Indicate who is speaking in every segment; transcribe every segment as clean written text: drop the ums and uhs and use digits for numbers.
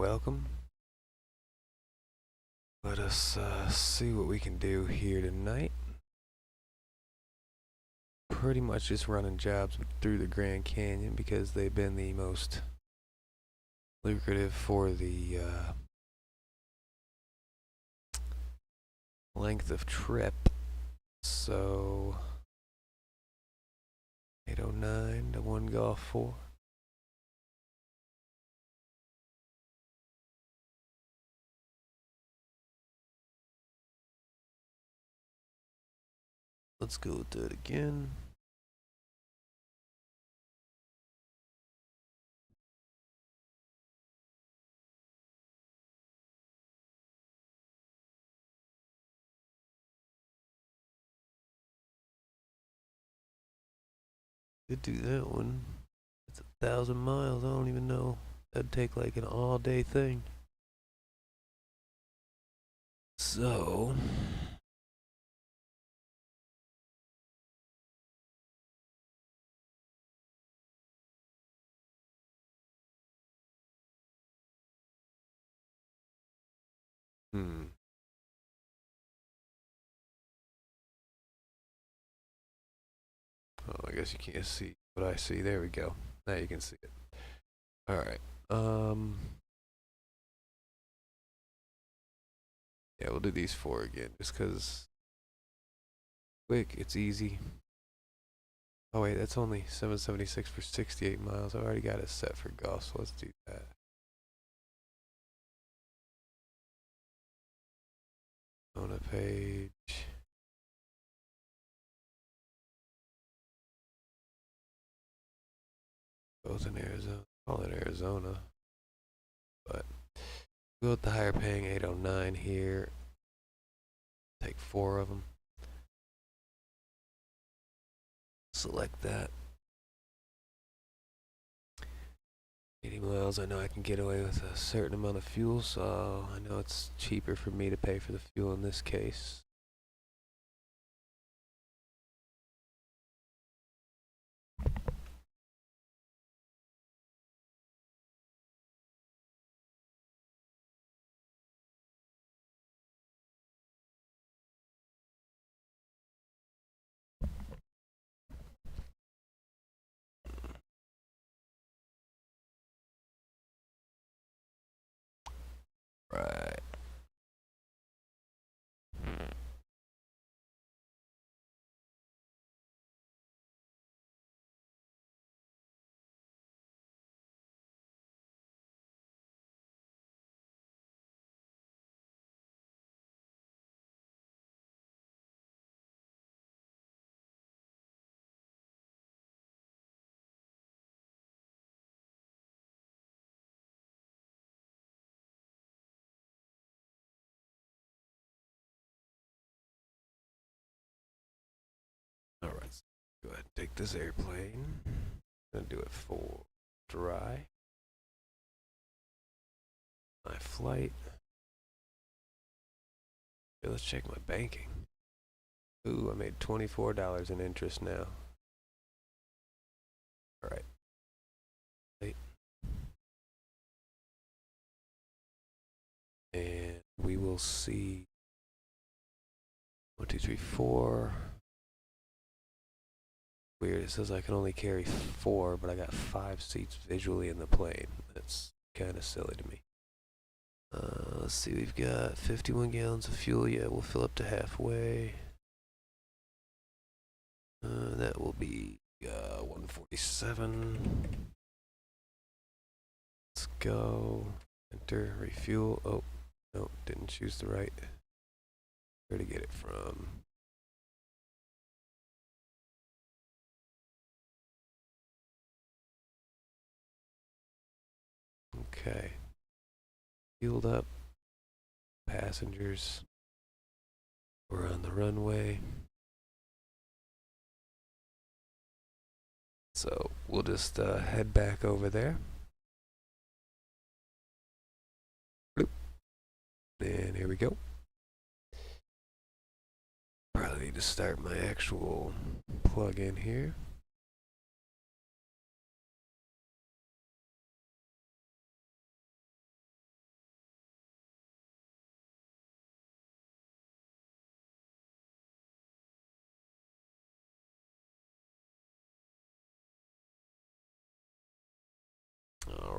Speaker 1: welcome. Let us see what we can do here tonight. Pretty much just running jobs through the Grand Canyon because they've been the most lucrative for the length of trip. So 809 to 1 Golf 4. Let's go with that again. Could do that one. It's 1,000 miles. I don't even know. That'd take like an all-day thing. So Oh, I guess you can't see what I see. There we go. Now you can see it. All right. Yeah, we'll do these 4 again, just cause quick, it's easy. Oh wait, that's only 776 for 68 miles. I already got it set for golf, so let's do that. On a page. Both in Arizona. All in Arizona. But go with the higher paying 809 here. Take 4 of them. Select that. 80 miles, I know I can get away with a certain amount of fuel, so I know it's cheaper for me to pay for the fuel in this case. Right. Alright, go ahead and take this airplane. Gonna do it for dry. My flight. Okay, let's check my banking. Ooh, I made $24 in interest now. Alright. And we will see 1, 2, 3, 4. Weird, it says I can only carry 4, but I got 5 seats visually in the plane. That's kind of silly to me. Let's see, we've got 51 gallons of fuel. Yeah, we'll fill up to halfway. That will be 147. Let's go. Enter, refuel. Oh, no, didn't choose the right. Where to get it from? Okay. Fueled up. Passengers. We're on the runway. So we'll just head back over there. And here we go. Probably need to start my actual plug-in here.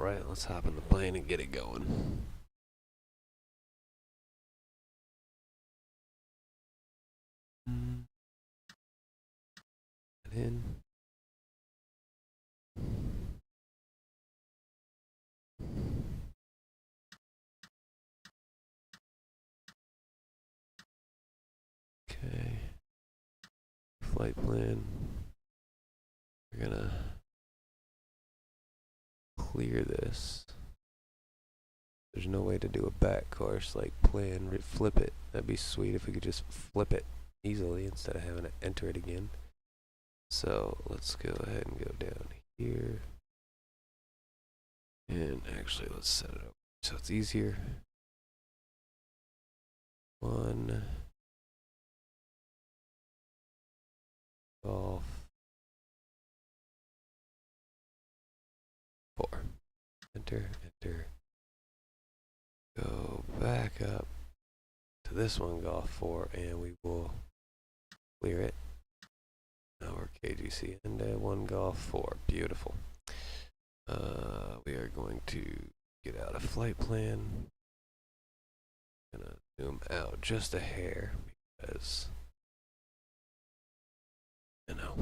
Speaker 1: Alright, let's hop in the plane and get it going. Get in. Okay. Flight plan. We're gonna clear this. There's no way to do a back course like plan, flip it. That'd be sweet if we could just flip it easily instead of having to enter it again. So let's go ahead and go down here. And actually, let's set it up so it's easier. 1 golf 4. Enter, enter. Go back up to this one golf 4, and we will clear it. Now we're KGC and 1 golf 4. Beautiful. We are going to get out a flight plan. Gonna zoom out just a hair because you know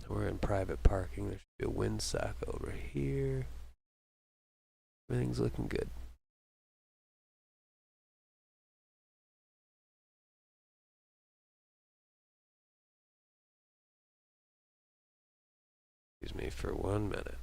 Speaker 1: we're in private parking. There should be a windsock over here. Everything's looking good. Excuse me for 1 minute.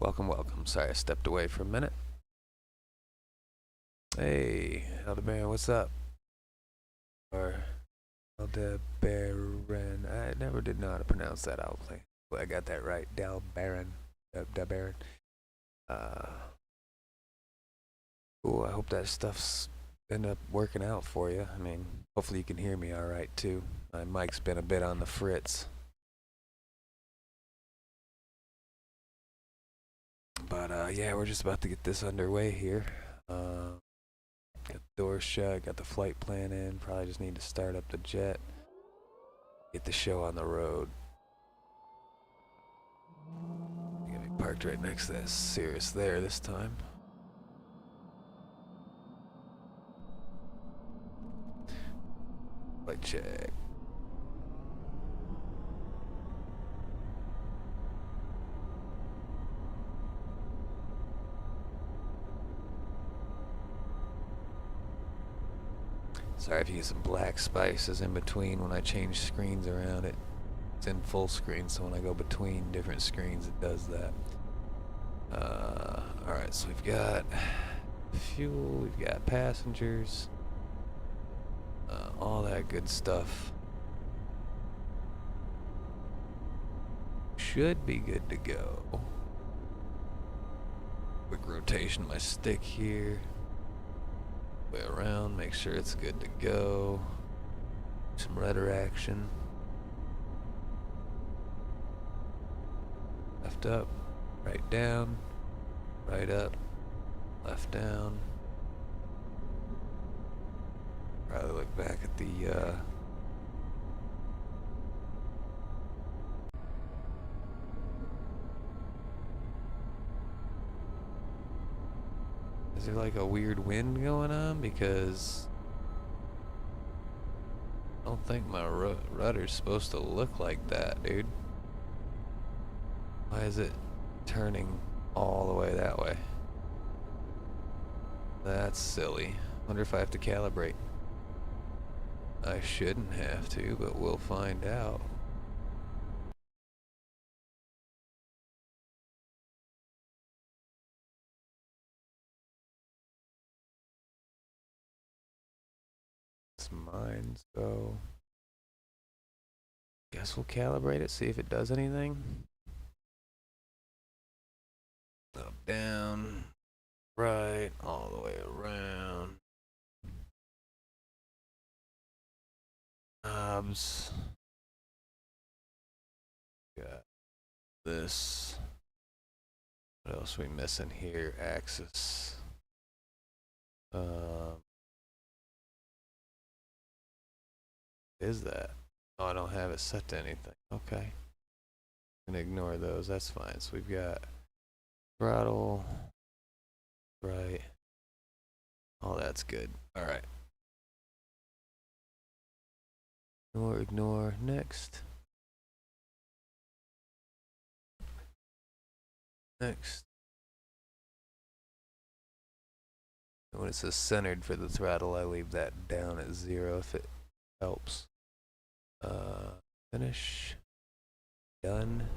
Speaker 1: Welcome, welcome. Sorry I stepped away for a minute. Hey, Aldebaran, what's up? Or Aldebaran. I never did know how to pronounce that. I got that right. Dalbaran. Dalbaran. Cool. I hope that stuff's end up working out for you. I mean, hopefully you can hear me all right too. My mic's been a bit on the fritz. But yeah, we're just about to get this underway here. Got the door shut, got the flight plan in. Probably just need to start up the jet. Get the show on the road. I'm gonna be parked right next to that Cirrus there this time. Flight check. Sorry if you get some black spices in between when I change screens around it. It's in full screen, so when I go between different screens, it does that. Alright, so we've got fuel, we've got passengers, all that good stuff. Should be good to go. Quick rotation of my stick here. Way around, make sure it's good to go. Some rudder action. Left up, right down, right up, left down. Probably look back at the is there like a weird wind going on? Because I don't think my rudder's supposed to look like that, dude. Why is it turning all the way that way? That's silly. Wonder if I have to calibrate. I shouldn't have to, but we'll find out. It's mine, so guess we'll calibrate it, see if it does anything. Up, down, right, all the way around. Knobs. Got this. What else are we missing here? Axis. Is that? Oh, I don't have it set to anything. Okay. I'm gonna ignore those. That's fine. So we've got throttle. Right. Oh, that's good. All right. Ignore. Next. Next. And when it says centered for the throttle, I leave that down at 0 if it helps. Finish. Done.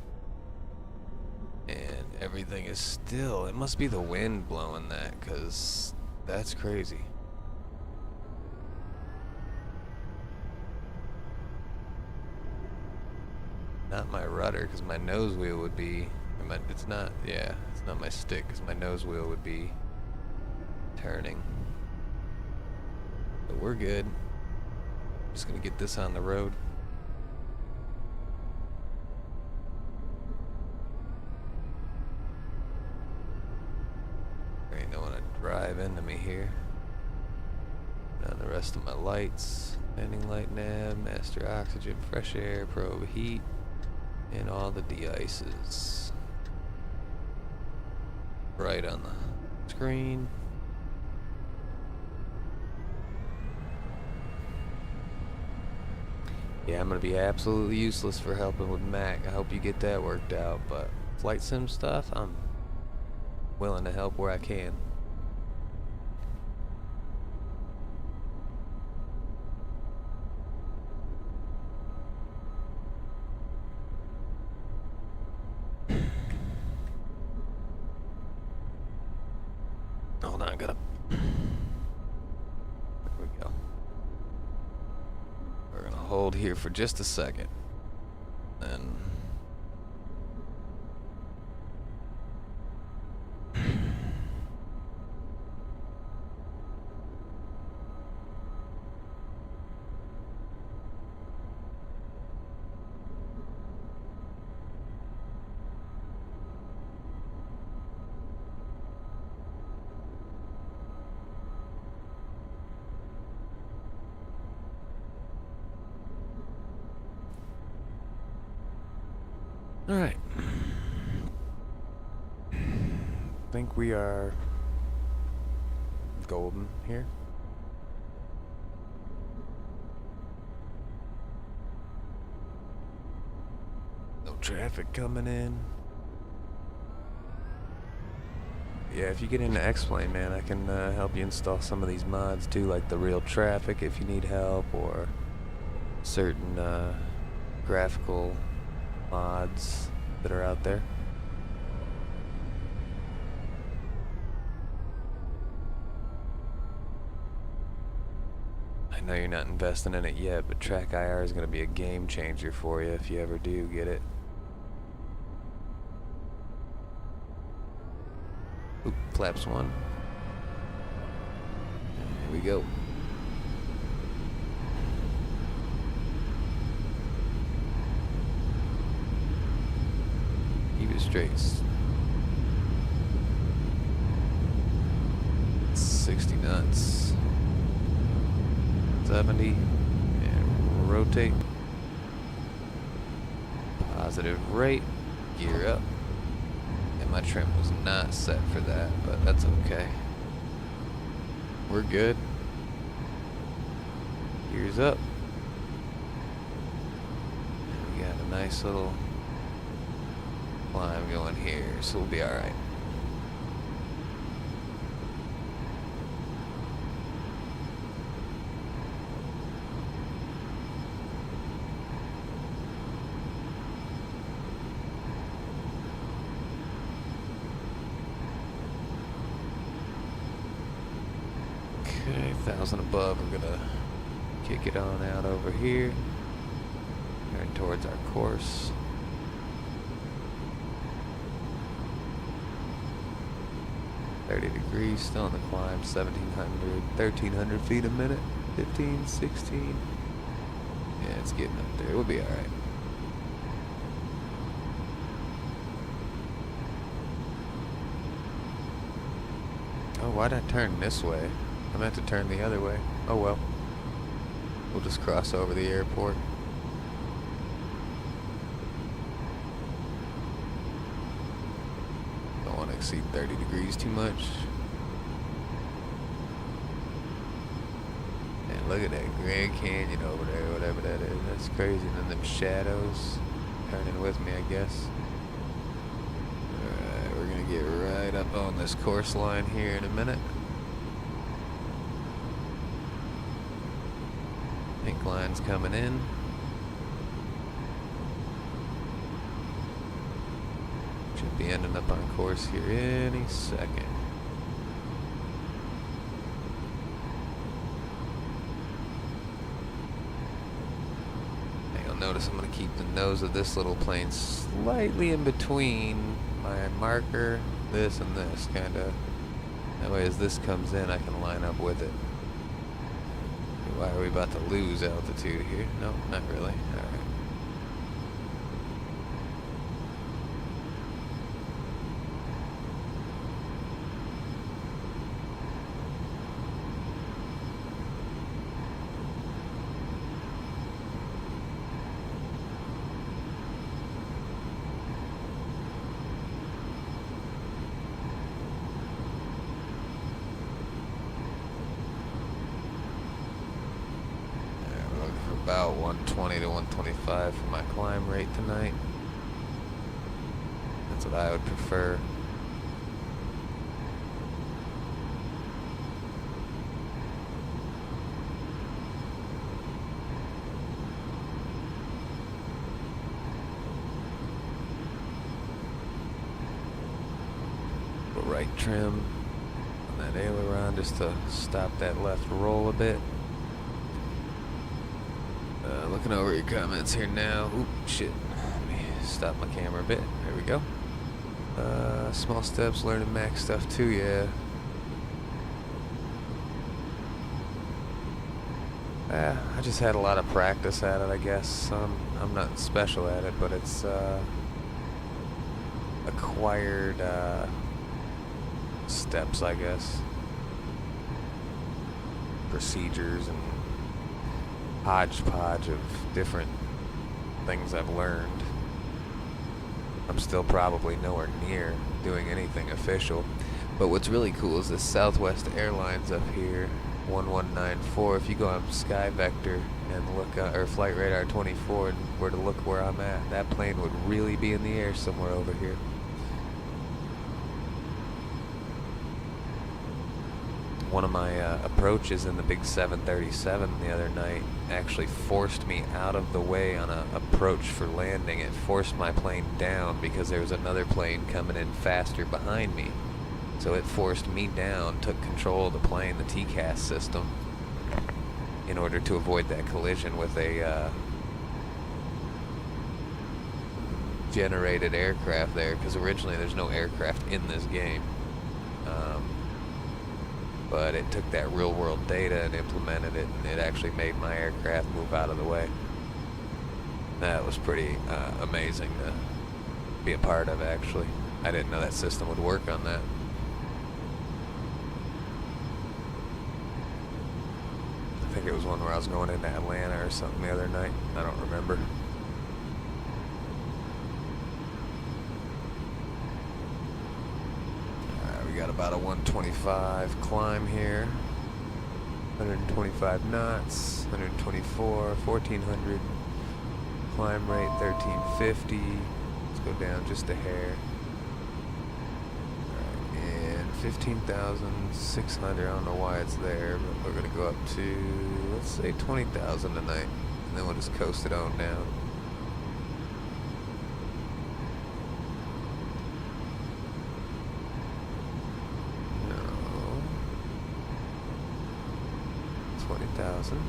Speaker 1: And everything is still. It must be the wind blowing that, because that's crazy. Not my rudder, because my nose wheel would be. It's not. Yeah, it's not my stick, because my nose wheel would be turning. But we're good. Just gonna get this on the road. There ain't no one to drive into me here. On the rest of my lights, landing light nav, master oxygen, fresh air, probe heat, and all the de-ices. Right on the screen. Yeah, I'm gonna be absolutely useless for helping with Mac. I hope you get that worked out, but flight sim stuff, I'm willing to help where I can.
Speaker 2: hold here for just a second. And all right. I think we are golden here. No traffic coming in. Yeah, if you get into XPlane, man, I can help you install some of these mods too, like the real traffic if you need help, or certain graphical mods that are out there. I know you're not investing in it yet, but Track IR is going to be a game changer for you if you ever do get it. Oop, flaps one. Here we go. Keep it straight. 60 knots. 70. And rotate. Positive rate. Gear up. And my trim was not set for that, but that's okay. We're good. Gears up. And we got a nice little climb going here, so we'll be alright. Okay, 1,000 above, we're gonna kick it on out over here. Turn towards our course. .30 still on the climb, 1,700, 1,300 feet a minute, 15, 16. Yeah, it's getting up there, we'll be alright. Oh, why'd I turn this way? I meant to turn the other way. Oh well. We'll just cross over the airport. Don't want to exceed 30 degrees too much. And look at that Grand Canyon over there, whatever that is. That's crazy. And then them shadows turning with me, I guess. Alright, we're gonna get right up on this course line here in a minute. Pink line's coming in. Should be ending up on course here any second. You'll notice I'm going to keep the nose of this little plane slightly in between my marker, this and this, kind of. That way as this comes in, I can line up with it. Why are we about to lose altitude here? No, not really. Alright. About 120 to 125 for my climb rate tonight. That's what I would prefer. Put right trim on that aileron just to stop that left roll a bit. Look looking over your comments here now. Oop, shit. Let me stop my camera a bit. There we go. Small steps, learning Mac stuff too, yeah. I just had a lot of practice at it, I guess. I'm not special at it, but it's acquired steps, I guess. Procedures and hodgepodge of different things I've learned. I'm still probably nowhere near doing anything official. But what's really cool is this Southwest Airlines up here, 1194. If you go on SkyVector and look, or Flight Radar 24, and were to look where I'm at, that plane would really be in the air somewhere over here. One of my approaches in the big 737 the other night actually forced me out of the way on an approach for landing. It forced my plane down because there was another plane coming in faster behind me. So it forced me down, took control of the plane, the TCAS system, in order to avoid that collision with a generated aircraft there, because originally there's no aircraft in this game. But it took that real world data and implemented it, and it actually made my aircraft move out of the way. That was pretty amazing to be a part of, actually. I didn't know that system would work on that. I think it was one where I was going into Atlanta or something the other night. I don't remember. We got about a 125 climb here. 125 knots, 124, 1400. Climb rate 1350. Let's go down just a hair. Alright, and 15,600. I don't know why it's there, but we're gonna go up to, let's say 20,000 tonight. And then we'll just coast it on down. No. 20,000.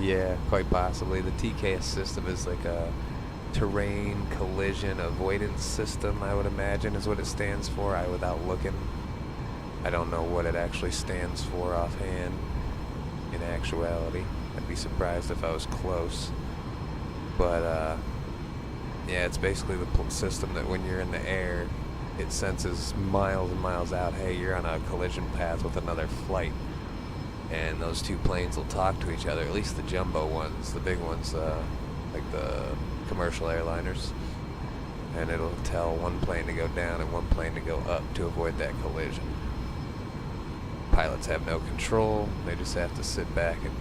Speaker 2: Yeah, quite possibly. The TKS system is like a terrain collision avoidance system, I would imagine is what it stands for. Without looking, I don't know what it actually stands for offhand in actuality. I'd be surprised if I was close. But yeah, it's basically the system that when you're in the air, it senses miles and miles out, hey, you're on a collision path with another flight. And those two planes will talk to each other, at least the jumbo ones, the big ones, like the commercial airliners. And it'll tell one plane to go down and one plane to go up to avoid that collision. Pilots have no control, they just have to sit back and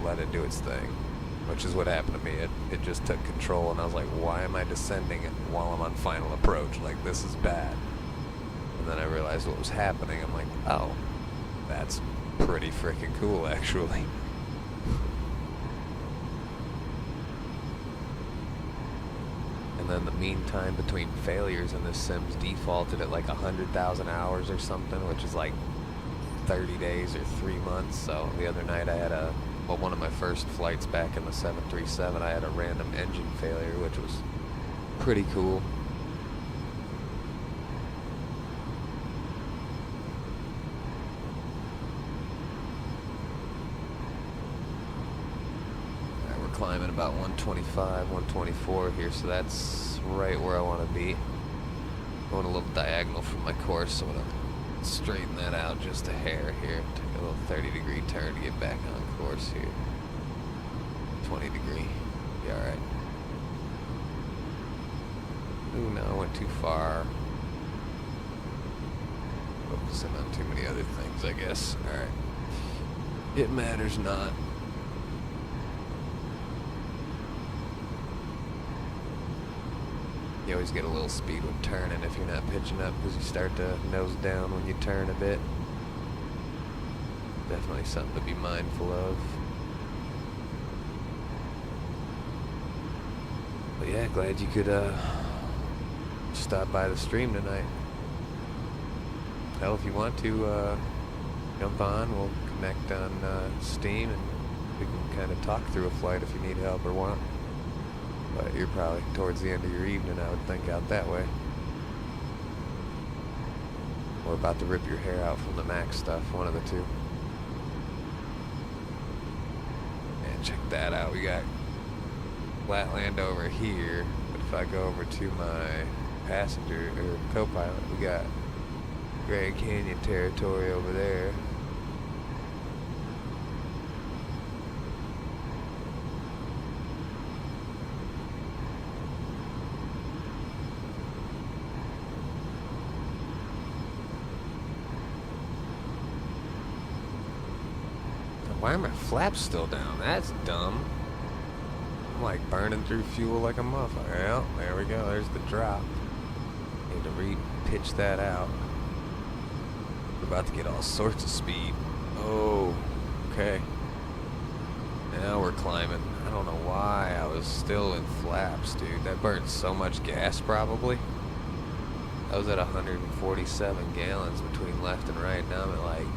Speaker 2: let it do its thing, which is what happened to me. It just took control, and I was like, why am I descending while I'm on final approach? Like, this is bad. And then I realized what was happening. I'm like, oh, that's pretty freaking cool, actually. And then the mean time between failures in this sim's defaulted at like 100,000 hours or something, which is like 30 days or 3 months. So the other night I had one of my first flights back in the 737, I had a random engine failure, which was pretty cool. Climbing about 125, 124 here, so that's right where I want to be. Going a little diagonal from my course, so I'm going to straighten that out just a hair here. Take a little 30-degree turn to get back on course here. 20-degree, be alright. Ooh, no, I went too far. Focusing on too many other things, I guess. Alright. It matters not. You always get a little speed when turning if you're not pitching up because you start to nose down when you turn a bit. Definitely something to be mindful of. But yeah, glad you could stop by the stream tonight. Hell, if you want to jump on, we'll connect on Steam and we can kind of talk through a flight if you need help or want. But you're probably towards the end of your evening, I would think, out that way. Or about to rip your hair out from the Mac stuff, one of the two. And check that out, we got flatland over here, but if I go over to my passenger or co-pilot, we got Grand Canyon territory over there. Why are my flaps still down? That's dumb. I'm like burning through fuel like a motherfucker. Well, there we go. There's the drop. Need to re-pitch that out. We're about to get all sorts of speed. Oh, okay. Now we're climbing. I don't know why I was still in flaps, dude. That burned so much gas, probably. I was at 147 gallons between left and right. Now I'm at like,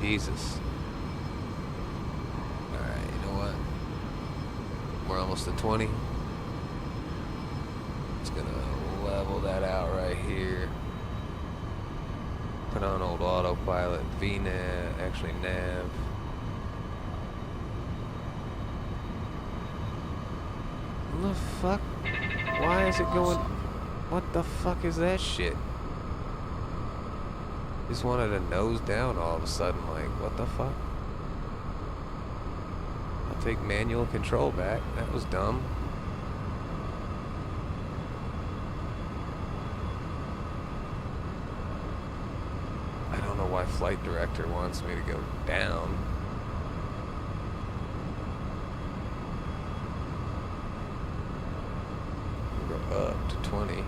Speaker 2: Jesus. We're almost at 20. Just gonna level that out right here. Put on old autopilot, VNav, actually nav. What the fuck? Why is it going? What the fuck is that shit? Just wanted to nose down all of a sudden, like, what the fuck? Take manual control back. That was dumb. I don't know why flight director wants me to go down. We'll go up to 20.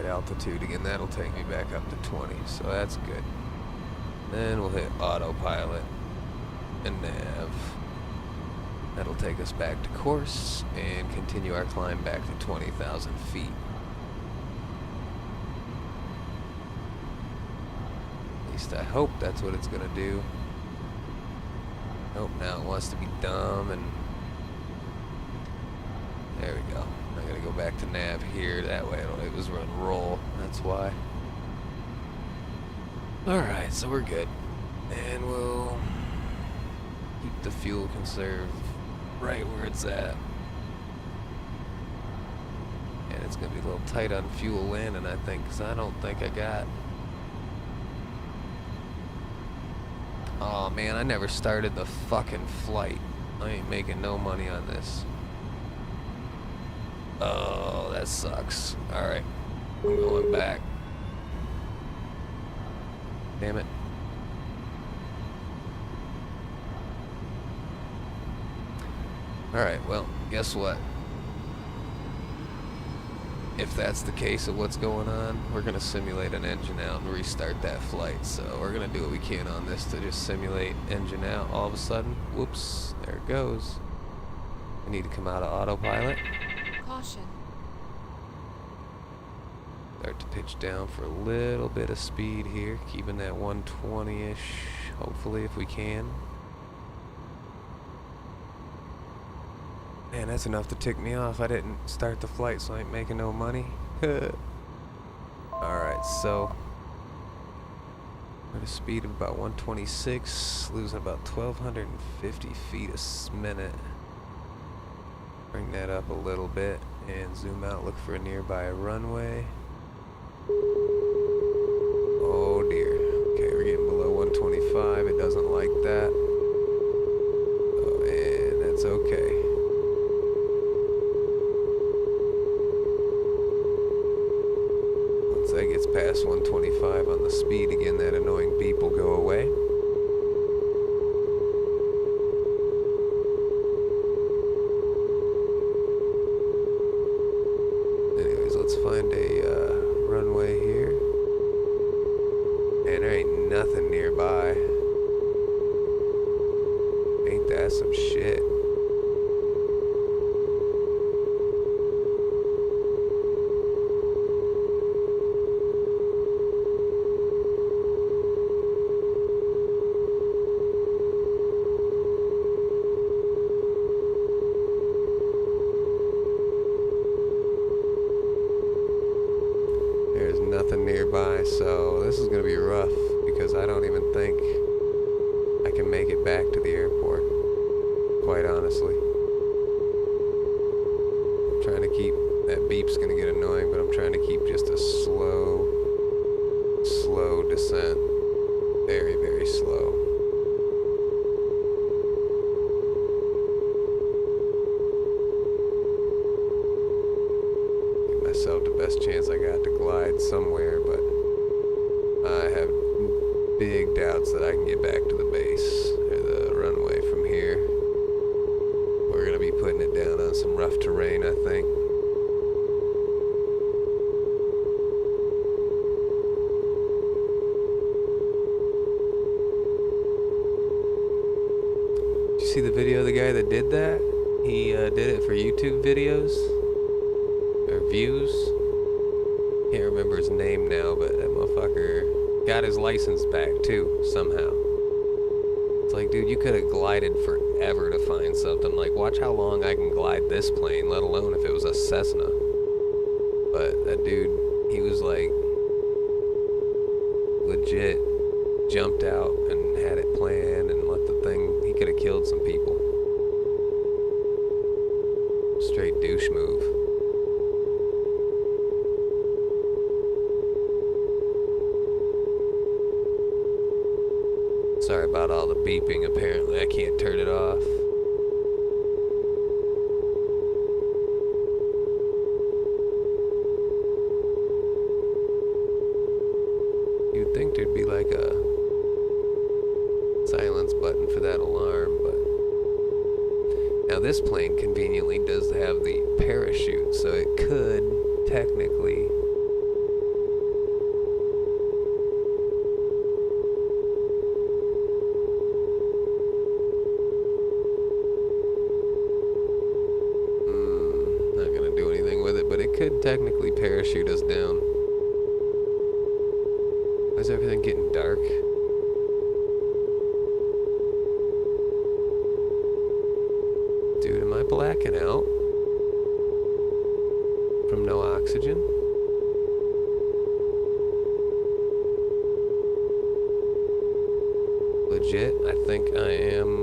Speaker 2: Altitude again, that'll take me back up to 20, so that's good. Then we'll hit autopilot and nav. That'll take us back to course and continue our climb back to 20,000 feet. At least I hope that's what it's gonna do. Nope, now it wants to be dumb and there we go. I gotta go back to nav here. That way it was run roll. That's why. Alright, so we're good. And we'll keep the fuel conserved right where it's at. And it's gonna be a little tight on fuel landing, I think, because I don't think I got... Oh man, I never started the fucking flight. I ain't making no money on this. Oh, that sucks. Alright. I'm going back. Damn it. Alright, well, guess what? If that's the case of what's going on, we're going to simulate an engine out and restart that flight. So we're going to do what we can on this to just simulate engine out. All of a sudden, whoops, there it goes. I need to come out of autopilot.
Speaker 3: Caution.
Speaker 2: Start to pitch down for a little bit of speed here, keeping that 120-ish, hopefully, if we can. Man, that's enough to tick me off. I didn't start the flight, so I ain't making no money. Alright, so we're at a speed of about 126, losing about 1,250 feet a minute. Bring that up a little bit and zoom out, look for a nearby runway. Oh dear. Okay, we're getting below 125. It doesn't like that. Oh, and that's okay. past 125 on the speed again, that annoying beep will go away. Anyways, let's find a runway here. Man, there ain't nothing nearby. Ain't that some shit? There's nothing nearby, so this is gonna be rough because I don't even think I can make it back to the airport, quite honestly. I'm trying to keep, that beep's gonna get annoying, but I'm trying to keep just a slow descent. Very, very slow. Give myself the best chance I got to glide somewhere, but I have big doubts that I can get back to the base, or the runway from here. We're gonna be putting it down on some rough terrain, I think. Did you see the video of the guy that did that? He did it for YouTube videos, or views. Can't remember his name now, but that motherfucker got his license back too, somehow. It's like, dude, you could have glided forever to find something. Like, watch how long I can glide this plane, let alone if it was a Cessna. But that dude, he was like, legit jumped out and had it planned and let the thing, he could have killed some people. Straight douche move. Sorry about all the beeping, apparently I can't turn it off. You'd think there'd be like a silence button for that alarm, but now this plane conveniently does have the parachute, so it could technically technically parachute us down. Why is everything getting dark? Dude, am I blacking out? From no oxygen? Legit, I think I am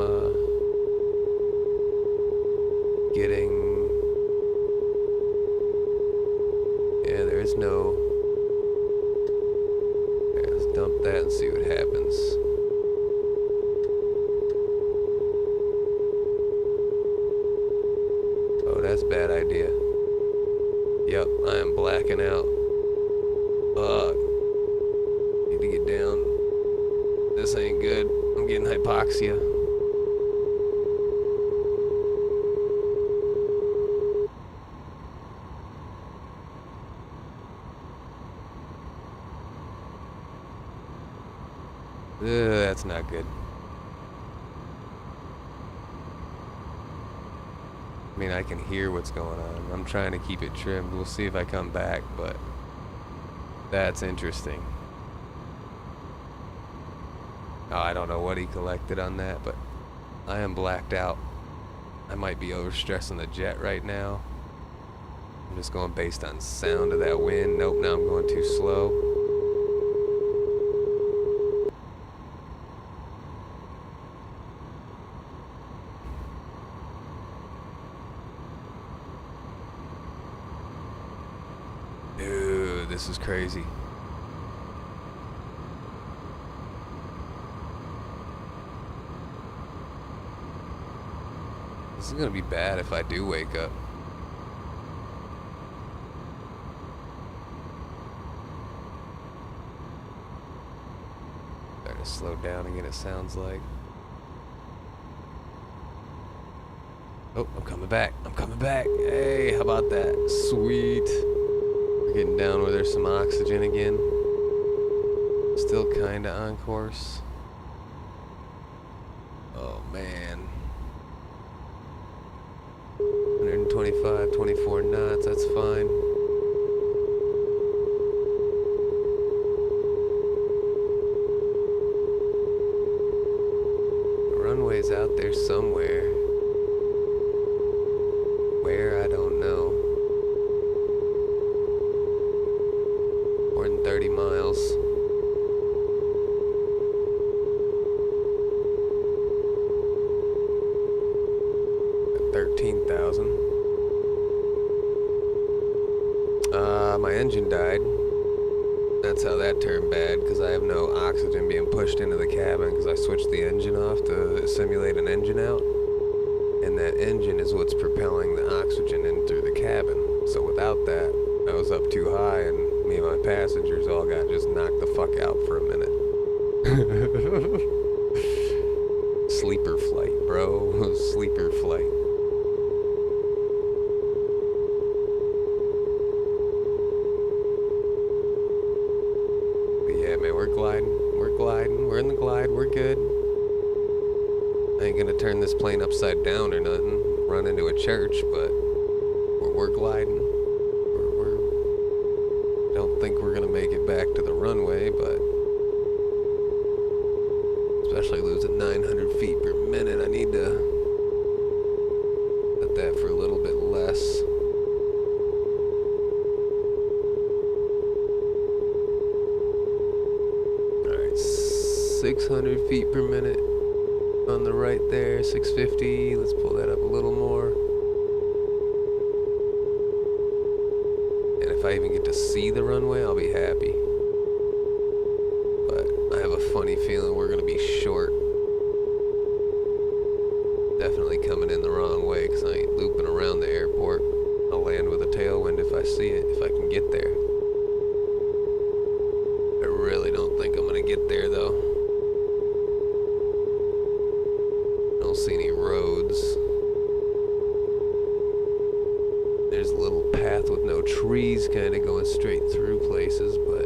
Speaker 2: getting... Yeah, there is no... Yeah, let's dump that and see what happens. Oh, that's a bad idea. Yep, I am blacking out. Fuck. Need to get down. This ain't good. I'm getting hypoxia. That's not good. I mean, I can hear what's going on. I'm trying to keep it trimmed. We'll see if I come back, but that's interesting. Oh, I don't know what he collected on that, but I am blacked out. I might be overstressing the jet right now. I'm just going based on sound of that wind. Nope, now I'm going too slow. Dude, this is crazy. This is gonna be bad if I do wake up. Slow down again, it sounds like. Oh, I'm coming back. I'm coming back. Hey, how about that? Sweet. We're getting down where there's some oxygen again. Still kinda on course. Oh man. 125, 24 knots, that's fine. The runway's out there somewhere. Where, I don't know. More than 30 miles. At 13,000. My engine died. That's how that turned bad, because I have no oxygen being pushed into the cabin because I switched the engine off to simulate an engine out. And that engine is what's propelling the oxygen in through the cabin. So without that, I was up too high and me and my passengers all got just knocked the fuck out for a minute. Sleeper flight, bro. Sleeper flight. But yeah, man, we're gliding. We're gliding. We're in the glide. We're good. I ain't gonna turn this plane upside down or nothing, run into a church, but we're gliding. Don't think we're gonna make it back to the runway, but especially losing 900 feet per minute, I need to set that for a little bit less. Alright, 600 feet per minute. On the right there, 650. Let's pull that up a little more. And if I even get to see the runway, I'll be happy. But I have a funny feeling we're gonna be short. Definitely coming in the wrong way because I ain't looping around the airport. I'll land with a tailwind if I see it, if I can get there. I really don't think I'm gonna get there though. See any roads. There's a little path with no trees kind of going straight through places, but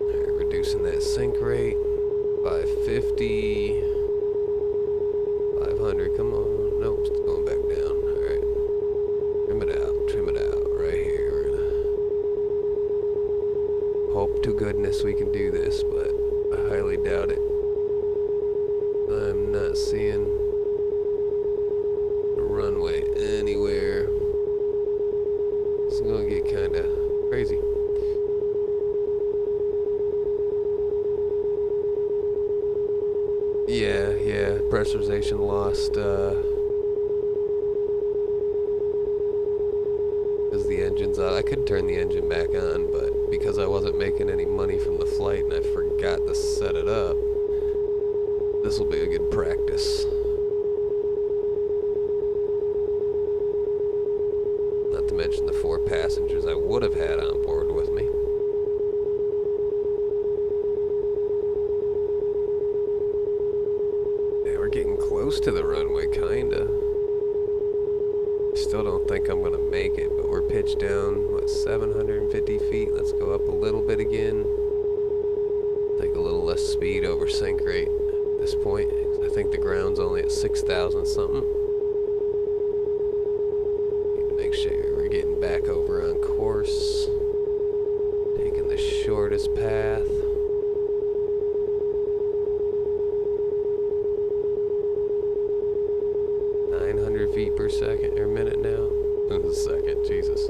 Speaker 2: right, reducing that sink rate. 550, 500, come on. Nope, it's going back down. Alright. Trim it out right here. We're gonna hope to goodness we can do this, but I highly doubt it. I'm not seeing the runway anywhere. It's gonna get kinda crazy. Yeah, pressurization lost, because the engine's out. I could turn the engine back on, but because I wasn't making any money from the flight and I forgot to set it up, this will be a good practice. Not to mention the 4 passengers I would have had on board with me. Getting close to the runway, kinda. Still don't think I'm gonna make it, but we're pitched down, what, 750 feet? Let's go up a little bit again. Take a little less speed over sink rate at this point, 'cause I think the ground's only at 6,000 something. Need to make sure we're getting back over on course. Taking the shortest path. 900 feet per second, or minute now. A second, Jesus.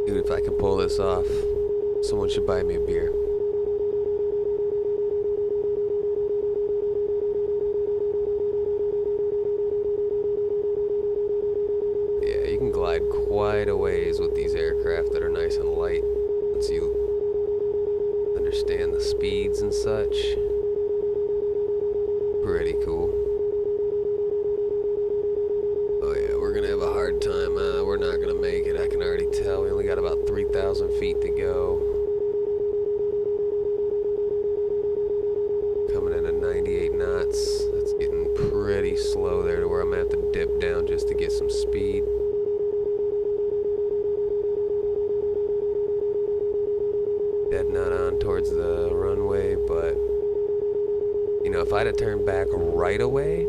Speaker 2: Dude, if I can pull this off, someone should buy me a beer. such. Pretty cool. Oh yeah, we're gonna have a hard time. We're not gonna make it, I can already tell. We only got about 3,000 feet to go. Coming in at 98 knots. That's getting pretty slow there to where I'm gonna have to dip down just to get some speed. Dead not on towards the runway, but you know, if I'd have turned back right away,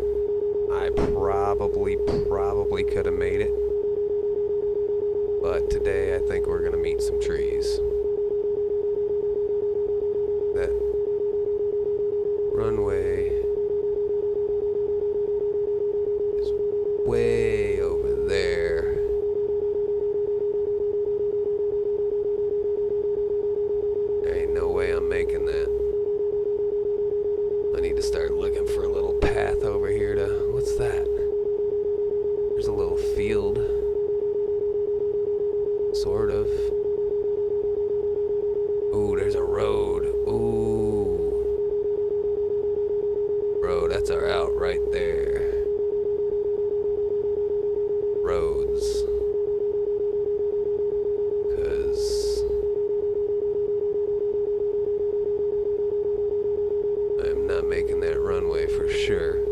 Speaker 2: I probably could have made it. But today I think we're gonna meet some trees. That runway is way over there. There ain't no way I'm making that. I need to start looking for a little path over here to... What's that? There's a little field. Sort of. Ooh, there's a road. Ooh. Road, that's our out right there. Roads. 'Cause I'm not making that runway for sure.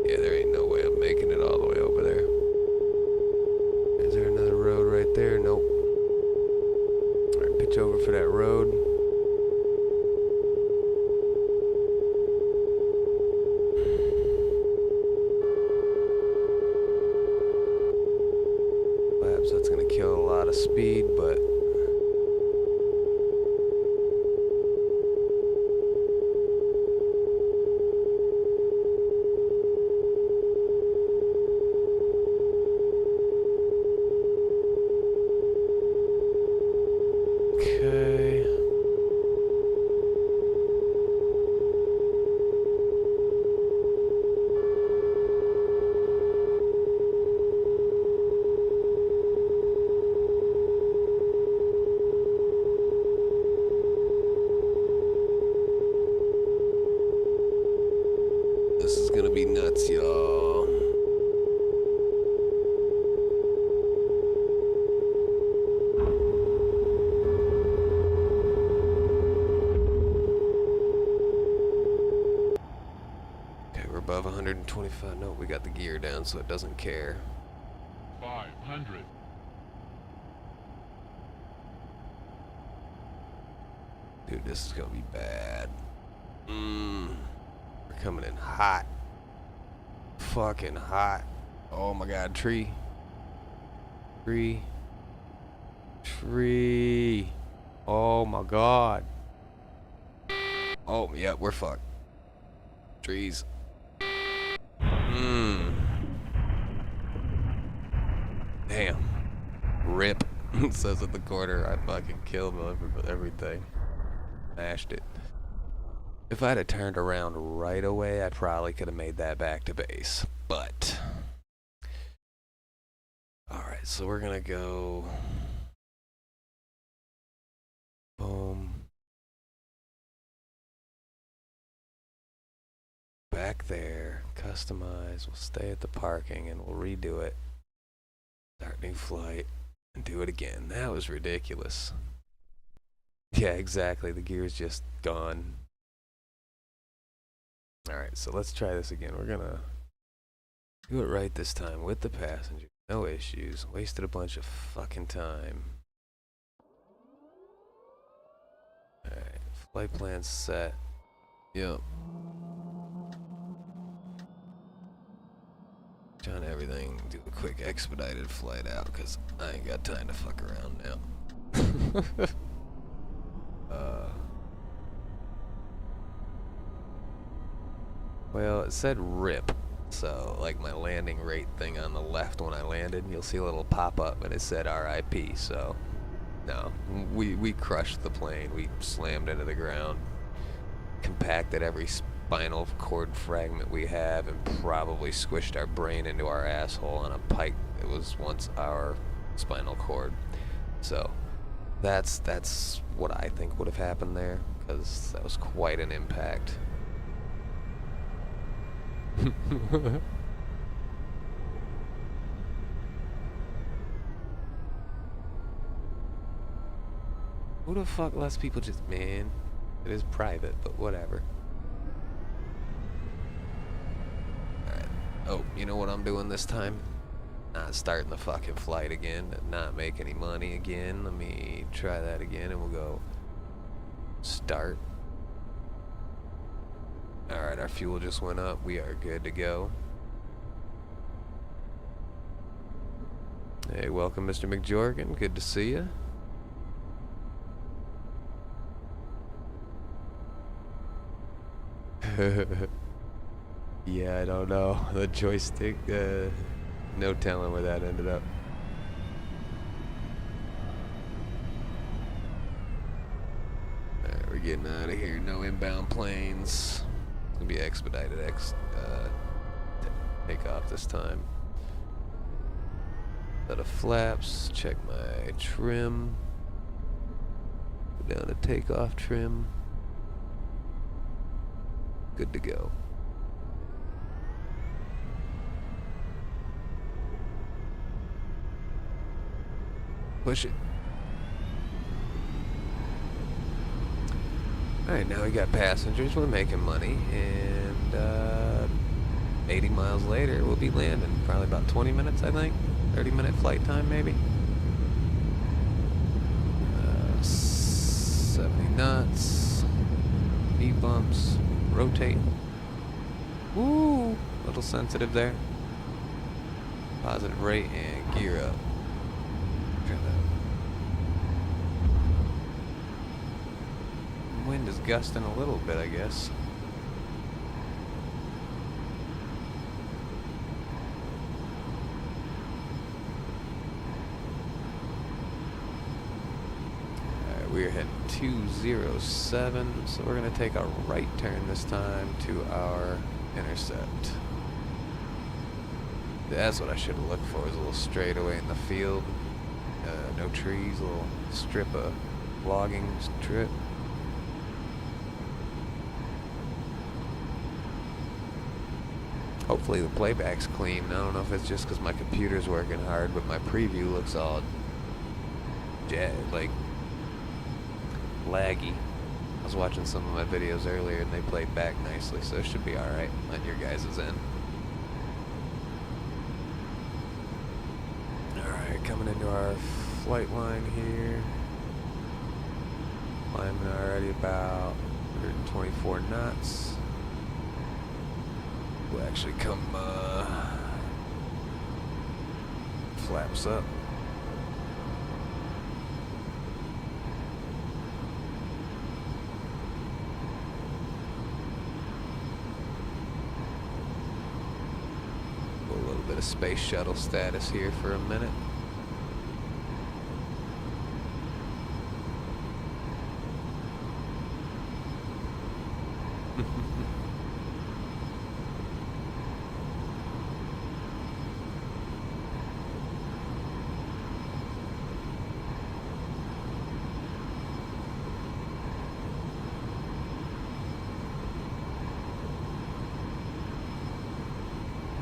Speaker 2: Yeah, there ain't no way I'm making it all the way over there. Is there another road right there? Nope. Alright, pitch over for that road. Perhaps that's gonna kill a lot of speed, but okay. This is gonna be nuts, y'all. Okay, we're above 125. No, we got the gear down so it doesn't care.
Speaker 3: 500.
Speaker 2: Dude, this is gonna be bad. We're coming in hot. Fucking hot. Oh my god, tree. Tree. Tree. Oh my god. Oh, yeah, we're fucked. Trees. Damn. Rip. It says at the corner, I fucking killed everything. Smashed it. If I'd have turned around right away, I probably could have made that back to base. But alright, so we're gonna go boom. Back there, customize, we'll stay at the parking and we'll redo it. Start new flight and do it again. That was ridiculous. Yeah, exactly. The gear's just gone. Alright, so let's try this again. We're gonna do it right this time with the passenger. No issues. Wasted a bunch of fucking time. Alright, flight plan set. Yep. Trying everything. Do a quick expedited flight out because I ain't got time to fuck around now. Well, it said RIP. So, like my landing rate thing on the left when I landed, you'll see a little pop-up and it said RIP, so no. We crushed the plane. We slammed into the ground, compacted every spinal cord fragment we have, and probably squished our brain into our asshole on a pipe that was once our spinal cord. So, that's what I think would have happened there, because that was quite an impact. Who the fuck lets people just, man, it is private, but whatever. Alright. Oh, you know what I'm doing this time? Not starting the fucking flight again, not make any money again. Let me try that again and we'll go start. Alright, our fuel just went up. We are good to go. Hey, welcome, Mr. McJorgen. Good to see you. Yeah, I don't know. The joystick, no telling where that ended up. Alright, we're getting out of here. No inbound planes. It's gonna be expedited takeoff this time. Set of flaps. Check my trim. Go down to takeoff trim. Good to go. Push it. Alright, now we got passengers, we're making money, and 80 miles later we'll be landing. Probably about 20 minutes, I think. 30-minute flight time, maybe. 70 knots. Speed bumps. Rotate. Woo! A little sensitive there. Positive rate and gear up. Wind is gusting a little bit, I guess. Alright, we're heading 207, so we're going to take a right turn this time to our intercept. That's what I should have looked for, is a little straightaway in the field. No trees, a little strip of logging strip. Hopefully the playback's clean. I don't know if it's just because my computer's working hard, but my preview looks all like laggy. I was watching some of my videos earlier and they played back nicely, so it should be alright. Let your guys' is in. Alright, coming into our flight line here. Climbing already about 124 knots. We'll actually come flaps up. A little bit of space shuttle status here for a minute.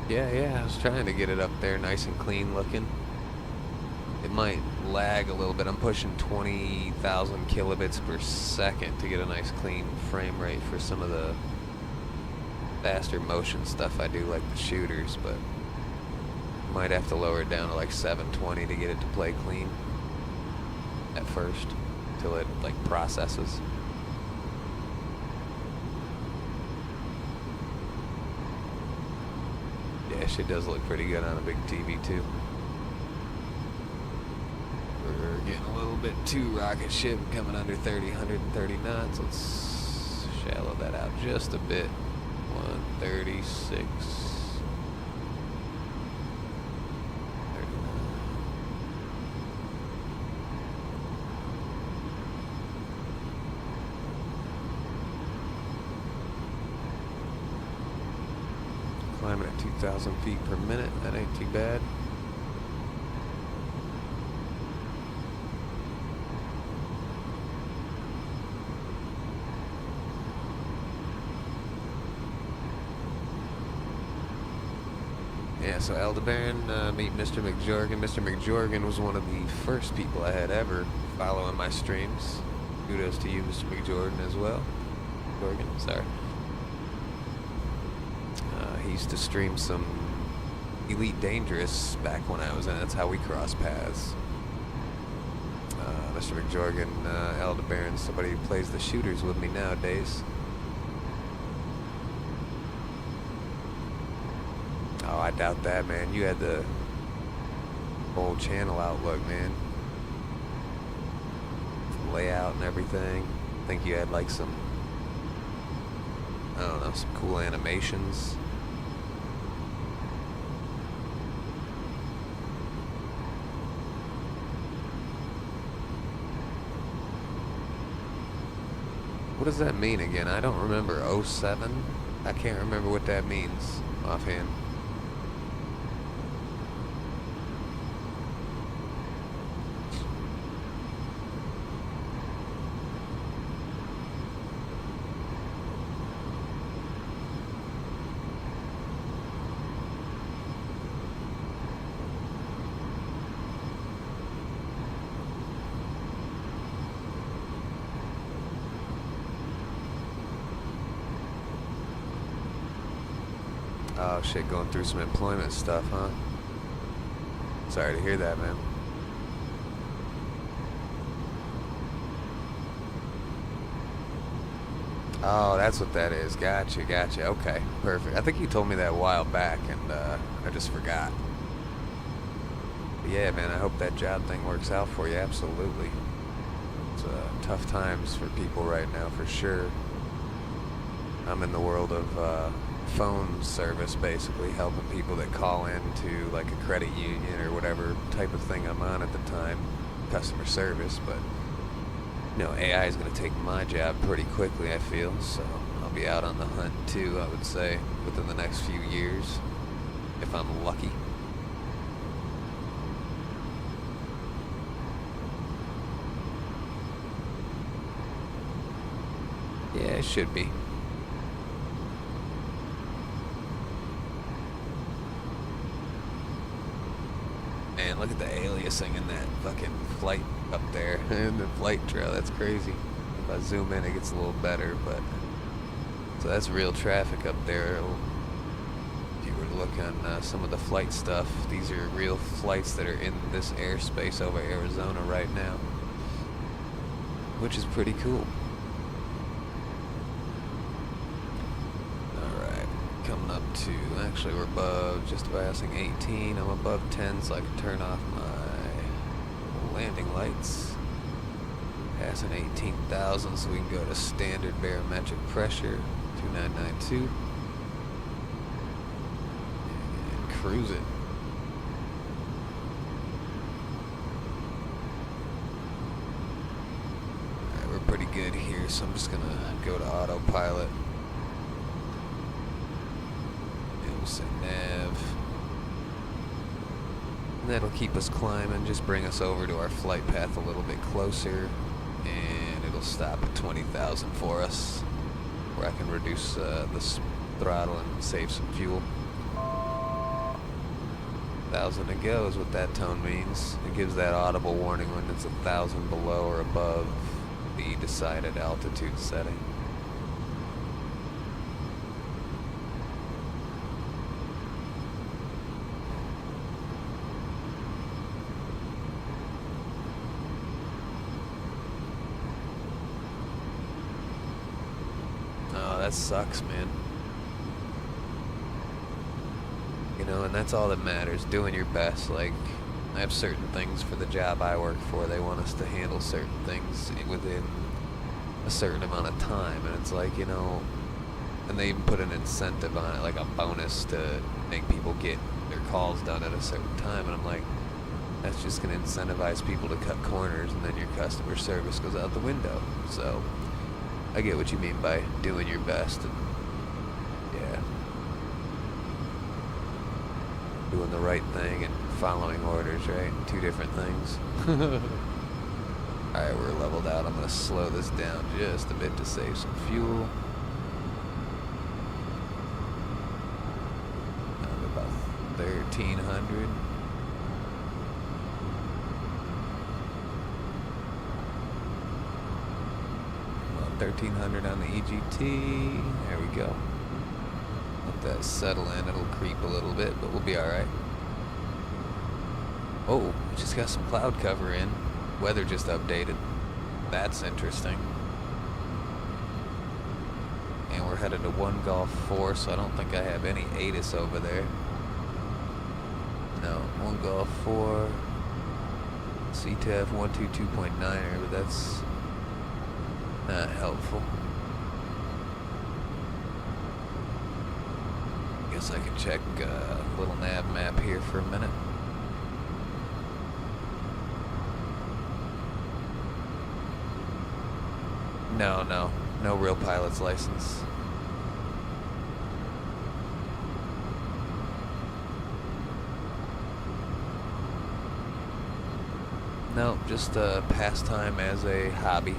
Speaker 2: Yeah, I was trying to get it up there nice and clean looking. It might lag a little bit. I'm pushing 20,000 kilobits per second to get a nice clean frame rate for some of the faster motion stuff I do, like the shooters, but might have to lower it down to like 720 to get it to play clean at first, till it like processes. Yeah, shit does look pretty good on a big TV too. We're getting a little bit too rocket ship, coming under 130 knots. Let's shallow that out just a bit. 136. 39. Climbing at 2,000 feet per minute. That ain't too bad. Yeah, so Aldebaran, meet Mr. McJorgen. Mr. McJorgen was one of the first people I had ever following my streams. Kudos to you, Mr. McJorgen, as well. Jorgen, sorry. He used to stream some Elite Dangerous back when I was in. That's how we crossed paths. Mr. McJorgen, Aldebaran, somebody who plays the shooters with me nowadays. Oh, I doubt that, man. You had the whole channel outlook, man. Layout and everything. I think you had like some, I don't know, some cool animations. What does that mean again? I don't remember. 07? I can't remember what that means offhand. Oh shit, going through some employment stuff, huh? Sorry to hear that, man. Oh, that's what that is. Gotcha, gotcha. Okay, perfect. I think you told me that a while back, and I just forgot. But yeah, man, I hope that job thing works out for you. Absolutely. It's tough times for people right now, for sure. I'm in the world of phone service, basically helping people that call in to like a credit union or whatever type of thing I'm on at the time, customer service. But you know, AI is going to take my job pretty quickly, I feel, so I'll be out on the hunt too, I would say, within the next few years, if I'm lucky. Yeah, it should be. Man, look at the aliasing in that fucking flight up there in the flight trail. That's crazy. If I zoom in, it gets a little better, but so that's real traffic up there. If you were to look on some of the flight stuff, these are real flights that are in this airspace over Arizona right now, which is pretty cool. Coming up to, actually we're above, just passing 18. I'm above 10, so I can turn off my landing lights. Passing 18,000, so we can go to standard barometric pressure, 2992. And cruise it. Alright, we're pretty good here, so I'm just gonna go to autopilot. Say nav, and that'll keep us climbing, just bring us over to our flight path a little bit closer, and it'll stop at 20,000 for us, where I can reduce the throttle and save some fuel. 1,000 to go is what that tone means. It gives that audible warning when it's 1,000 below or above the decided altitude setting. That sucks, man. You know, and that's all that matters, doing your best. Like, I have certain things for the job I work for. They want us to handle certain things within a certain amount of time. And it's like, you know, And they even put an incentive on it, like a bonus to make people get their calls done at a certain time. And I'm like, that's just going to incentivize people to cut corners, and then your customer service goes out the window. So I get what you mean by doing your best, and yeah, doing the right thing and following orders, right? Two different things. Alright, we're leveled out. I'm going to slow this down just a bit to save some fuel. About 1,300. About 1,300 on the EGT. There we go. Let that settle in. It'll creep a little bit, but we'll be alright. Oh, we just got some cloud cover in. Weather just updated. That's interesting. And we're headed to 1 Golf 4, so I don't think I have any ATIS over there. No, 1 Golf 4. CTF 122.9er, but that's not helpful. Guess I can check a little nav map here for a minute. No real pilot's license. No, just a pastime as a hobby.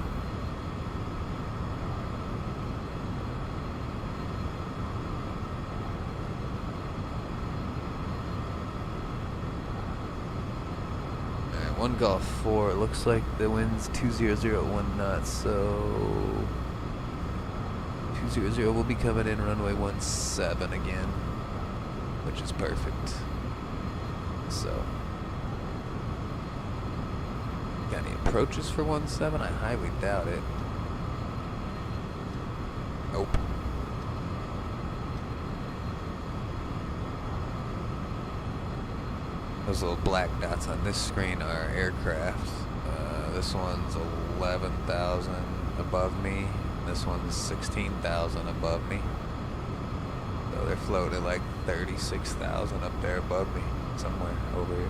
Speaker 2: Alright, 1 Golf 4, it looks like the wind's 200 at 1 knot, so 200 will be coming in runway 17 again, which is perfect. So, got any approaches for 17? I highly doubt it. Nope. Those little black dots on this screen are aircraft. This one's 11,000 above me. This one's 16,000 above me. So they're floating like 36,000 up there above me, somewhere over here.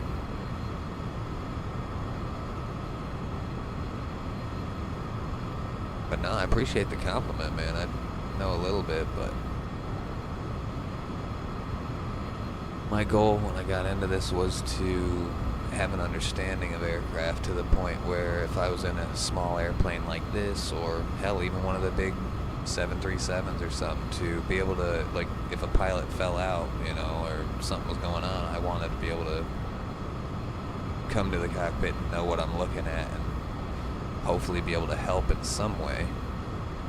Speaker 2: But no, I appreciate the compliment, man. I know a little bit, but my goal when I got into this was to have an understanding of aircraft to the point where if I was in a small airplane like this, or hell, even one of the big 737s or something, to be able to, like, if a pilot fell out, you know, or something was going on, I wanted to be able to come to the cockpit and know what I'm looking at, and hopefully be able to help in some way,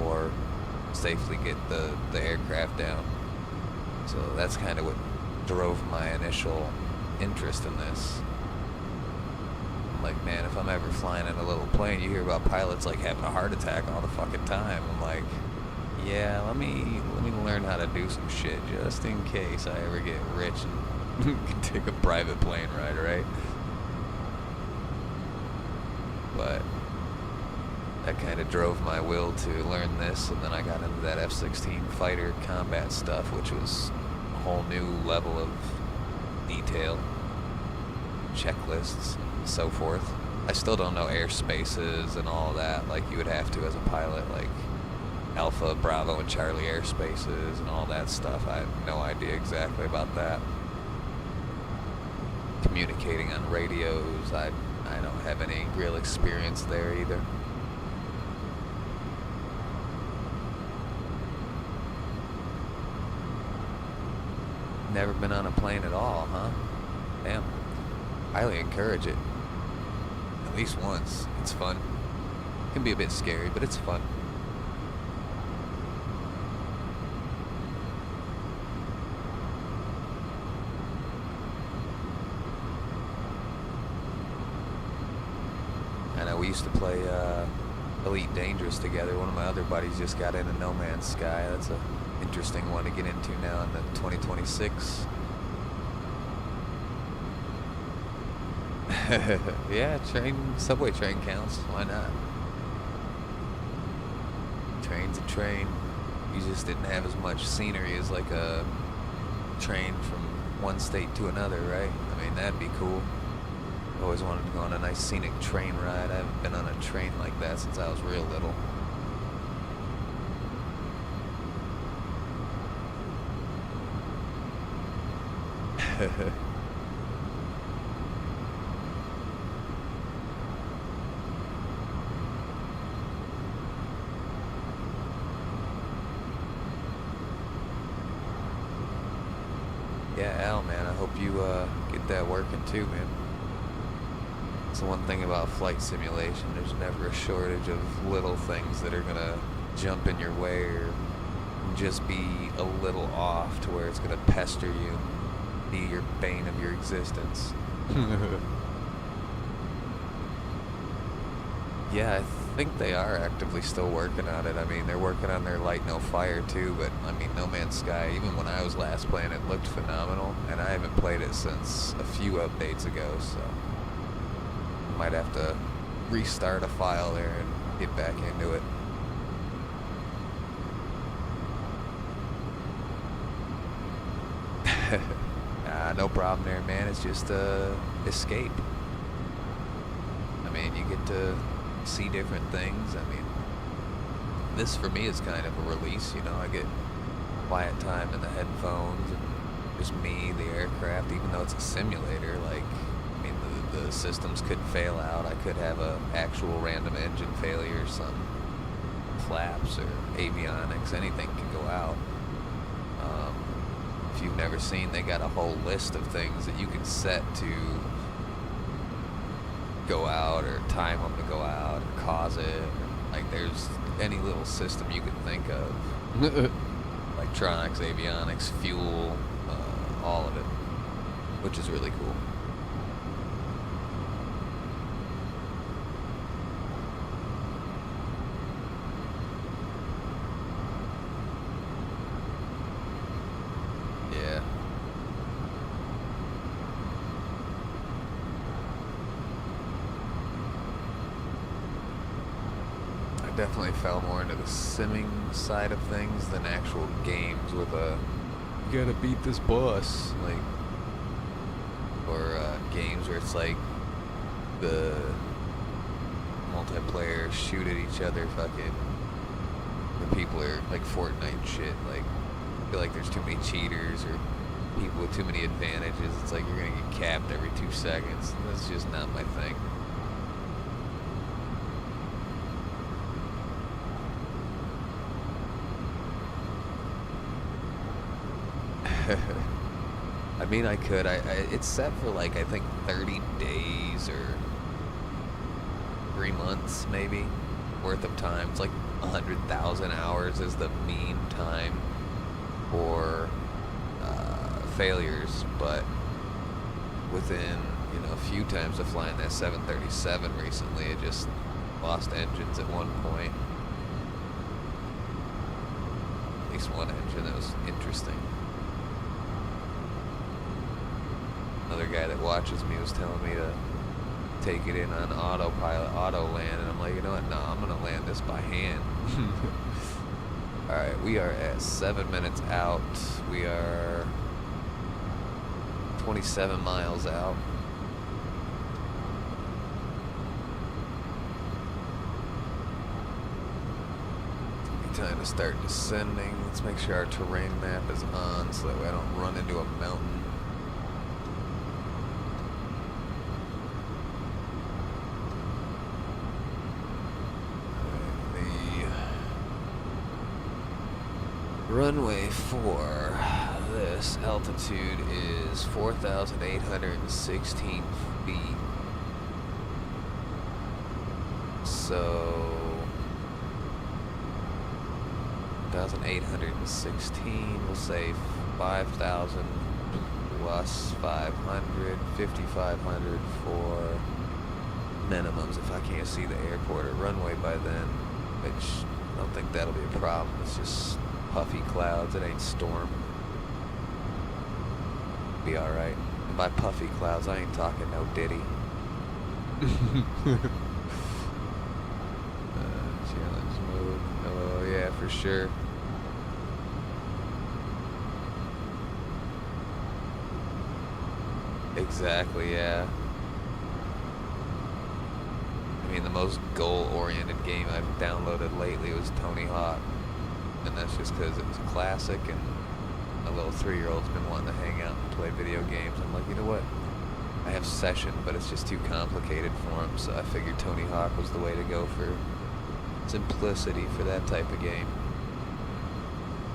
Speaker 2: or safely get the aircraft down. So that's kind of what drove my initial interest in this. Like, man, if I'm ever flying in a little plane, you hear about pilots like having a heart attack all the fucking time. I'm like, yeah, let me learn how to do some shit just in case I ever get rich and can take a private plane ride, right? But that kind of drove my will to learn this, and then I got into that F-16 fighter combat stuff, which was a whole new level of detail, checklists, and so forth. I still don't know airspaces and all that like you would have to as a pilot, like Alpha, Bravo, and Charlie airspaces and all that stuff. I have no idea exactly about that. Communicating on radios, I don't have any real experience there either. Never been on a plane at all, huh? Damn. Highly encourage it. At least once. It's fun. It can be a bit scary, but it's fun. I know we used to play Elite Dangerous together. One of my other buddies just got into No Man's Sky. That's a interesting one to get into now in the 2026. Yeah, subway train counts. Why not? Train's a train. you just didn't have as much scenery as like a train from one state to another, right? I mean, that'd be cool. I've always wanted to go on a nice scenic train ride. I haven't been on a train like that since I was real little. Yeah, Al, man, I hope you get that working too, man. It's the one thing about flight simulation. There's never a shortage of little things that are gonna jump in your way or just be a little off to where it's gonna pester you, be your bane of your existence. Yeah, I think they are actively still working on it. I mean, they're working on their Light No Fire too, but I mean, No Man's Sky, even when I was last playing it, looked phenomenal, and I haven't played it since a few updates ago, so I might have to restart a file there and get back into it. No problem there, man. It's just escape. I mean, you get to see different things. I mean, this for me is kind of a release, you know. I get quiet time in the headphones and just me, the aircraft, even though it's a simulator. Like, I mean, the systems could fail out. I could have a actual random engine failure, some flaps or avionics, anything can go out. If you've never seen, they got a whole list of things that you can set to go out or time them to go out or cause it. Like, there's any little system you can think of. Electronics, avionics, fuel, all of it, which is really cool. Definitely fell more into the simming side of things than actual games with a you gotta beat this boss, like, or games where it's like the multiplayer shoot at each other, fucking the people are like Fortnite shit. Like, I feel like there's too many cheaters or people with too many advantages. It's like you're gonna get capped every 2 seconds. That's just not my thing. I mean, I could. It's set for like, I think 30 days or 3 months maybe worth of time. It's like 100,000 hours is the mean time for failures, but within, you know, a few times of flying that 737 recently, it just lost engines at one point. At least one engine. That was interesting. Another guy that watches me was telling me to take it in on autopilot, auto land, and I'm like, you know what, no, I'm gonna land this by hand. Alright, we are at 7 minutes out. We are 27 miles out. Time to start descending. Let's make sure our terrain map is on so that way I don't run into a mountain. Runway for this altitude is 4,816 feet. So 1,816, we'll say 5,000 plus 500, 5,500 for minimums if I can't see the airport or runway by then, which I don't think that'll be a problem. It's just puffy clouds, it ain't storm. Be alright. And by puffy clouds, I ain't talking no Diddy. Challenge mode. Oh yeah, for sure. Exactly, yeah. I mean, the most goal-oriented game I've downloaded lately was Tony Hawk. And that's just because it was classic and my little 3-year-old's been wanting to hang out and play video games. I'm like, you know what? I have Session, but it's just too complicated for him, so I figured Tony Hawk was the way to go for simplicity for that type of game.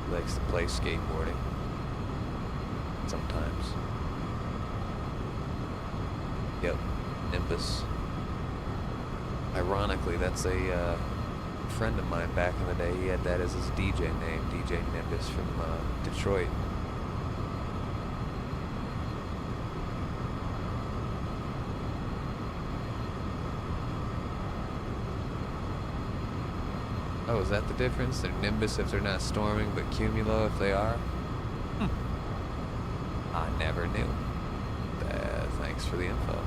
Speaker 2: He likes to play skateboarding. Sometimes. Yep, Nimbus. Ironically, that's a friend of mine back in the day. He had that as his DJ name, DJ Nimbus from Detroit. Oh, is that the difference? They're Nimbus if they're not storming, but Cumulo if they are? I never knew. Thanks for the info.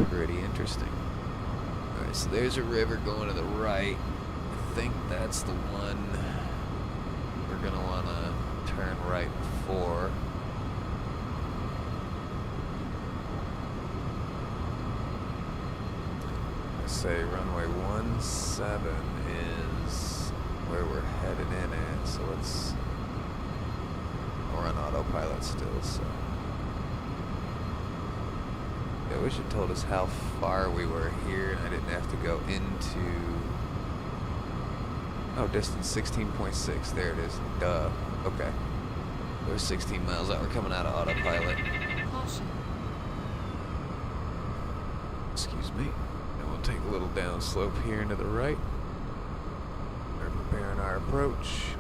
Speaker 2: Pretty interesting. Alright, so there's a river going to the right. I think that's the one we're going to want to turn right for. I say runway 17 is where we're headed in at, so let's... We're on autopilot still, so... I wish it told us how far we were here and I didn't have to go into... Oh, distance 16.6. There it is. Duh. Okay. We're 16 miles out. We're coming out of autopilot.
Speaker 4: Caution.
Speaker 2: Excuse me. And we'll take a little downslope here into the right. We're preparing our approach.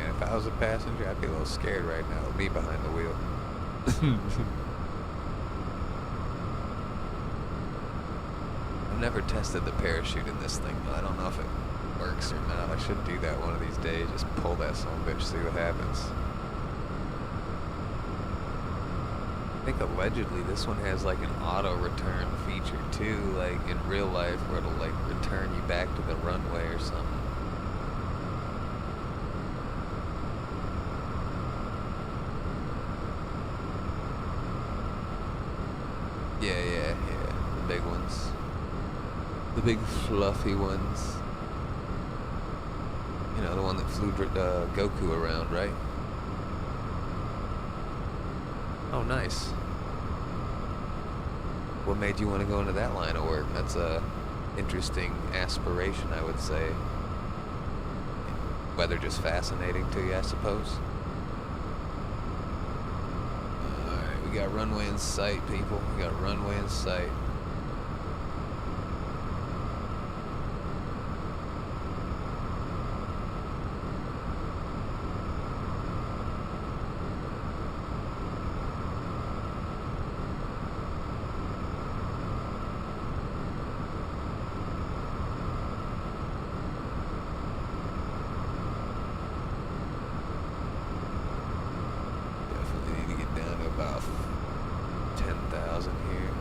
Speaker 2: If I was a passenger, I'd be a little scared right now. Me behind the wheel. I've never tested the parachute in this thing, though. I don't know if it works or not. I should do that one of these days. Just pull that son of a bitch, see what happens. I think allegedly this one has like an auto return feature too, like in real life, where it'll like return you back to the runway or something. Yeah, the big ones. The big fluffy ones. You know, the one that flew Goku around, right? Oh, nice. What made you want to go into that line of work? That's a interesting aspiration, I would say. Weather just fascinating to you, I suppose. Alright, we got runway in sight, people. We got runway in sight. About 10,000 here.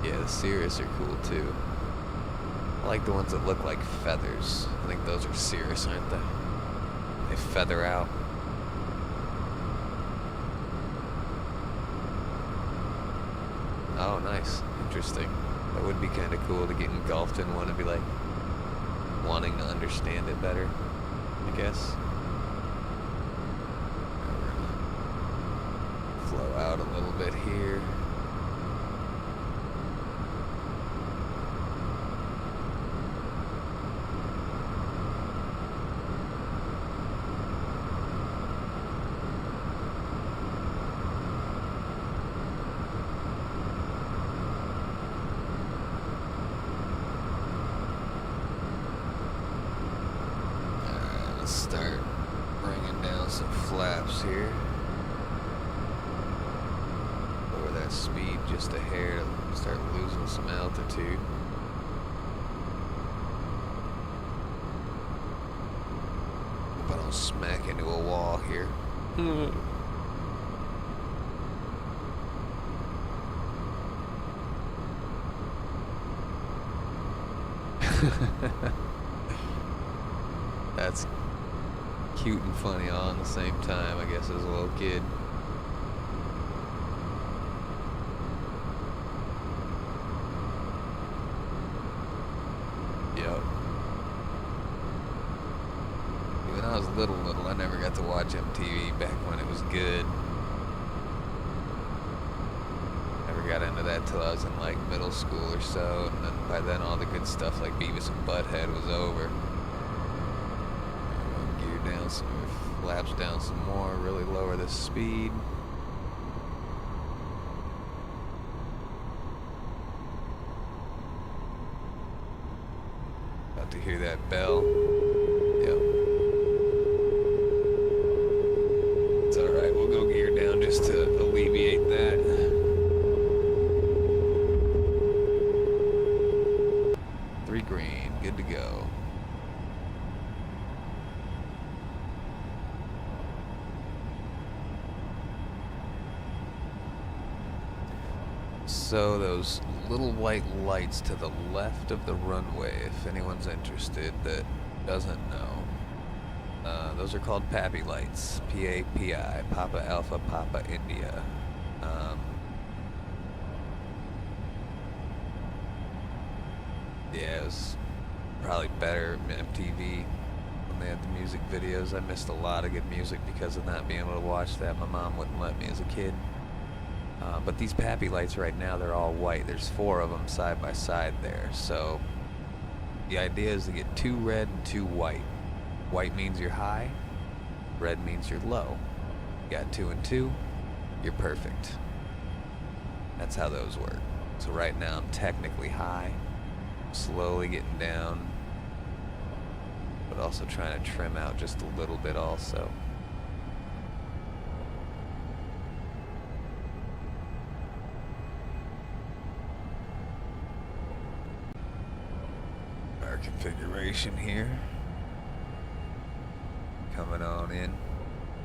Speaker 2: Yeah, the Cirrus are cool too. I like the ones that look like feathers. I think those are Cirrus, aren't they? They feather out. Oh, nice. Interesting. That would be kind of cool to get engulfed in one and be like wanting to understand it better, I guess. Now we're gonna flow out a little bit here. flaps here. Lower that speed just a hair to start losing some altitude. Hope I don't smack into a wall here. That's cute and funny all at the same time, I guess, as a little kid. Yep. When I was little, I never got to watch MTV back when it was good. Never got into that till I was in like middle school or so, and then by then all the good stuff like Beavis and Butthead was over. Gear down some, flaps down some more, really lower the speed. About to hear that bell. Yep. It's alright, we'll go gear down just to alleviate that. Green, good to go. So those little white lights to the left of the runway, if anyone's interested that doesn't know, those are called PAPI lights. P-A-P-I, Papa Alpha, Papa India. Yeah, it was probably better MTV when they had the music videos. I missed a lot of good music because of not being able to watch that. My mom wouldn't let me as a kid. But these PAPI lights right now, they're all white. There's 4 of them side by side there. So the idea is to get 2 red and 2 white. White means you're high, red means you're low. You got 2 and 2, you're perfect. That's how those work. So right now I'm technically high. Slowly getting down, but also trying to trim out just a little bit also. Our configuration here. Coming on in,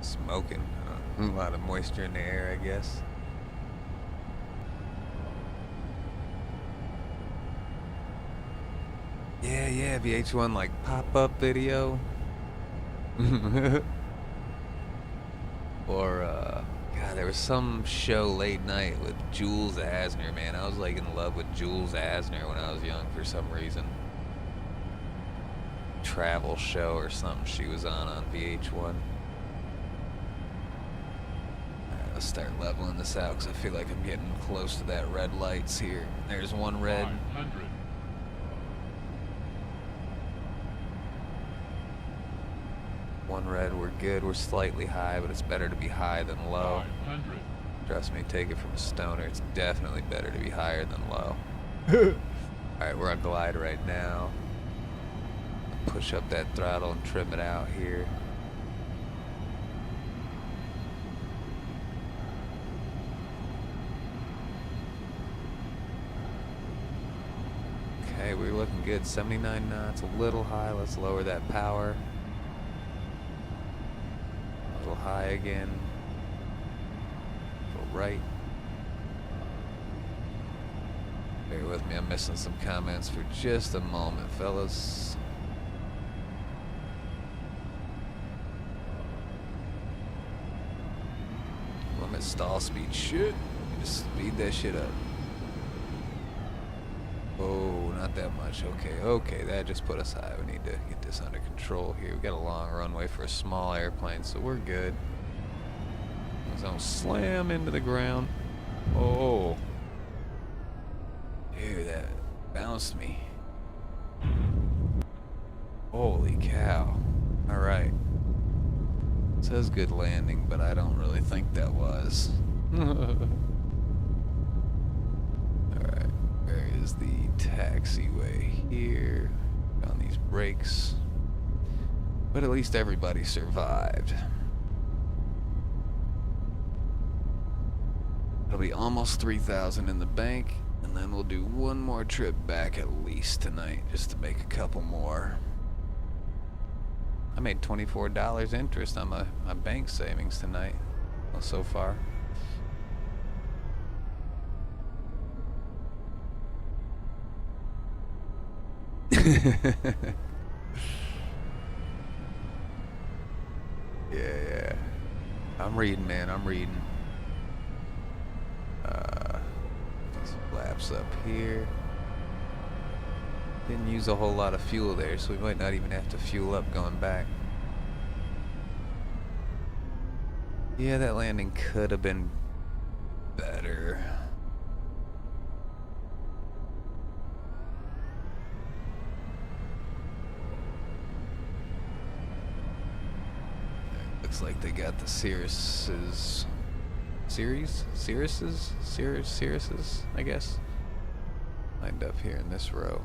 Speaker 2: smoking. A lot of moisture in the air, I guess. Yeah, VH1 like pop-up video. Or, God, there was some show late night with Jules Asner, man. I was like in love with Jules Asner when I was young for some reason. Travel show or something she was on VH1. Alright, let's start leveling this out because I feel like I'm getting close to that red lights here. There's one red.
Speaker 3: 500.
Speaker 2: One red, we're good. We're slightly high, but it's better to be high than low.
Speaker 3: 500.
Speaker 2: Trust me, take it from a stoner. It's definitely better to be higher than low. Alright, we're on glide right now. Push up that throttle and trim it out here. Okay, we're looking good. 79 knots, a little high. Let's lower that power. A little high again. A little right. Bear with me, I'm missing some comments for just a moment, fellas. Limit stall speed. Shit. Just speed that shit up. Oh, not that much. Okay, that just put us high. We need to get this under control here. We got a long runway for a small airplane, so we're good. Don't slam into the ground. Oh. Dude, that bounced me. Holy cow. Alright. It says good landing, but I don't really think that was. Alright, where is the taxiway here? On these brakes. But at least everybody survived. be almost 3,000 in the bank, and then we'll do one more trip back at least tonight, just to make a couple more. I made $24 interest on my bank savings tonight, well, so far. Yeah. I'm reading, man. I'm reading. These flaps up here. Didn't use a whole lot of fuel there, so we might not even have to fuel up going back. Yeah, that landing could have been better. Looks like they got the Cirruses, I guess, lined up here in this row.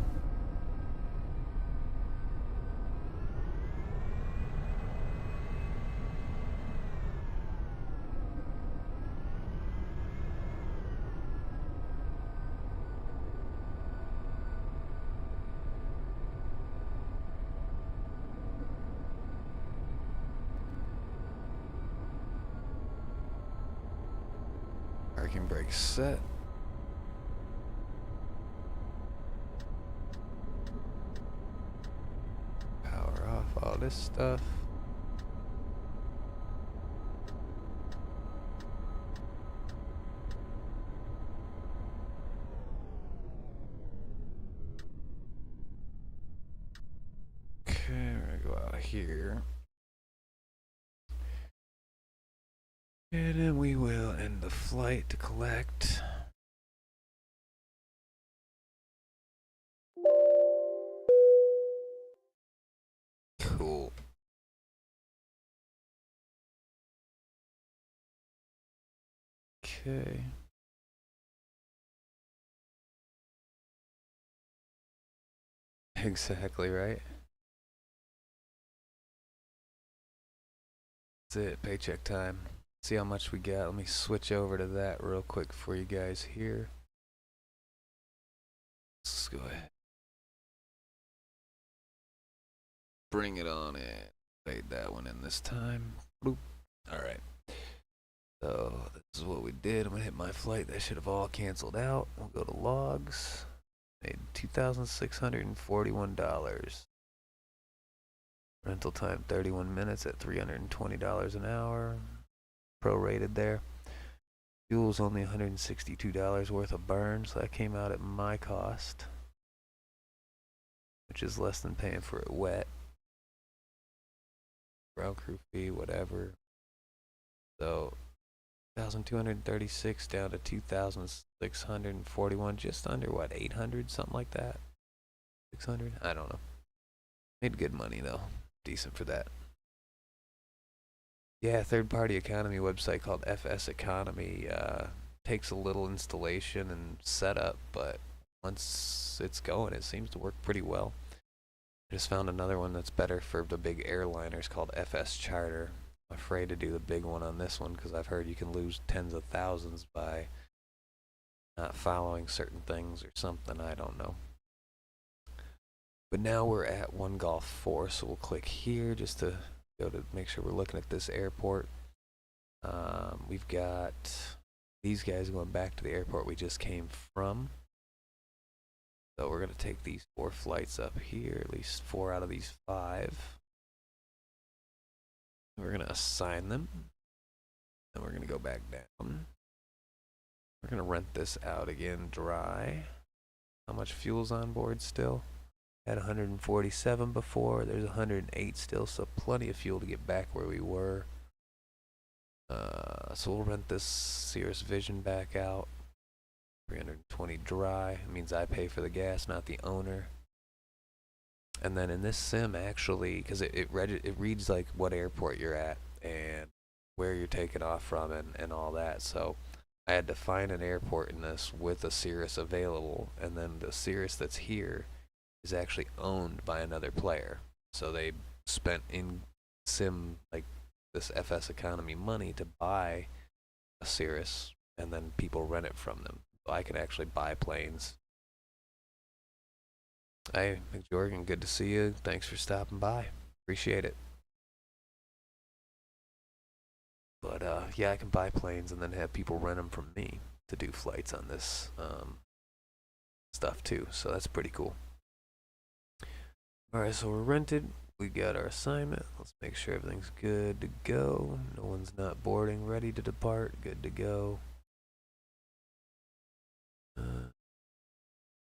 Speaker 2: Parking brake set. Power off all this stuff. Okay, we're gonna go out here. And then we will end the flight to collect. Cool. Okay. Exactly right. That's it, paycheck time. See how much we got. Let me switch over to that real quick for you guys here. Let's go ahead. Bring it on in. Fade that one in this time. Boop. Alright. So this is what we did. I'm gonna hit my flight. That should have all canceled out. We'll go to logs. Made $2,641. Rental time 31 minutes at $320 an hour. Prorated there. Fuel's only $162 worth of burn, so that came out at my cost, which is less than paying for it wet. Ground crew fee, whatever. So 1,236 down to 2,641, just under what, 800, something like that. 600, I don't know. Made good money though, decent for that. Yeah, third-party economy website called FS Economy. Takes a little installation and setup, but once it's going, it seems to work pretty well. I just found another one that's better for the big airliners called FS Charter. I'm afraid to do the big one on this one because I've heard you can lose tens of thousands by not following certain things or something. I don't know. But now we're at 1 Golf 4, so we'll click here just to go to make sure we're looking at this airport. We've got these guys going back to the airport we just came from. So we're going to take these 4 flights up here, at least 4 out of these 5. We're going to assign them. Then we're going to go back down. We're going to rent this out again dry. How much fuel's on board still? Had 147 before. There's 108 still, so plenty of fuel to get back where we were. So we'll rent this Cirrus Vision back out. 320 dry. It means I pay for the gas, not the owner. And then in this sim, actually, because it reads like what airport you're at and where you're taking off from and all that. So I had to find an airport in this with a Cirrus available, and then the Cirrus that's here is actually owned by another player. So they spent in sim, like this FS Economy money to buy a Cirrus,
Speaker 1: and then people rent it from them. So I could actually buy planes. Hey, McJorgen, good to see you. Thanks for stopping by. Appreciate it. But yeah, I can buy planes and then have people rent them from me to do flights on this stuff too. So that's pretty cool. All right, so we're rented. We got our assignment. Let's make sure everything's good to go. No one's not boarding, ready to depart. Good to go.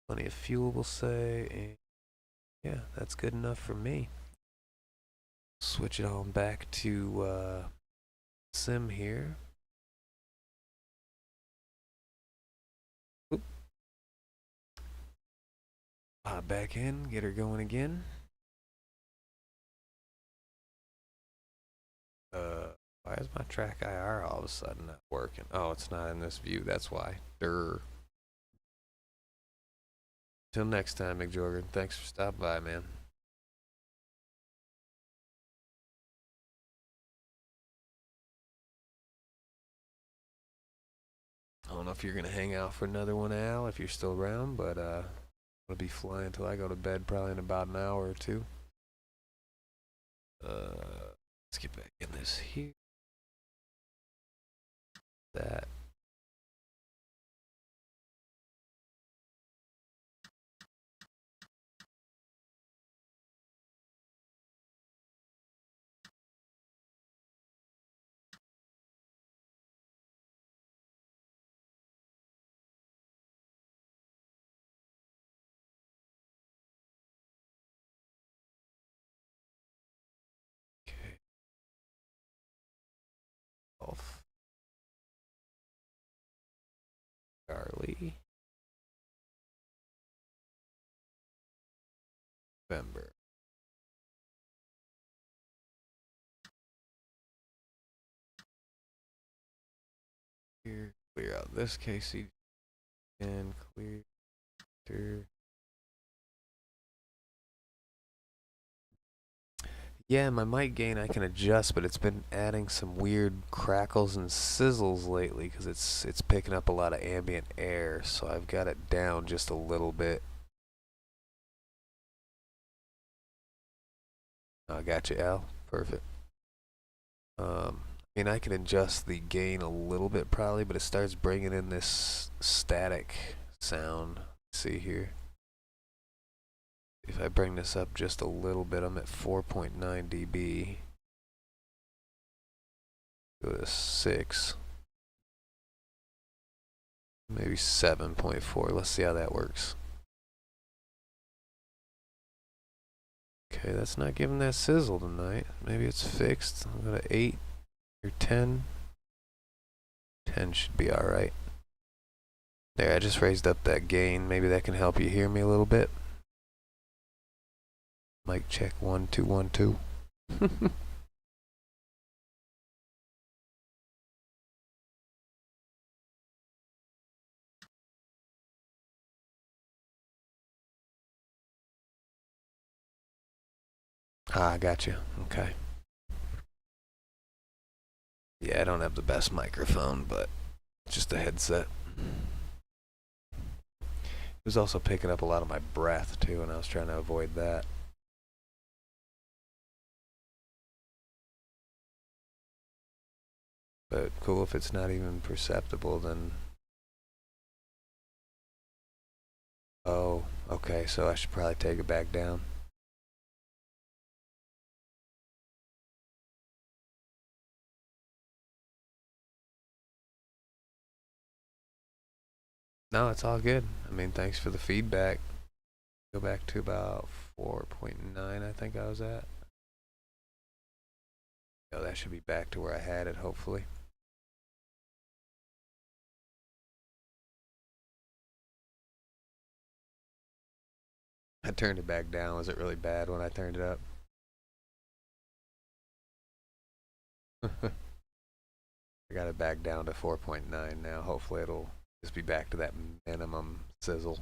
Speaker 1: Plenty of fuel, we'll say. And yeah, that's good enough for me. Switch it on back to sim here. Oop. Back in, get her going again. Why is my track IR all of a sudden not working? Oh, it's not in this view, that's why. Durr. Till next time, McJorgen. Thanks for stopping by, man. I don't know if you're gonna hang out for another one, Al, if you're still around, but I'll be flying until I go to bed, probably in about an hour or two. Let's get back in this here. That. Okay. Off. Charlie. November. Here, clear out this KC and clear. Yeah, my mic gain I can adjust, but it's been adding some weird crackles and sizzles lately because it's picking up a lot of ambient air, so I've got it down just a little bit. I got you, Al. Perfect. I mean, I can adjust the gain a little bit probably, but it starts bringing in this static sound. See here. If I bring this up just a little bit, I'm at 4.9 dB. Go to 6. Maybe 7.4. Let's see how that works. Okay, that's not giving that sizzle tonight. Maybe it's fixed. I'm going to 8 or 10. 10 should be alright. There, I just raised up that gain. Maybe that can help you hear me a little bit. Mic check 1 2 1 2. I got you. Okay. Yeah, I don't have the best microphone, but just a headset. It was also picking up a lot of my breath too, and I was trying to avoid that. But cool, if it's not even perceptible, then... Oh, okay, so I should probably take it back down. No, it's all good. I mean, thanks for the feedback. Go back to about 4.9, I think I was at. Oh, that should be back to where I had it, hopefully. I turned it back down. Was it really bad when I turned it up? I got it back down to 4.9 now. Hopefully it'll just be back to that minimum sizzle.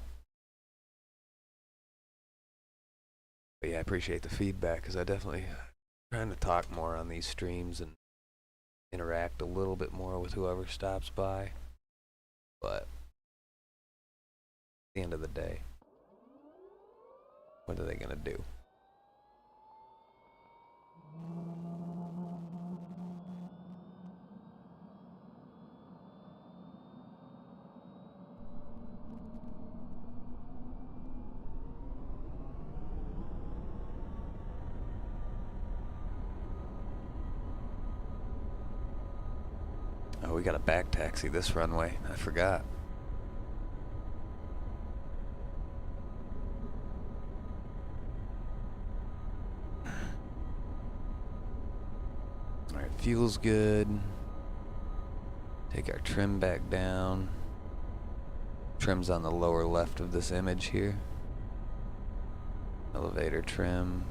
Speaker 1: But yeah, I appreciate the feedback because I definitely trying to talk more on these streams and interact a little bit more with whoever stops by.
Speaker 2: But at the end of the day, what are they gonna do? Oh, we got a back taxi this runway. I forgot. Alright, fuel's good. Take our trim back down. Trim's on the lower left of this image here. Elevator trim.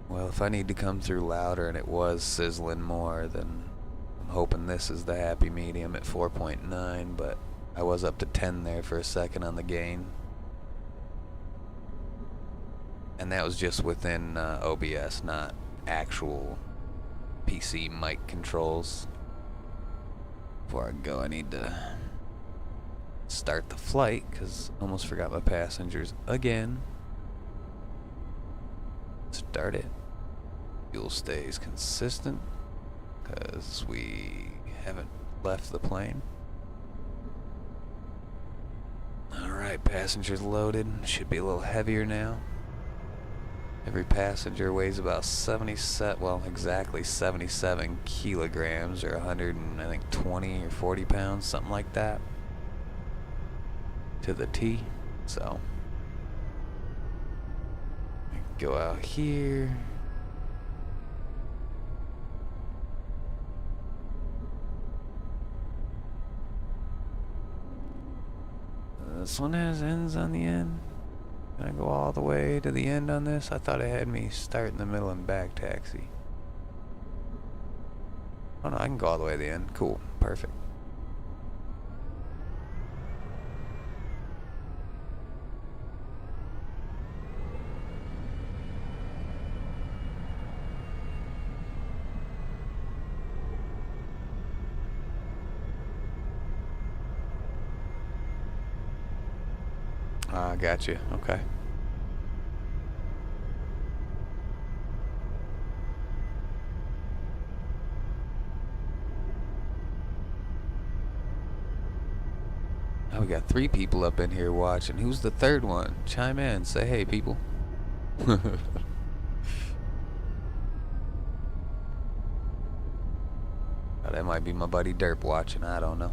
Speaker 2: Well, if I need to come through louder and it was sizzling more, then I'm hoping this is the happy medium at 4.9, but I was up to 10 there for a second on the gain. And that was just within OBS, not actual PC mic controls. Before I go, I need to start the flight, because I almost forgot my passengers again. Start it. Fuel stays consistent, because we haven't left the plane. Alright, passengers loaded. Should be a little heavier now. Every passenger weighs about 77, well, exactly 77 kilograms, or 120 or 40 pounds, something like that, to the T. So, go out here. This one has ends on the end. Can I go all the way to the end on this? I thought it had me start in the middle and back taxi. Oh no, I can go all the way to the end. Cool. Perfect. Gotcha. Okay. Oh, we got 3 people up in here watching. Who's the third one? Chime in. Say hey, people. Oh, that might be my buddy Derp watching. I don't know.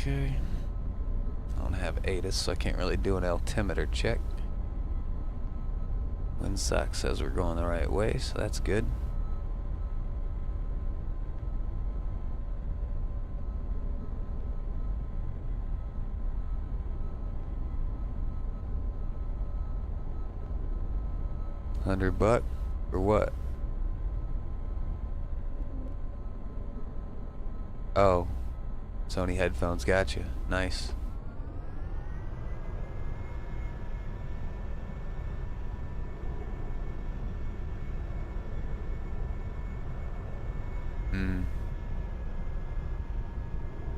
Speaker 2: Okay. I don't have ATIS, so I can't really do an altimeter check. Windsock says we're going the right way, so that's good. $100 or what? Oh, Sony headphones, gotcha. Nice.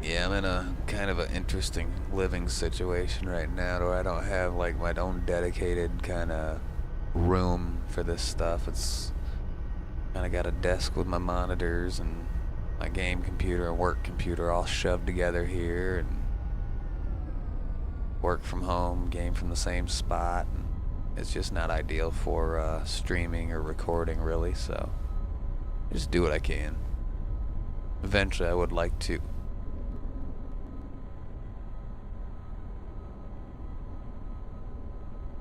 Speaker 2: Yeah, I'm in a kind of an interesting living situation right now where I don't have like my own dedicated kind of room for this stuff. It's kind of got a desk with my monitors and my game computer and work computer all shoved together here, and work from home, game from the same spot, and it's just not ideal for streaming or recording really, so I just do what I can. Eventually I would like to.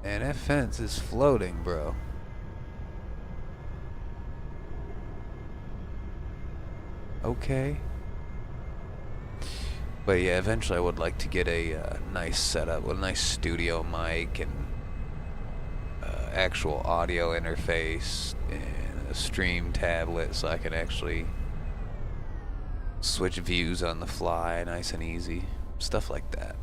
Speaker 2: And that fence is floating, bro.
Speaker 1: okay. But yeah, eventually I would like to get a nice setup with a nice studio mic and actual audio interface and a stream tablet so I can actually switch views on the fly nice and easy. Stuff like that.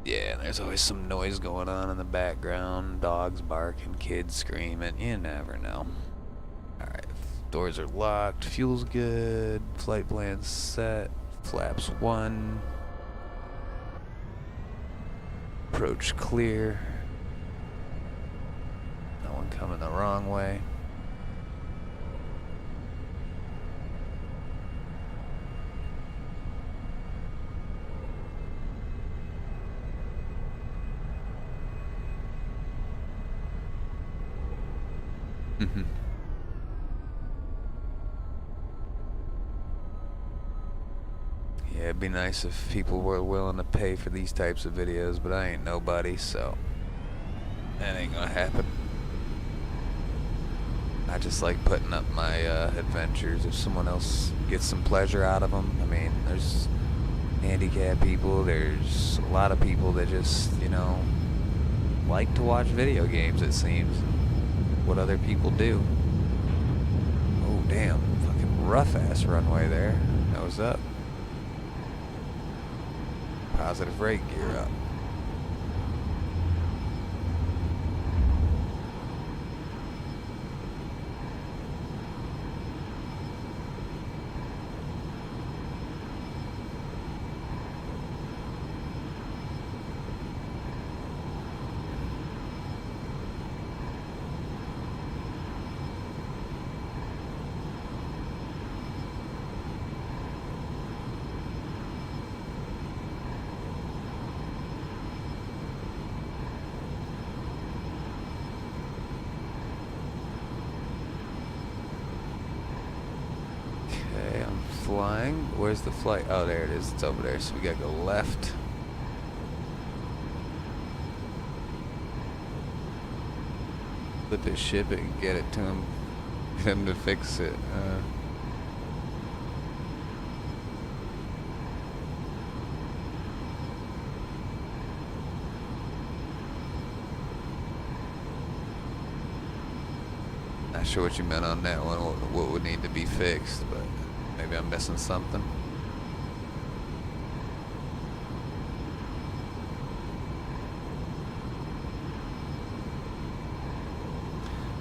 Speaker 1: Yeah, and there's always some noise going on in the background. Dogs barking, kids screaming. You never know. Alright, doors are locked. Fuel's good. Flight plan's set. Flaps 1. Approach clear. No one coming the wrong way. Yeah, it'd be nice if people were willing to pay for these types of videos, but I ain't nobody, so that ain't gonna happen. I just like putting up my adventures. If someone else gets some pleasure out of them, I mean, there's handicapped people, there's a lot of people that just, you know, like to watch video games, it seems. What other people do. Oh, damn. Fucking rough-ass runway there. Nose up. Positive rate gear up. Flying. Where's the flight? Oh, there it is. It's over there. So we gotta go left. Flip it, ship it, and get it to him. Get him to fix it. Not sure what you meant on that one. What would need to be fixed, but. Maybe I'm missing something.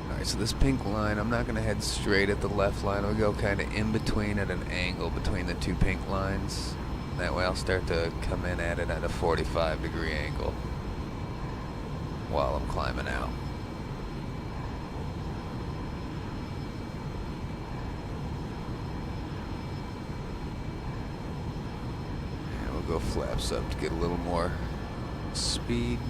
Speaker 1: Alright, so this pink line, I'm not going to head straight at the left line. I'll go kind of in between at an angle between the two pink lines. That way I'll start to come in at it at a 45-degree angle while I'm climbing out. Go flaps up to get a little more speed.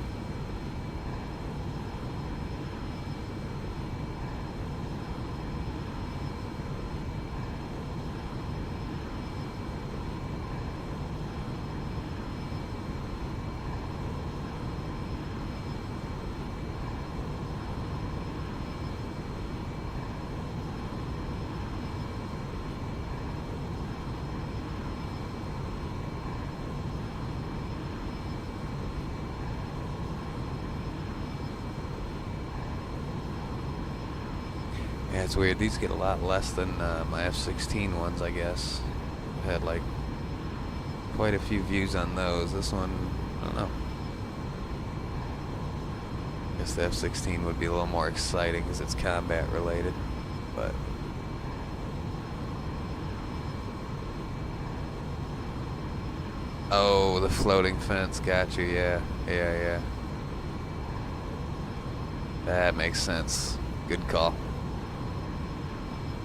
Speaker 1: Yeah, it's weird. These get a lot less than my F-16 ones, I guess. I've had like quite a few views on those. This one, I don't know. I guess the F-16 would be a little more exciting because it's combat related, but oh, the floating fence, got you. Yeah. That makes sense. Good call.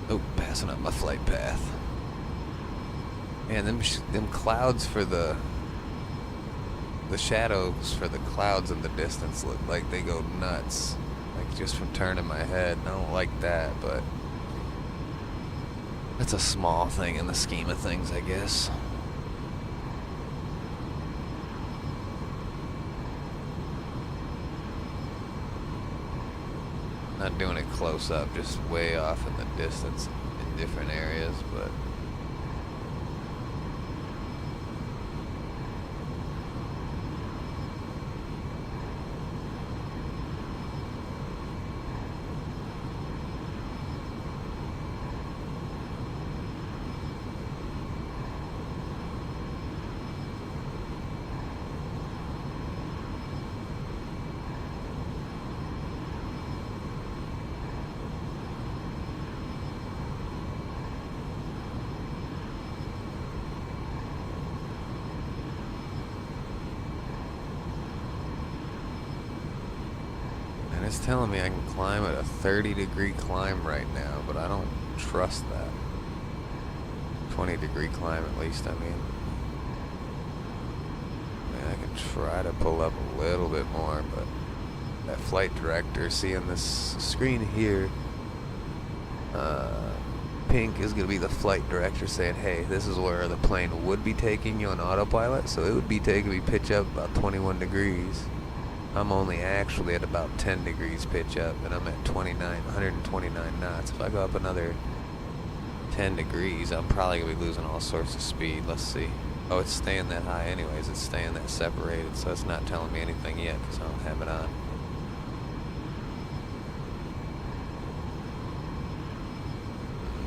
Speaker 1: Oh, passing up my flight path. Man, them clouds for the shadows for the clouds in the distance look like they go nuts. Like just from turning my head. I don't like that, but that's a small thing in the scheme of things, I guess.
Speaker 2: Not doing it close up, just way off in the distance in different areas, but it's telling me I can climb at a 30-degree climb right now, but I don't trust that. 20-degree climb at least, I mean. I can try to pull up a little bit more, but that flight director, seeing this screen here, pink is going to be the flight director saying, hey, this is where the plane would be taking you on autopilot, so it would be taking me pitch up about 21 degrees. I'm only actually at about 10 degrees pitch up, and I'm at 129 knots. If I go up another 10 degrees, I'm probably going to be losing all sorts of speed. Let's see. Oh, it's staying that high anyways. It's staying that separated, so it's not telling me anything yet because I don't have it on.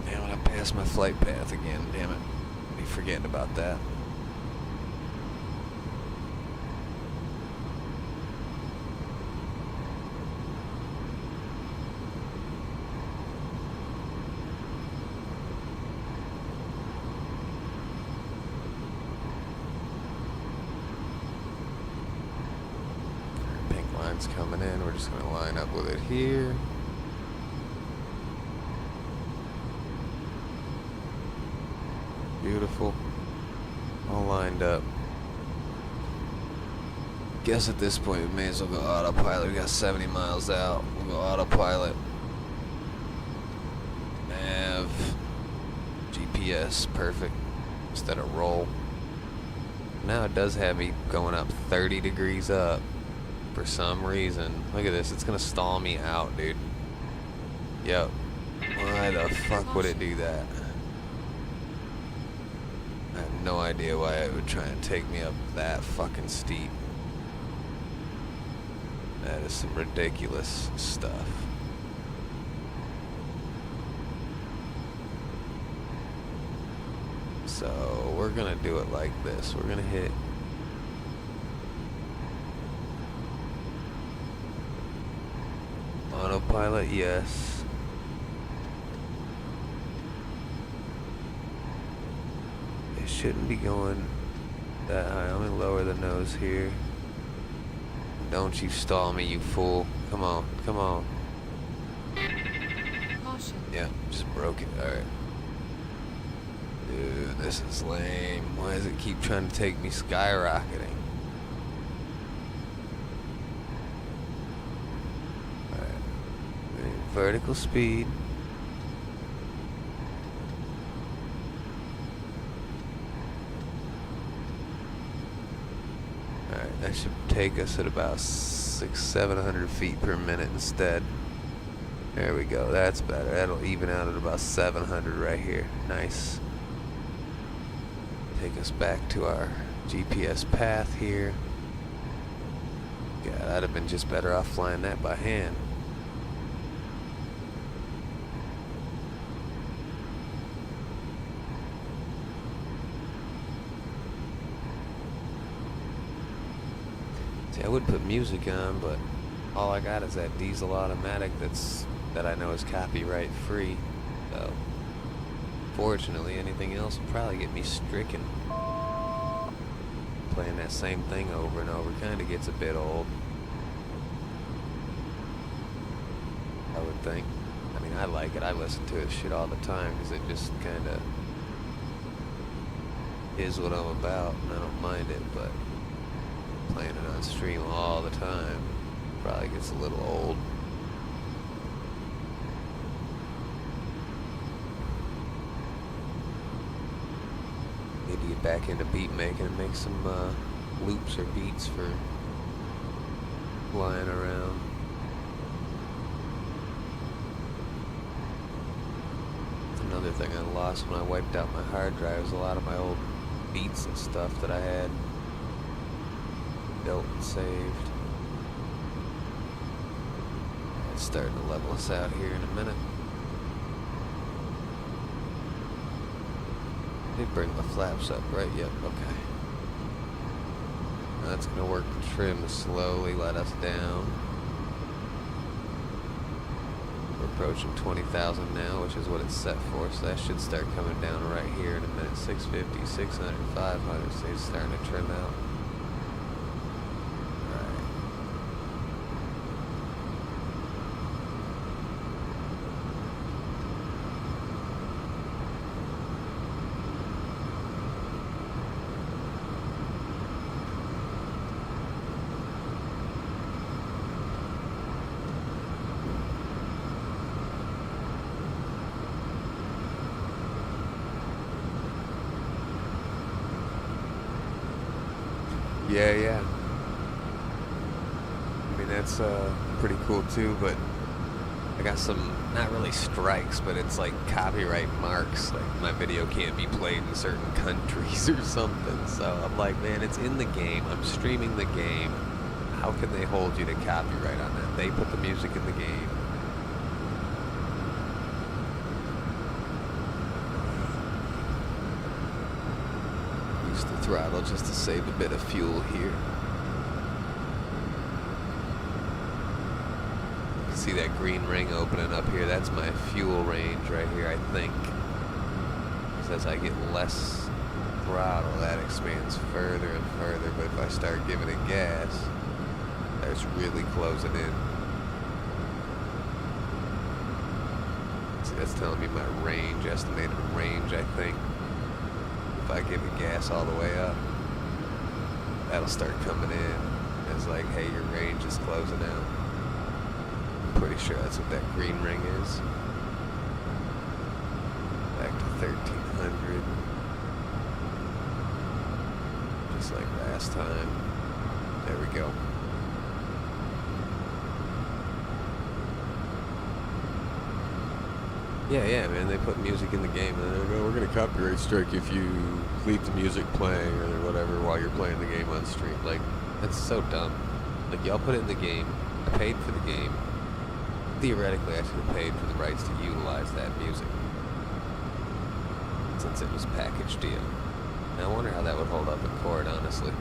Speaker 2: Damn it, I passed my flight path again. Damn it. Be forgetting about that. Coming in, we're just going to line up with it here. Beautiful. All lined up. Guess at this point we may as well go autopilot. We got 70 miles out. We'll go autopilot. Nav. GPS, perfect. Instead of roll. Now it does have me going up 30 degrees up. For some reason. Look at this, it's gonna stall me out, dude. Yep. Why the fuck would it do that? I have no idea why it would try and take me up that fucking steep. That is some ridiculous stuff. So we're gonna do it like this. We're gonna hit autopilot, yes. It shouldn't be going that high. I'm gonna lower the nose here. Don't you stall me, you fool. Come on, come on.
Speaker 4: Caution.
Speaker 2: Yeah, just broke it. Alright. Dude, this is lame. Why does it keep trying to take me skyrocketing? Vertical speed. Alright, that should take us at about 600-700 feet per minute instead. There we go, that's better. That'll even out at about 700 right here. Nice. Take us back to our GPS path here. God, I'd have been just better off flying that by hand. I would put music on, but all I got is that diesel automatic that I know is copyright free. So fortunately, anything else would probably get me stricken. Playing that same thing over and over kind of gets a bit old, I would think. I mean, I like it. I listen to it shit all the time because it just kind of is what I'm about, and I don't mind it, but playing it on stream all the time probably gets a little old. Need to get back into beat making and make some loops or beats for flying around. other thing I lost when I wiped out my hard drive was a lot of my old beats and stuff that I had built and saved. It's starting to level us out here in a minute. They bring the flaps up, right? Yep, okay. Now that's gonna work the trim to slowly let us down. We're approaching 20,000 now, which is what it's set for, so that should start coming down right here in a minute. 650, 600, 500, so it's starting to trim out. Yeah. I mean, that's pretty cool too, but I got some, not really strikes, but it's like copyright marks. Like my video can't be played in certain countries or something. So I'm like, man, it's in the game. I'm streaming the game. How can they hold you to copyright on that? They put the music in the game. Throttle just to save a bit of fuel here. You can see that green ring opening up here. That's my fuel range right here, I think. Because as I get less throttle, that expands further and further. But if I start giving it gas, that's really closing in. See, that's telling me my range, estimated range, I think. If I give it gas all the way up, that'll start coming in. It's like, hey, your range is closing out. I'm pretty sure that's what that green ring is. Back to 1300. Just like last time. There we go. Yeah, man, they put music in the game, and they're like, oh, we're going to copyright strike if you leave the music playing or whatever while you're playing the game on stream. Like, that's so dumb. Like, y'all put it in the game. I paid for the game. Theoretically, I should have paid for the rights to utilize that music, since it was a package deal. And I wonder how that would hold up in court, honestly.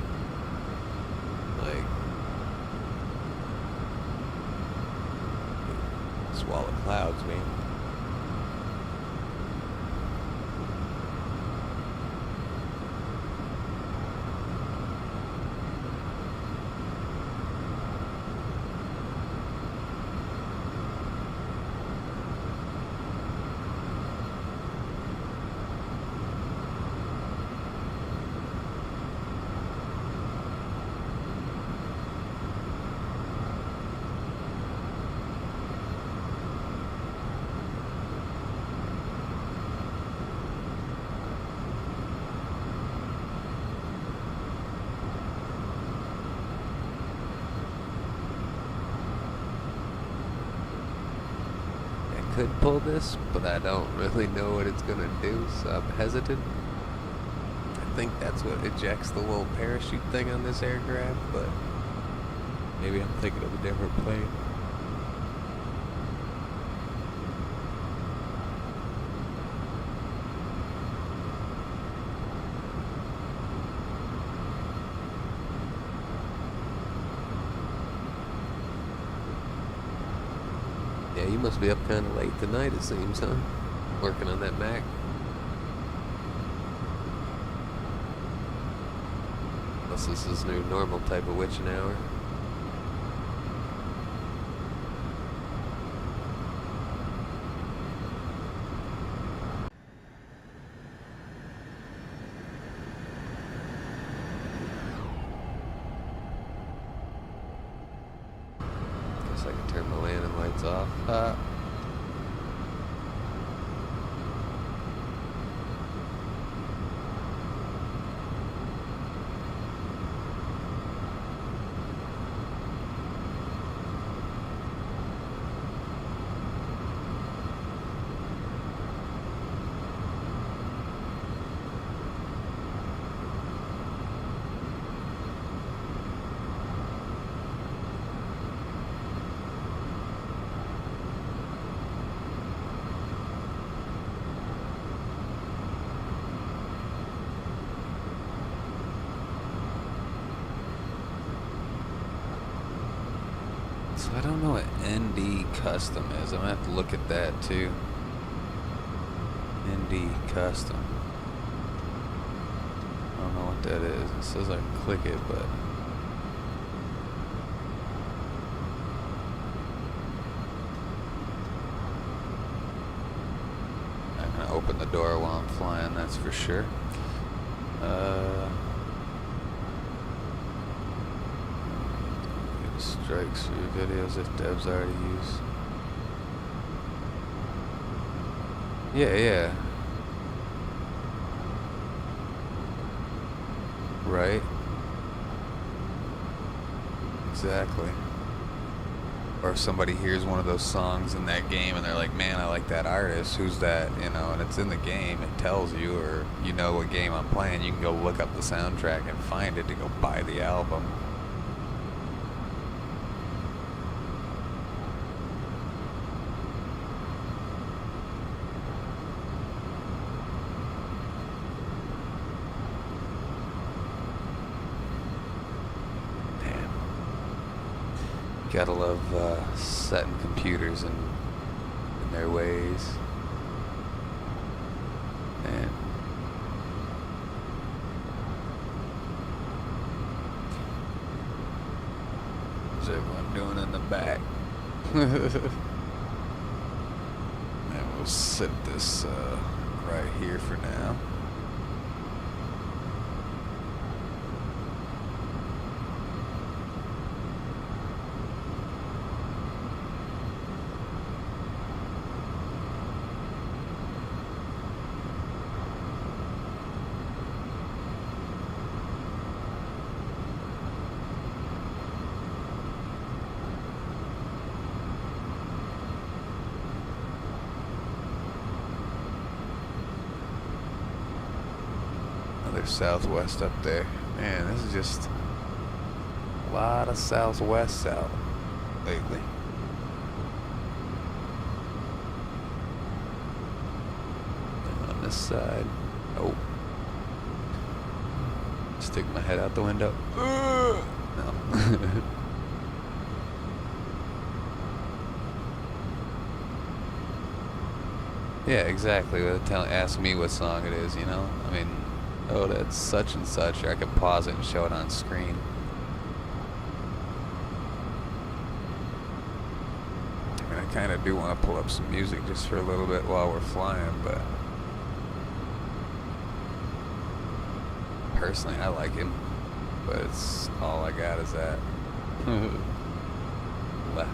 Speaker 2: Like, swallow clouds, man. Could pull this, but I don't really know what it's gonna do, so I'm hesitant. I think that's what ejects the little parachute thing on this aircraft, but maybe I'm thinking of a different plane. Yeah, you must be up kind of late tonight, it seems, huh? Working on that Mac. Unless this is new normal type of witching hour. Guess I can turn my landing lights off. So I don't know what ND custom is. I'm gonna have to look at that too. ND custom. I don't know what that is. It says I can click it, but I'm not gonna open the door while I'm flying, that's for sure. Strikes for your videos if devs already use. Yeah. Right. Exactly. Or if somebody hears one of those songs in that game and they're like, man, I like that artist, who's that? You know, and it's in the game, it tells you, or you know what game I'm playing, you can go look up the soundtrack and find it to go buy the album. Gotta love setting computers in their ways. And what's everyone doing in the back? And we'll set this right here for now. Southwest up there. Man, this is just a lot of southwest out lately. And on this side, oh, stick my head out the window. No. Yeah, exactly. Ask me what song it is, you know? I mean, oh, that's such and such, or I could pause it and show it on screen. I mean, I kind of do want to pull up some music just for a little bit while we're flying, but personally, I like him, but it's all I got is that. Left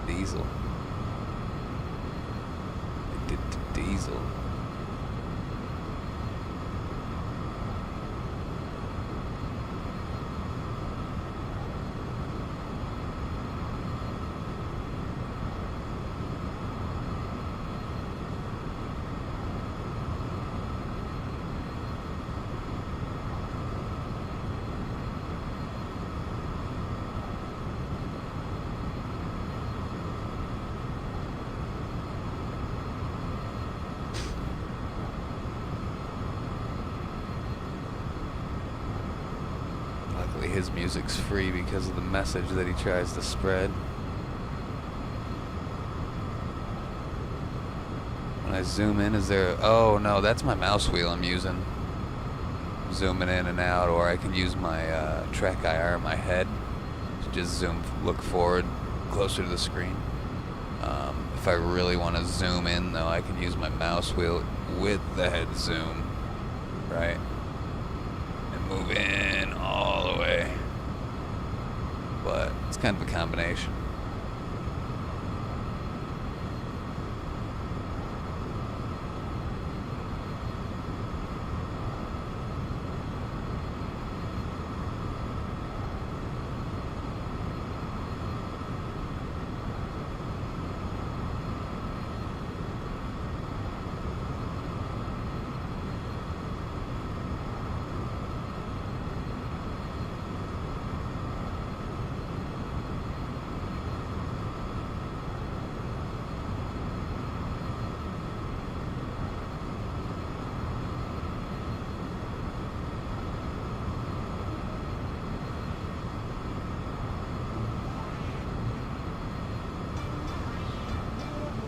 Speaker 2: Diesel. I did the Diesel. His music's free because of the message that he tries to spread. When I zoom in, is there... Oh, no, that's my mouse wheel I'm using. Zooming in and out, or I can use my track IR in my head to just zoom, look forward, closer to the screen. If I really want to zoom in, though, I can use my mouse wheel with the head zoom, right? Move in all the way, but it's kind of a combination.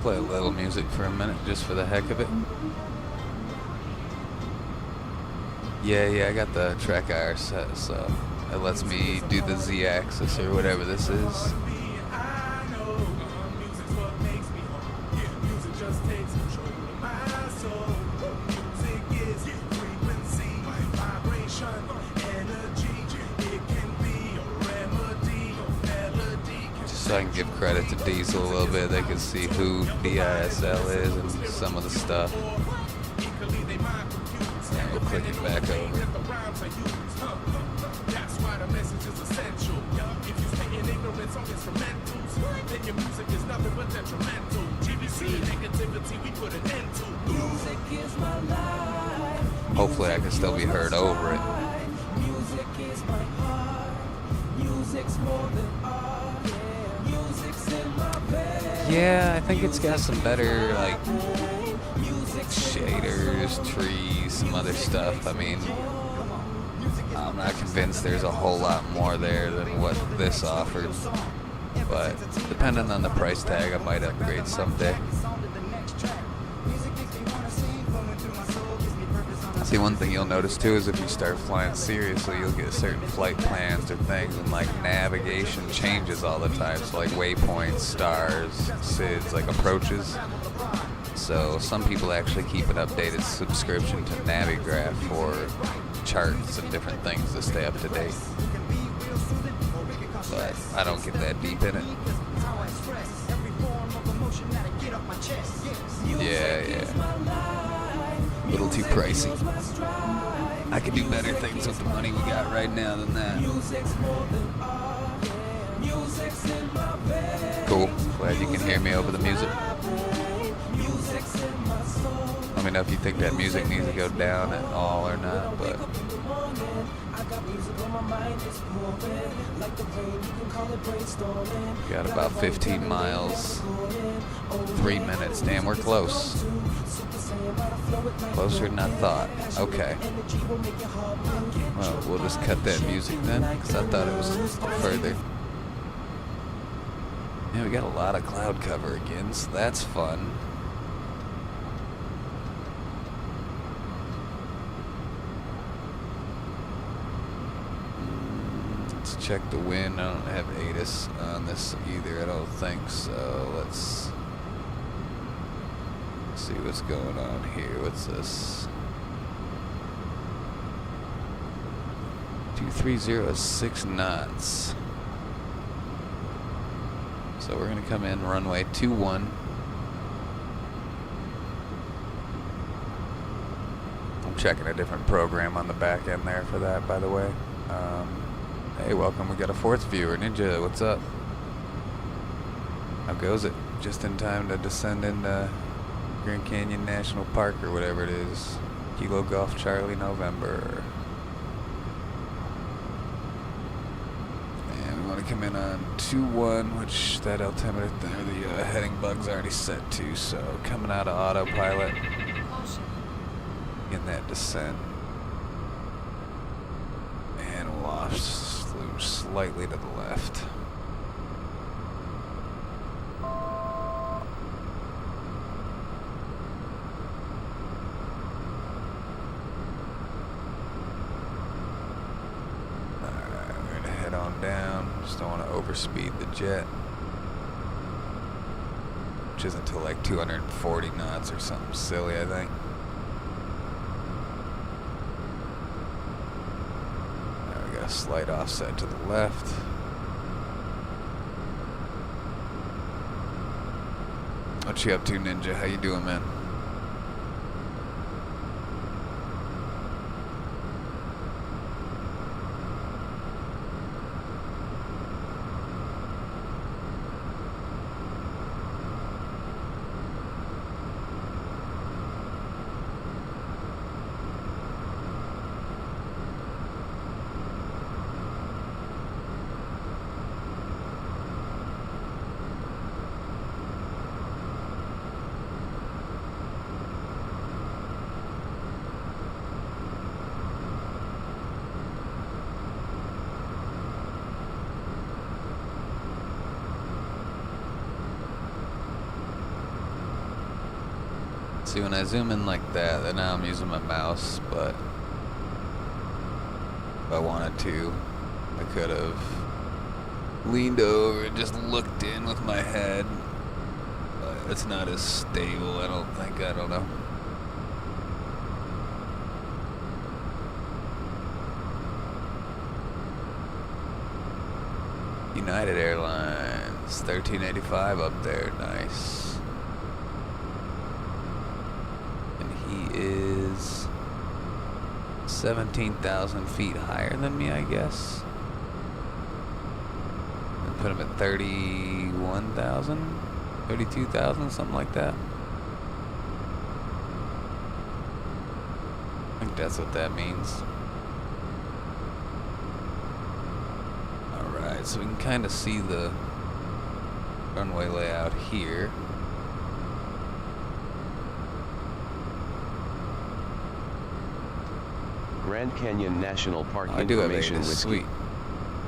Speaker 2: play a little music for a minute, just for the heck of it. Yeah, I got the track IR set, so it lets me do the Z-axis or whatever this is. So I can give credit to Diesel a little bit. They can see who DISL is and some of the stuff. And we'll click it back over. Hopefully I can still be heard over it. Yeah, I think it's got some better, like, shaders, trees, some other stuff. I mean, I'm not convinced there's a whole lot more there than what this offered. But depending on the price tag, I might upgrade someday. See, one thing you'll notice too is if you start flying seriously, you'll get certain flight plans or things, and like navigation changes all the time. So like waypoints, stars, SIDS, like approaches. So some people actually keep an updated subscription to Navigraph for charts and different things to stay up to date. But I don't get that deep in it. Yeah. A little too pricey. I could do better things with the money we got right now than that. Cool. Glad you can hear me over the music. Let me know if you think that music needs to go down at all or not, but got about 15 miles, 3 minutes. Damn, we're close. Closer than I thought. Okay. Well, we'll just cut that music then, because I thought it was further. Yeah, we got a lot of cloud cover again, so that's fun. Let's check the wind. I don't have ATIS on this either, I don't think, so let's see what's going on here. What's this? 230 is 6 knots. So we're gonna come in runway 21. I'm checking a different program on the back end there for that, by the way. Hey, welcome. We got a 4th viewer. Ninja, what's up? How goes it? Just in time to descend into Grand Canyon National Park or whatever it is. Kilo Golf Charlie November. And we want to come in on 2-1, which that altimeter, the heading bug's already set to. So coming out of autopilot in that descent. And we'll off slightly to the left. Down, just don't want to overspeed the jet, which isn't until like 240 knots or something silly, I think. We got a slight offset to the left. What you up to, Ninja? How you doing, man? See, when I zoom in like that, then now I'm using my mouse, but if I wanted to, I could have leaned over and just looked in with my head. But it's not as stable, I don't think. I don't know. United Airlines, 1385 up there, nice. And he is 17,000 feet higher than me, I guess. And put him at 31,000, 32,000, something like that. I think that's what that means. Alright, so we can kind of see the runway layout here.
Speaker 4: Grand Canyon National Park
Speaker 2: I do have
Speaker 4: information
Speaker 2: ADIS,
Speaker 4: with
Speaker 2: sweet.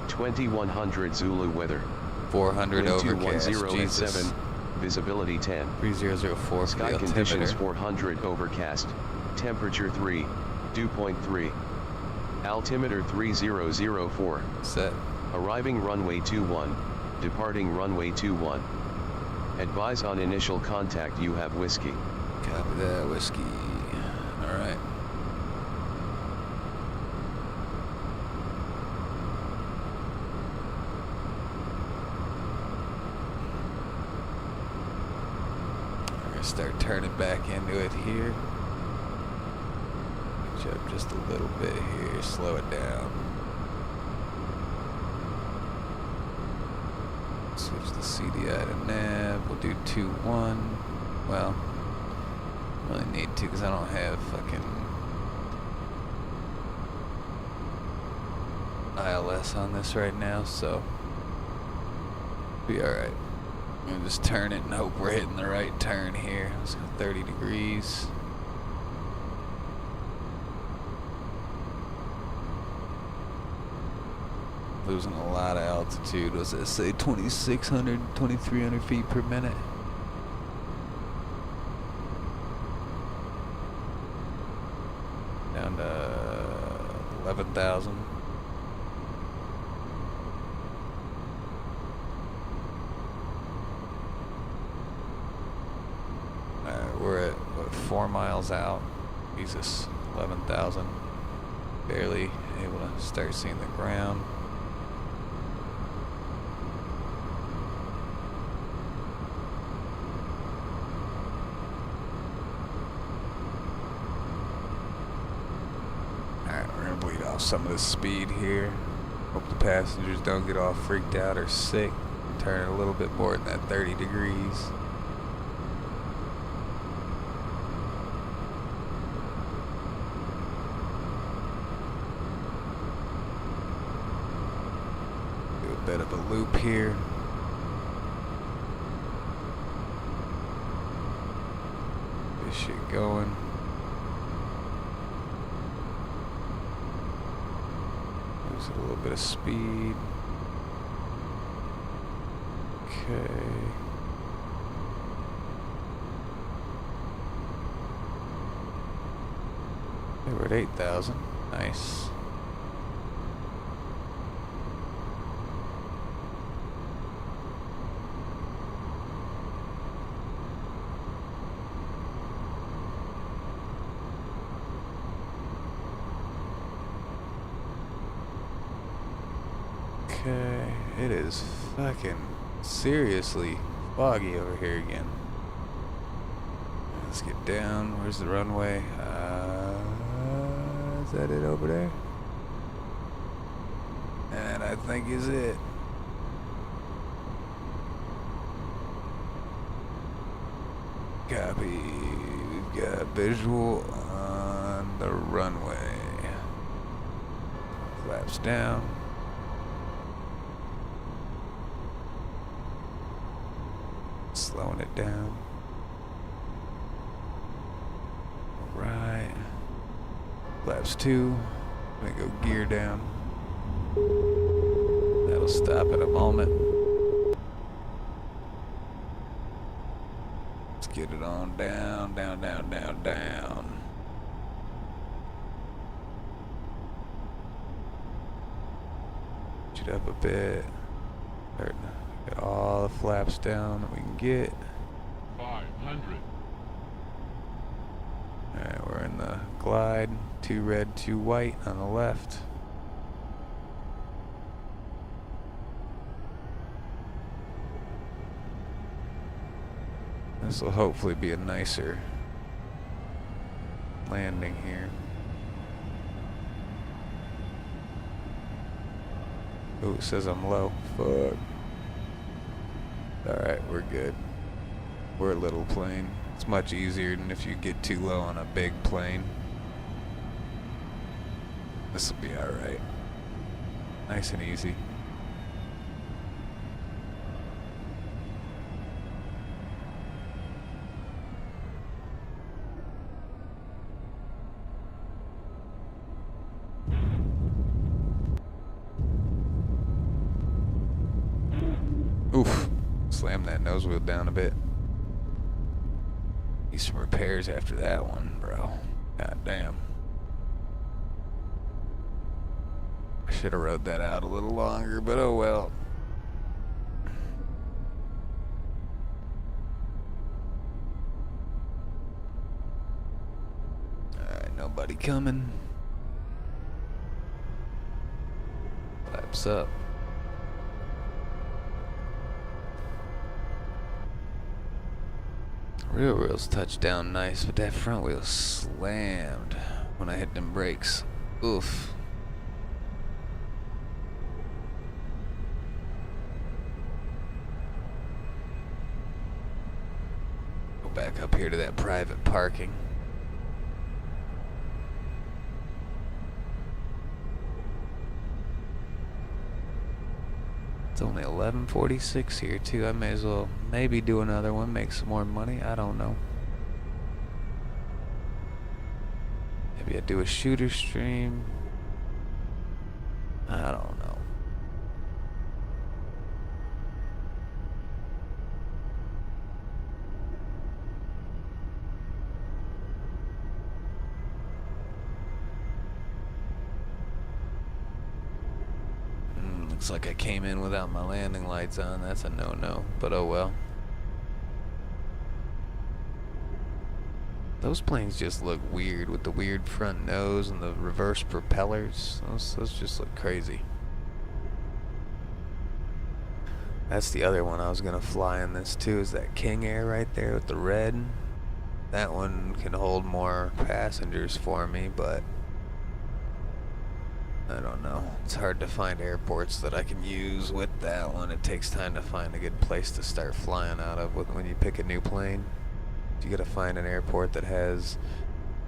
Speaker 4: 2100 Zulu weather.
Speaker 2: 400
Speaker 4: Wind
Speaker 2: overcast,
Speaker 4: 210 at
Speaker 2: Jesus.
Speaker 4: 7, visibility 10.
Speaker 2: 3004 for
Speaker 4: Sky
Speaker 2: the
Speaker 4: conditions
Speaker 2: altimeter.
Speaker 4: 400 overcast, temperature 3, dew point 3. Altimeter 3004.
Speaker 2: Set.
Speaker 4: Arriving runway 21, departing runway 21. Advise on initial contact you have whiskey.
Speaker 2: Copy that, whiskey. Alright. We're gonna start turning back into it here. Pitch up just a little bit here, slow it down. Switch the CDI to nav. We'll do 2-1. Well, really need to because I don't have fucking ILS on this right now, so be alright. I'm gonna just turn it and hope we're hitting the right turn here. Let's go 30 degrees. Losing a lot of altitude. Was it say 2,600, 2,300 feet per minute? Down to 11,000. We're at what, 4 miles out. Jesus, 11,000. Barely able to start seeing the ground. Bleed off some of the speed here. Hope the passengers don't get all freaked out or sick. Turn a little bit more than that 30 degrees. Do a bit of a loop here. This shit going. A little bit of speed. Okay. Hey, we're at 8,000. Nice. Okay, it is fucking seriously foggy over here again. Let's get down. Where's the runway? Is that it over there? And I think is it. Copy. We've got visual on the runway. Flaps down. Slowing it down. Alright. Flaps 2. Gonna go gear down. That'll stop in a moment. Let's get it on down, down, down, down, down. Shoot up a bit. There, get all the flaps down that we can get.
Speaker 3: 500.
Speaker 2: Alright, we're in the glide. 2 red, 2 white on the left. This will hopefully be a nicer landing here. Oh, it says I'm low. Fuck. Alright, we're good. We're a little plane. It's much easier than if you get too low on a big plane. This will be alright. Nice and easy. Oof. Slam that nose wheel down a bit. Need some repairs after that one, bro. God damn. I should have rode that out a little longer, but oh well. Alright, nobody coming. Flaps up. Rear wheels touched down nice, but that front wheel slammed when I hit them brakes. Oof. Go back up here to that private parking. It's only 11:46 here too. I may as well maybe do another one, make some more money. I don't know. Maybe I do a shooter stream. I don't know. Looks like I came in without my landing lights on. That's a no-no, but oh well. Those planes just look weird with the weird front nose and the reverse propellers. Those just look crazy. That's the other one I was gonna fly in this too, is that King Air right there with the red. That one can hold more passengers for me, but I don't know. It's hard to find airports that I can use with that one. It takes time to find a good place to start flying out of when you pick a new plane. You gotta find an airport that has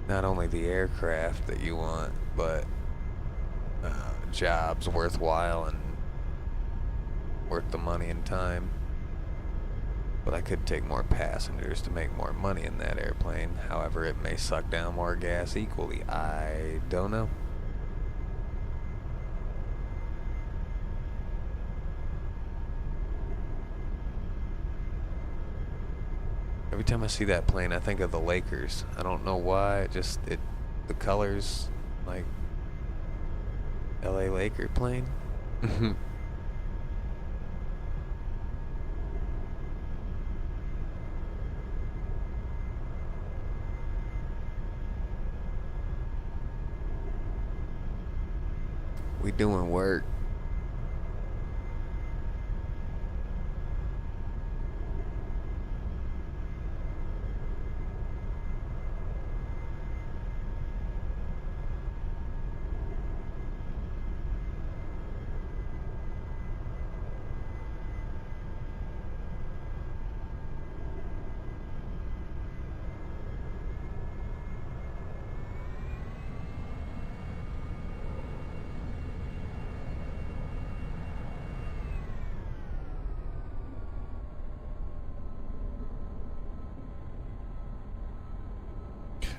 Speaker 2: not only the aircraft that you want, but jobs worthwhile and worth the money and time. But I could take more passengers to make more money in that airplane. However, it may suck down more gas equally. I don't know. Every time I see that plane, I think of the Lakers. I don't know why. The colors, like LA Laker plane. We doing work.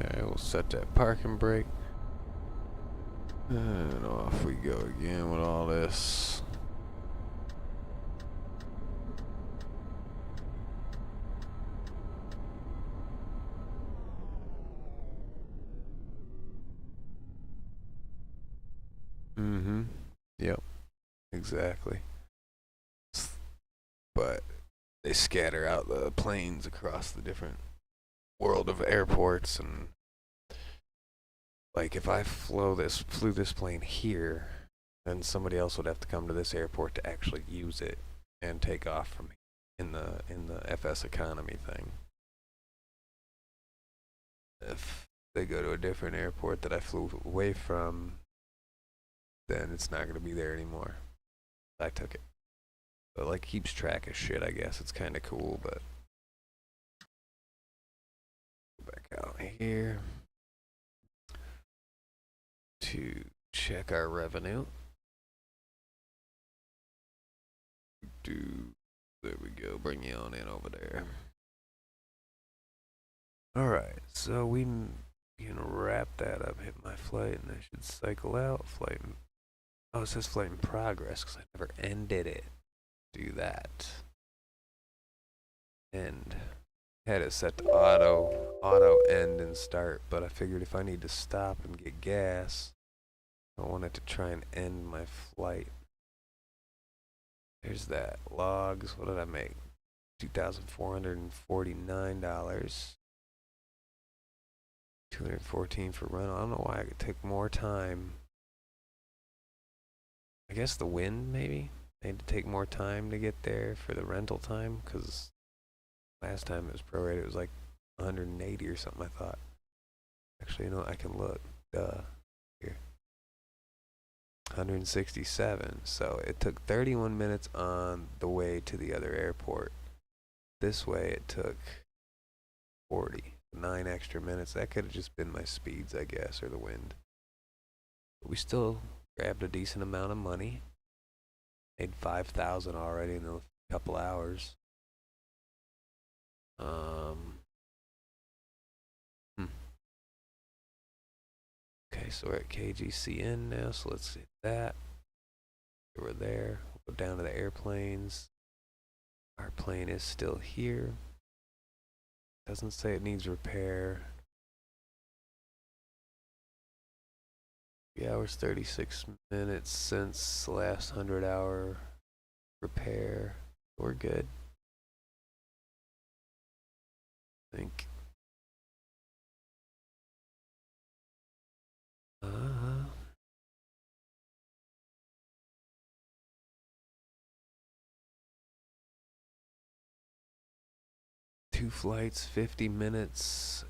Speaker 2: Okay, we'll set that parking brake. And off we go again with all this. exactly. But they scatter out the planes across the different world of airports, and like if I flew this plane here, then somebody else would have to come to this airport to actually use it and take off from in the FS economy thing. If they go to a different airport that I flew away from, then it's not gonna be there anymore. I took it. But like keeps track of shit, I guess. It's kinda cool, but go back out here to check our revenue. There we go, bring you on in over there. Alright, so we can wrap that up, hit my flight, and I should cycle out. Oh, it says flight in progress because I never ended it. Do that. End. Had it set to auto end and start, but I figured if I need to stop and get gas, I wanted to try and end my flight. There's that. Logs. What did I make? $2,449. 214 for rental. I don't know why I could take more time. I guess the wind, maybe? I had to take more time to get there for the rental time, because last time it was prorated, it was like 180 or something, I thought. Actually, you know, I can look. Duh. Here. 167. So it took 31 minutes on the way to the other airport. This way it took 40. 9 extra minutes. That could have just been my speeds, I guess, or the wind. But we still grabbed a decent amount of money. Made 5,000 already in a couple hours. Okay, so we're at KGCN now, so let's hit that. We're there. We'll go down to the airplanes. Our plane is still here. Doesn't say it needs repair. 3 hours 36 minutes since the last 100-hour repair. We're good. I think. Two flights, 50 minutes,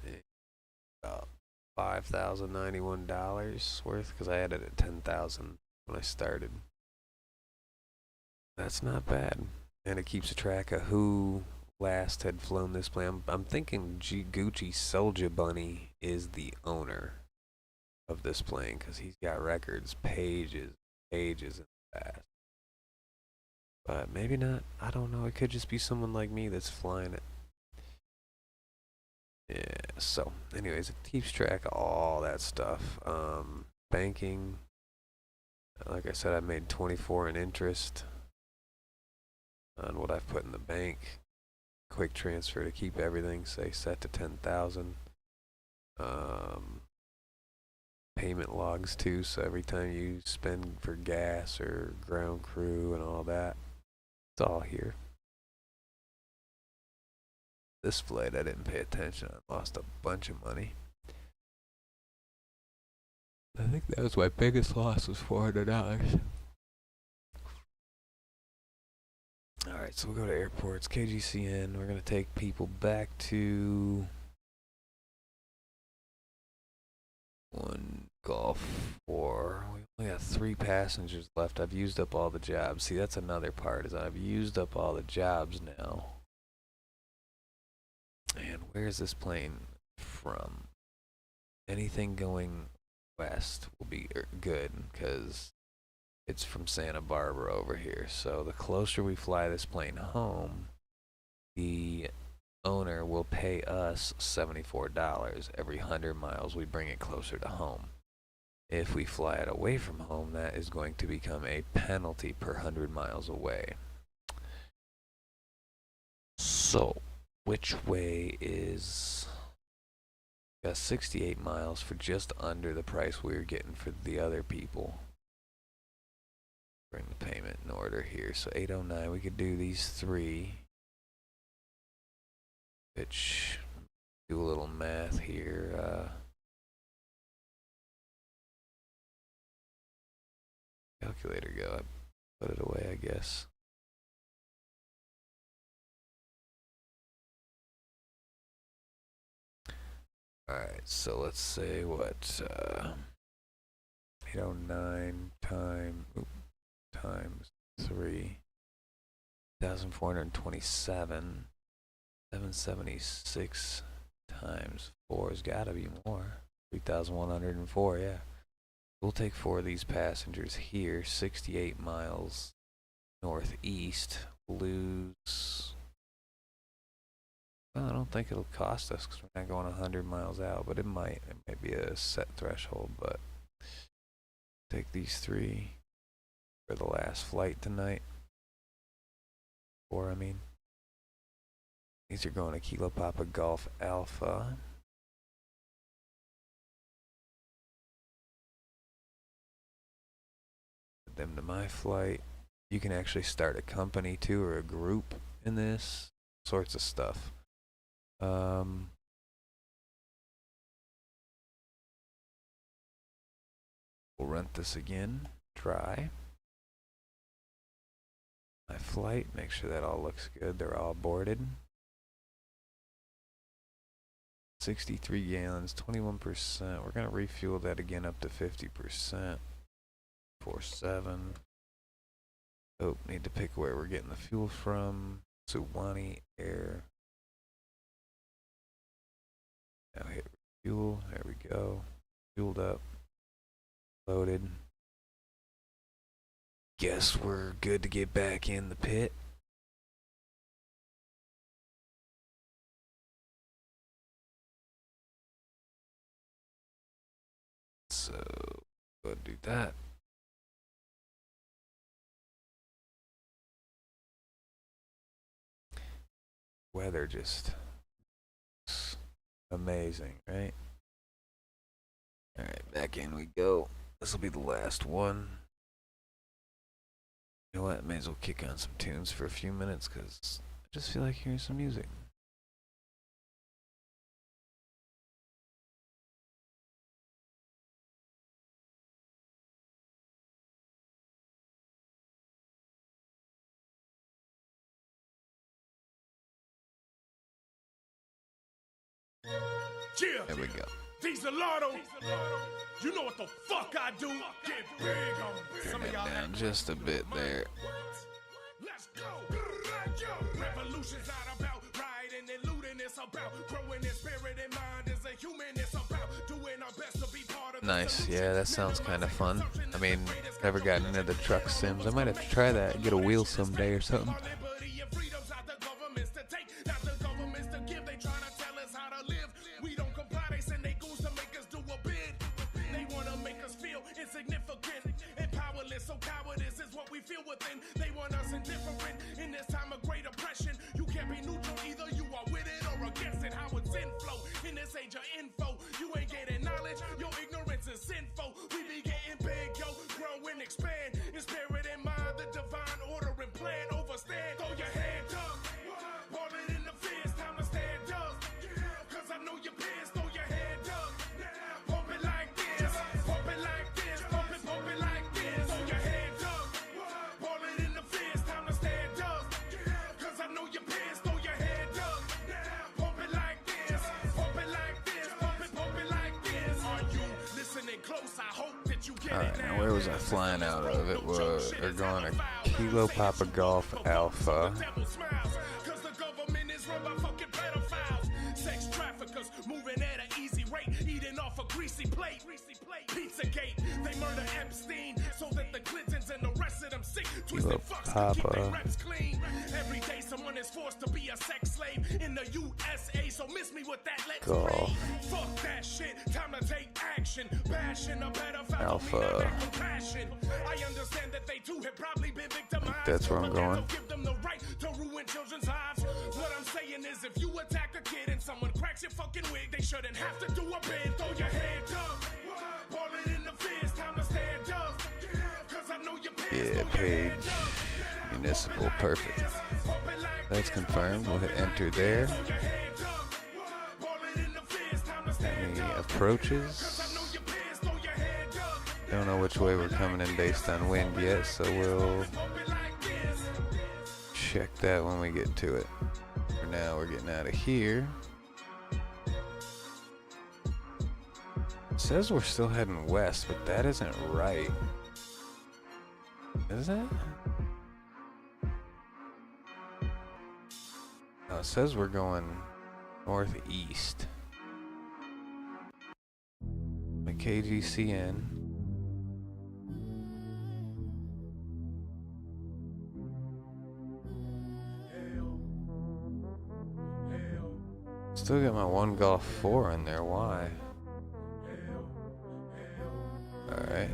Speaker 2: about $5,091 worth, because I had it at 10,000 when I started. That's not bad, and it keeps a track of who last had flown this plane. I'm thinking Gucci Soulja Bunny is the owner of this plane, because he's got records, pages in the past. But maybe not. I don't know. It could just be someone like me that's flying it. Yeah, so anyways, it keeps track of all that stuff. Banking, like I said, I made 24 in interest on what I've put in the bank. Quick transfer to keep everything, say, set to 10,000. Payment logs too, so every time you spend for gas or ground crew and all that, it's all here. This flight I didn't pay attention. I lost a bunch of money. I think that was my biggest loss, was $400. Alright, so we'll go to airports, KGCN. We're gonna take people back to 1 Gulf 4. We only got 3 passengers left. I've used up all the jobs. See, that's another part, is I've used up all the jobs now. And where's this plane from? Anything going west will be good, because it's from Santa Barbara over here. So the closer we fly this plane home, the owner will pay us $74 every 100 miles we bring it closer to home. If we fly it away from home, that is going to become a penalty per 100 miles away. So which way is... Got 68 miles for just under the price we were getting for the other people. bring the payment in order here. So 809, we could do these three. Which, do a little math here. Calculator go. I put it away, I guess. Alright, so let's say what, 809 times 3, 1,427, 776 times 4 has got to be more. 3,104, yeah. We'll take 4 of these passengers here, 68 miles northeast. Lose. Well, I don't think it'll cost us because we're not going 100 miles out, but it might. It might be a set threshold, but take these 3 for the last flight tonight. 4, I mean. These are going to Kilo Papa Golf Alpha. Put them to my flight. You can actually start a company too, or a group in this. Sorts of stuff. We'll rent this again. Try. My flight. Make sure that all looks good. They're all boarded. 63 gallons, 21%. We're going to refuel that again up to 50%. 47. Oh, need to pick where we're getting the fuel from. Suwannee Air. Now hit refuel. There we go. Fueled up. Loaded. Guess we're good to get back in the pit. So, go ahead and do that. Weather just amazing, right? Alright, back in we go. This will be the last one. You know what? May as well kick on some tunes for a few minutes because I just feel like hearing some music. There we go.
Speaker 5: Diesel Lotto. You know what the fuck I do? Get big on
Speaker 2: Turn that down just a bit there.
Speaker 5: Let's go. Revolution's not about riding and looting. It's about growing in spirit and mind as a human. It's about doing our best to be part of.
Speaker 2: Nice. Yeah, that sounds kind of fun. I mean, never gotten into the truck sims. I might have to try that. Get a wheel someday or something.
Speaker 5: They want us indifferent in this time of great oppression. You can't be neutral either. You are with it or against it. How it's inflow in this age of info. You ain't getting knowledge. Your ignorance is sinful. We be getting big, yo, grow and expand in spirit and mind. The divine order and plan. Overstand. Throw your hand up. Ball it in the fist. Time to stand up. Cause I know you're pissed. Throw your hand up. Pump it like this. Pump it like this. Pump it like this. Throw your hand up.
Speaker 2: Alright, now where was I flying out of? It was, they're going to Kilo Papa Golf Alpha.
Speaker 5: Cause the government is run by fucking pedophiles. Sex traffickers moving at an easy rate, eating off a greasy plate. Pizzagate, they murder Epstein so that the Clintons and the rest of them sick, twisted fucks can keep their reps clean. Every day someone is forced to be a sex slave in the USA, so miss me with that. Let's
Speaker 2: Golf.
Speaker 5: Fuck that shit, time to take action. Bashing a pedophile,
Speaker 2: Alpha.
Speaker 5: compassion. I understand that they too have probably been victimized.
Speaker 2: That's where I'm
Speaker 5: but
Speaker 2: going.
Speaker 5: Don't give them the right to ruin children's lives. What I'm saying is, if you attack a kid and someone cracks your fucking wig, they shouldn't have to do a bid. Throw your hand up, ball it in the fist. Time to stand up, cause I know you're pissed.
Speaker 2: Yeah, page municipal, perfect. That's confirmed. We'll hit enter there. Any approaches? Don't know which way we're coming in based on wind yet, so we'll check that when we get to it. For now, we're getting out of here. It says we're still heading west, but that isn't right. Is it? No, it says we're going northeast. My KGCN. Still got my 1 Golf 4 in there, why? Alright.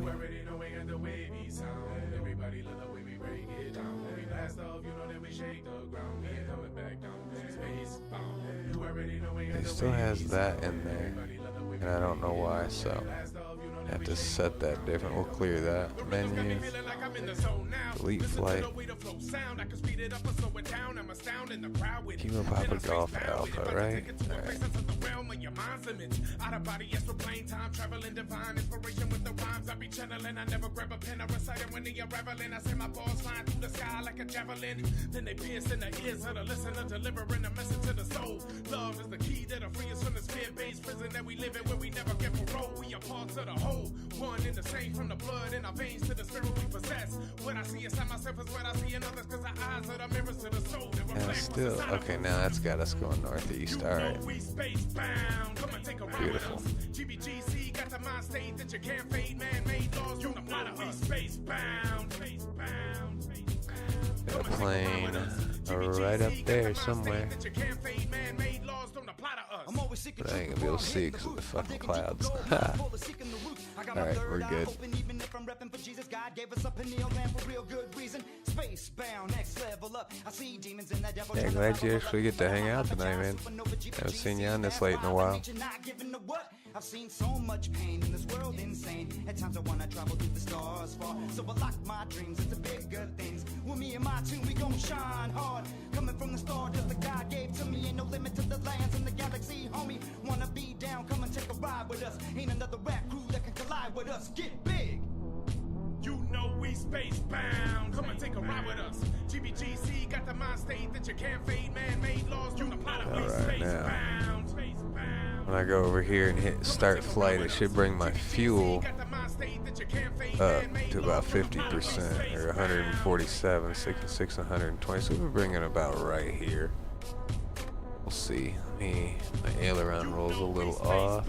Speaker 2: It still has that in there, and I don't know why, so I have to set that different. We'll clear that menu. Delete flight. Kilo Papa Golf Alpha, right? Alright.
Speaker 5: Then they pierce in the ears of the listener, delivering a message to the soul. Love is the key that'll free us from this fear-based prison that we live in, where we never get parole. We are parts of the whole, one and the same, from the blood in our veins to the spirit we possess. What I see inside myself is what I see in others, cause our eyes are the mirrors to the soul.
Speaker 2: And still, okay, now that's got us going northeast. Alright. Beautiful.
Speaker 5: GBGC got the mind state that you can't fade, man-made laws from the plot of us.
Speaker 2: Got a plane right up there somewhere. But I ain't gonna be able to see it because of the fucking clouds. Alright, we're good. Yeah, glad you actually get to hang out tonight, man. Haven't seen you on this late in a while.
Speaker 6: I've seen so much pain in this world, insane. At times I wanna travel through the stars far. So I lock my dreams into bigger things. With me and my team, we gon' shine hard. Coming from the start, just the God gave to me. Ain't no limit to the lands in the galaxy, homie. Wanna be down, come and take a ride with us. Ain't another rap crew that can collide with us. Get big!
Speaker 5: You know we space bound. Come and take a ride with us. GBGC got the mind state that you can't fade, man-made laws from the plot of we space bound.
Speaker 2: When I go over here and hit start flight, it should bring my fuel up to about 50%, or 147, 66, 120. So we're bringing about right here. We'll see. My aileron rolls a little off.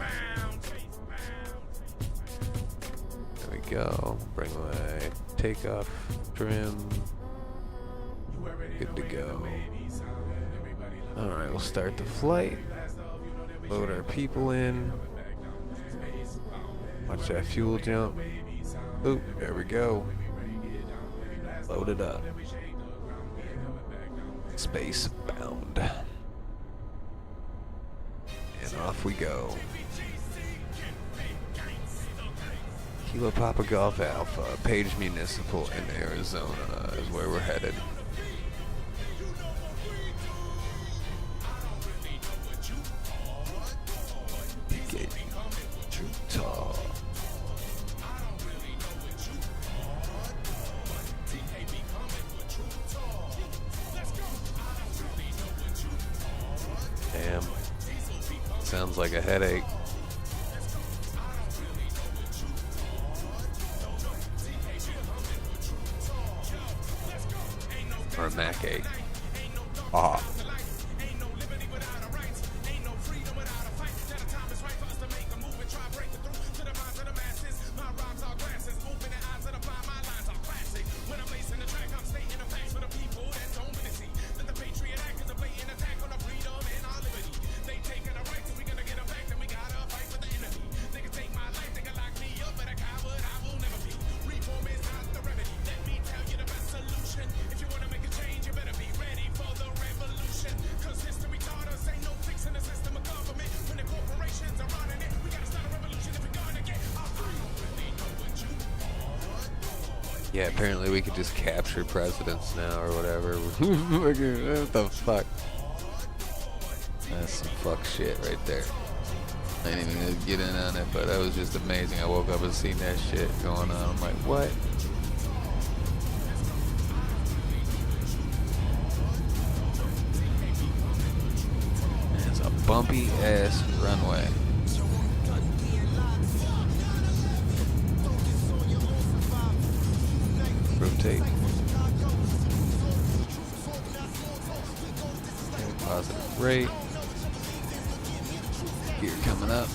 Speaker 2: There we go. Bring my takeoff trim. Good to go. Alright, we'll start the flight. Load our people in. Watch that fuel jump. Oop, there we go. Load it up. Space bound. And off we go. Kilo Papa Golf Alpha, Page Municipal in Arizona is where we're headed. Utah. Damn. Sounds like a headache. Or a Mac ache. Ah. Yeah, apparently we could just capture presidents now or whatever. What the fuck? That's some fuck shit right there. I didn't even get in on it, but that was just amazing. I woke up and seen that shit going on. I'm like, what? It's a bumpy ass runway. Rotate. Okay, positive rate. Gear coming up.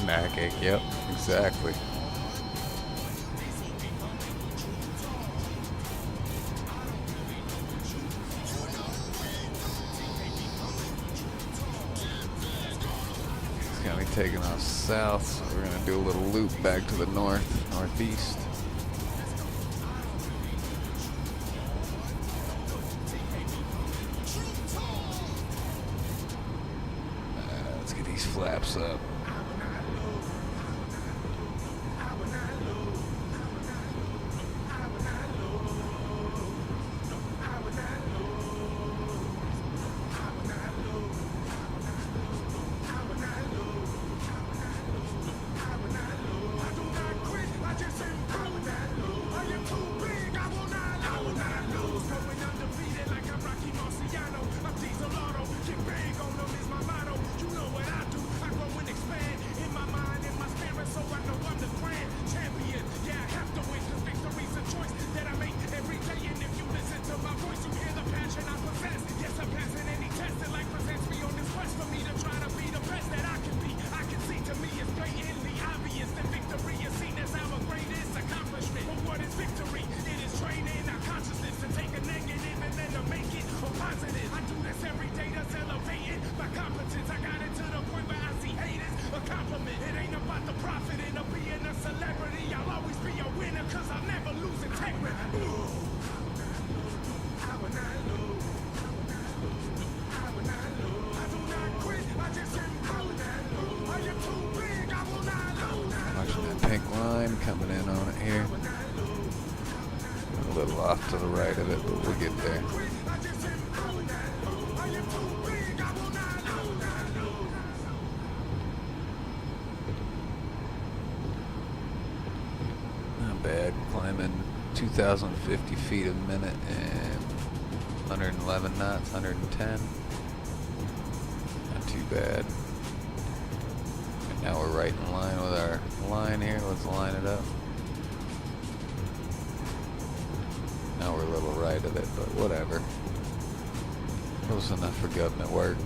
Speaker 2: Backache, yep, exactly. It's gonna be taking off south, so we're gonna do a little loop back to the northeast. Let's get these flaps up. Coming in on it here. A little off to the right of it, but we'll get there. Not bad. Climbing 2,050 feet a minute and 111 knots, 110. Not too bad. Now we're right in line with our line here. Let's line it up. Now we're a little right of it, but whatever. Close enough for government work.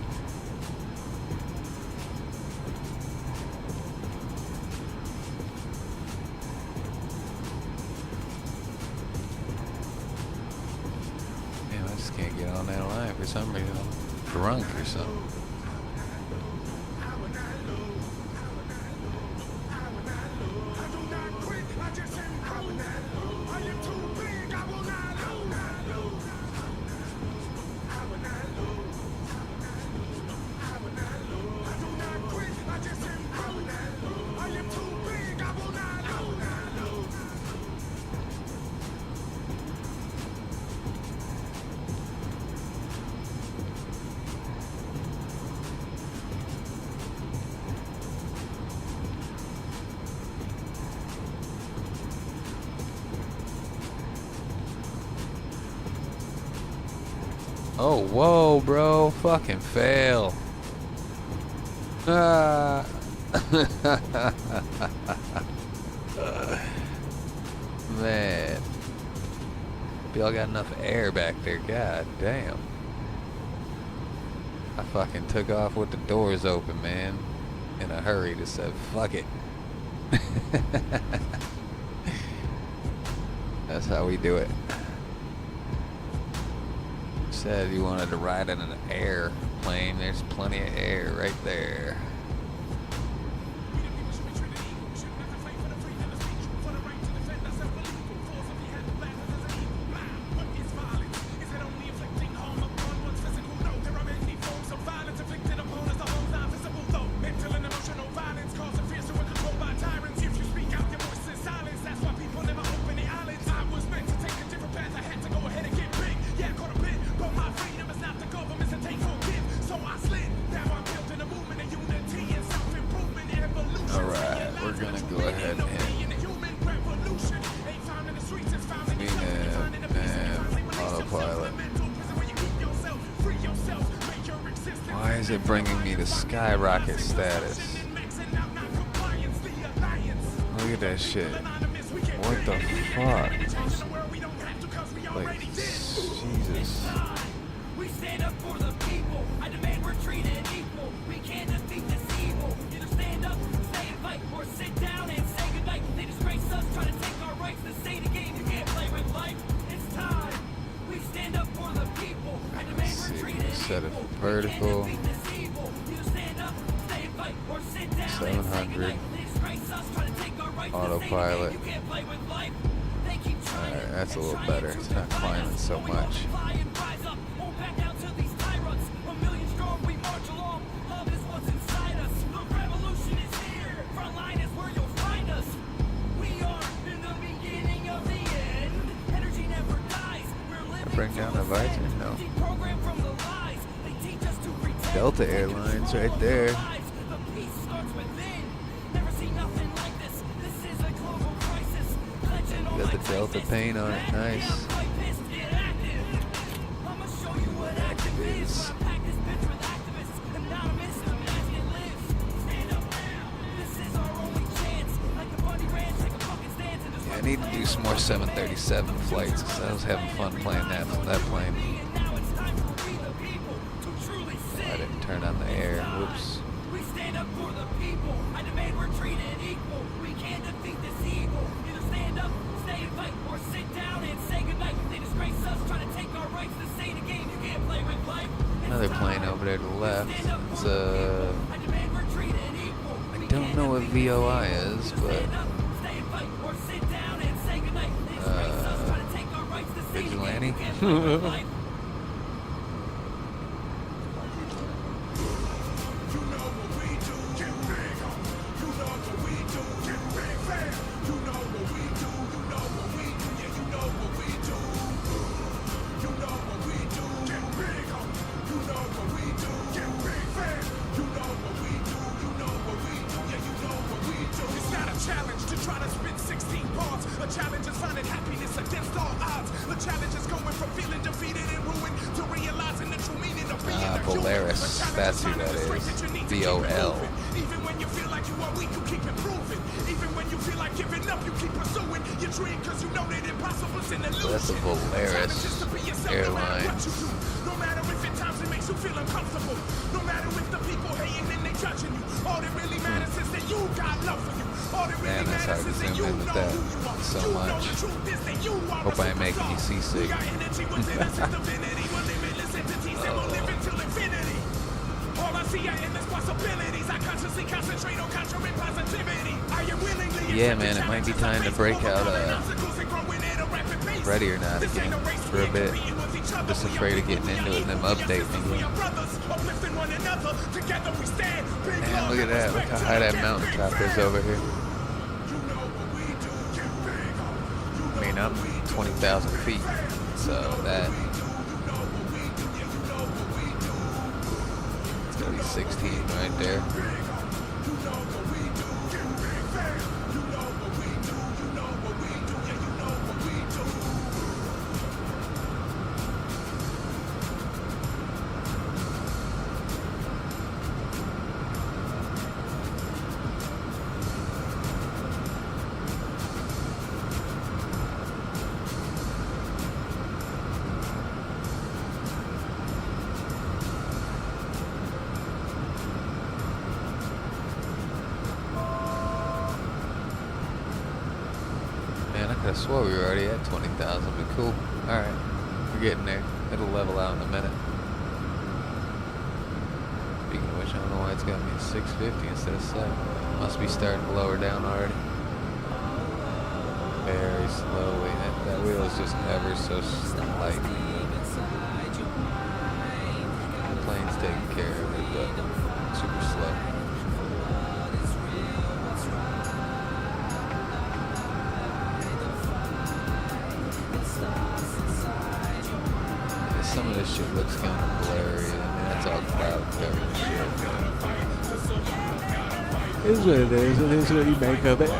Speaker 2: Damn, I just can't get on that line for some reason. I'm drunk or something. Oh, whoa, bro. Fucking fail. Ah. Man. Y'all got enough air back there. God damn. I fucking took off with the doors open, man. In a hurry to say, fuck it. That's how we do it. Said you wanted to ride in an air plane. There's plenty of air right there. Why is it bringing me to skyrocket status? Look at that shit. What the fuck? Like, Jesus.
Speaker 7: We stand up for the people. I demand we're treated equal. We can't defeat this evil. Either stand up, stay and fight, or sit down and say goodnight. They disgrace us, try to take our rights. This ain't a game, you can't play with life. It's time. We stand up for the people. I demand we're treated equal.
Speaker 2: Set it for vertical. 700. Autopilot. Alright, that's a little better. It's not climbing so much. Bring down the visor? No. Delta Airlines right there. Got the Delta paint on it, nice. Activities. Yeah, I need to do some more 737 flights because I was having fun playing that from that plane. I didn't turn on the air. Whoops.
Speaker 7: We stand up for the people. I demand we're treated equal. We can't defeat this evil. Either stand up, stay and fight, or sit down and say goodnight. They disgrace us, try to take our rights. This ain't a game, you can't play with life.
Speaker 2: Another plane over there to the left. It's I don't know what VOI is, but vigilante. Polaris, that's who that is. VOL.
Speaker 5: Even when you feel like you are weak, you keep improving. Even when you feel like giving up, you keep pursuing your dream because you know that impossible's an illusion.
Speaker 2: That's a Polaris airline.
Speaker 5: No matter if at times it makes you feel uncomfortable. No matter if the people hating and they judging you. All that really matters is that you got love for you. All that really matters is that you know who you are.
Speaker 2: So much. Hope I ain't making you seasick. Yeah, man, it might be time to break out Ready or Not again for a bit. I'm just afraid of getting into it and them updating again. Man, look at that. Look how high that mountaintop is over here. I mean, I'm 20,000 feet, so that... It's gonna be 16 right there. I swore we were already at 20,000, but cool. Alright, we're getting there. It'll level out in a minute. I don't know why it's got me at 650 instead of 7. Must be starting to lower down already. Very slowly. That wheel is just ever so slightly. The plane's taking care of it, but super slow. Yeah, some of this shit looks kind of blurry. I mean, that's all cloud covered shit. It is what it is. It is what you make of it.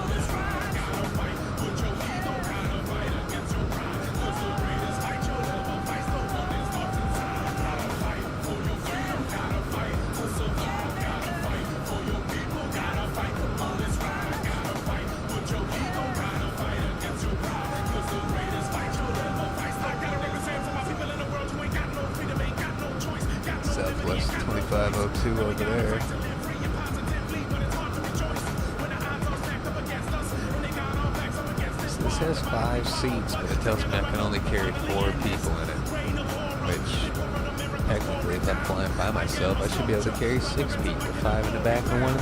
Speaker 2: Southwest 2502 over there. So this has 5 seats, but it tells me I can only carry 4 people in it. Which, technically, if I'm flying by myself, I should be able to carry 6 people, 5 in the back and 1 in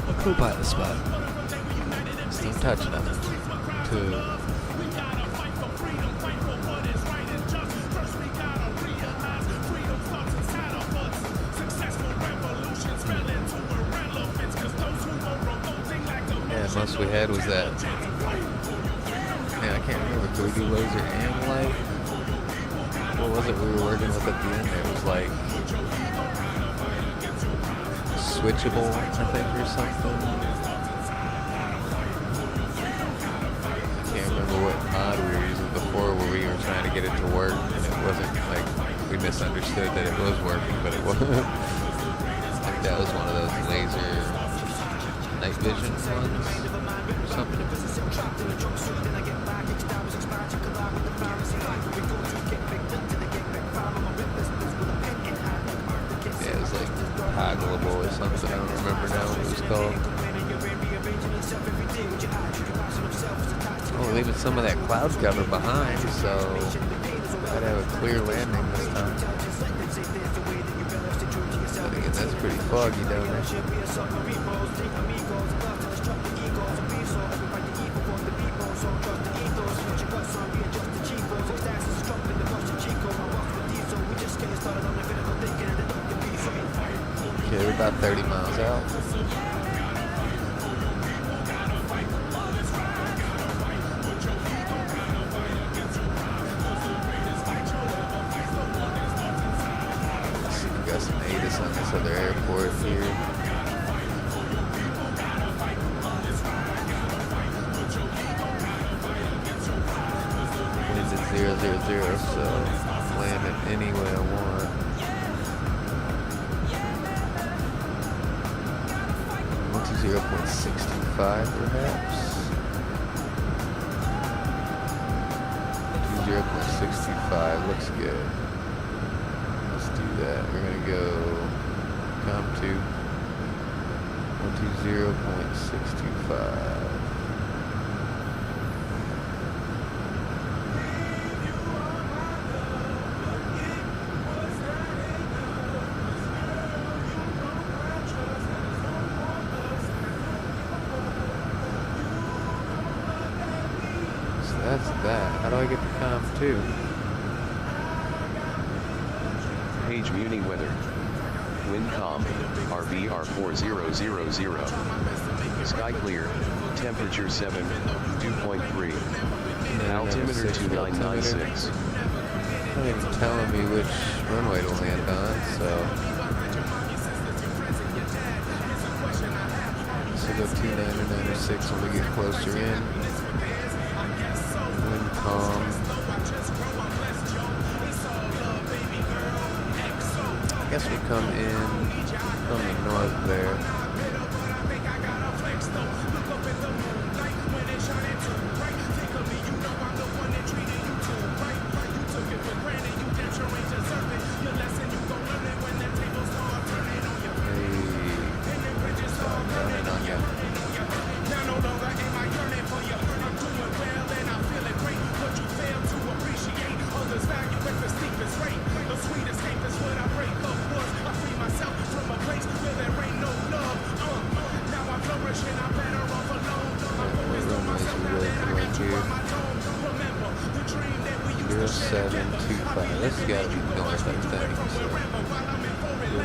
Speaker 2: the co-pilot spot. Just don't touch nothing. Two. Most we had was that. Man, I can't remember. Could we do laser and light? What was it we were working with at the end there? It was like switchable, I think, or something. I can't remember what mod we were using before where we were trying to get it to work, and it wasn't like we misunderstood that it was working, but it wasn't. I think that was one of those laser night vision ones or something. Yeah, it was like toggleable or something. I don't remember now what it was called. Oh, leaving some of that cloud cover behind, so I'd have a clear landing this time. But again, that's pretty foggy down there. Okay, we're about 30 miles out. We got some ATIS on this other airport here. Wind is 000, so land it any way I want. Went to 0.625 perhaps. 0.625 looks good. Let's do that. We're gonna go come to 0.625. That's that. How do I get to COM2?
Speaker 4: Page muting weather. Windcom, RVR 4000. Sky clear, temperature 7, 2.3. Altimeter 2996.
Speaker 2: Not even telling me which runway to land on, so. So go 2996 when we get closer in. I guess we come in from the north there.
Speaker 5: Value and prestige is great. The sweet escape is what I break up was.
Speaker 2: weird. 0725. This has got to be north, I think.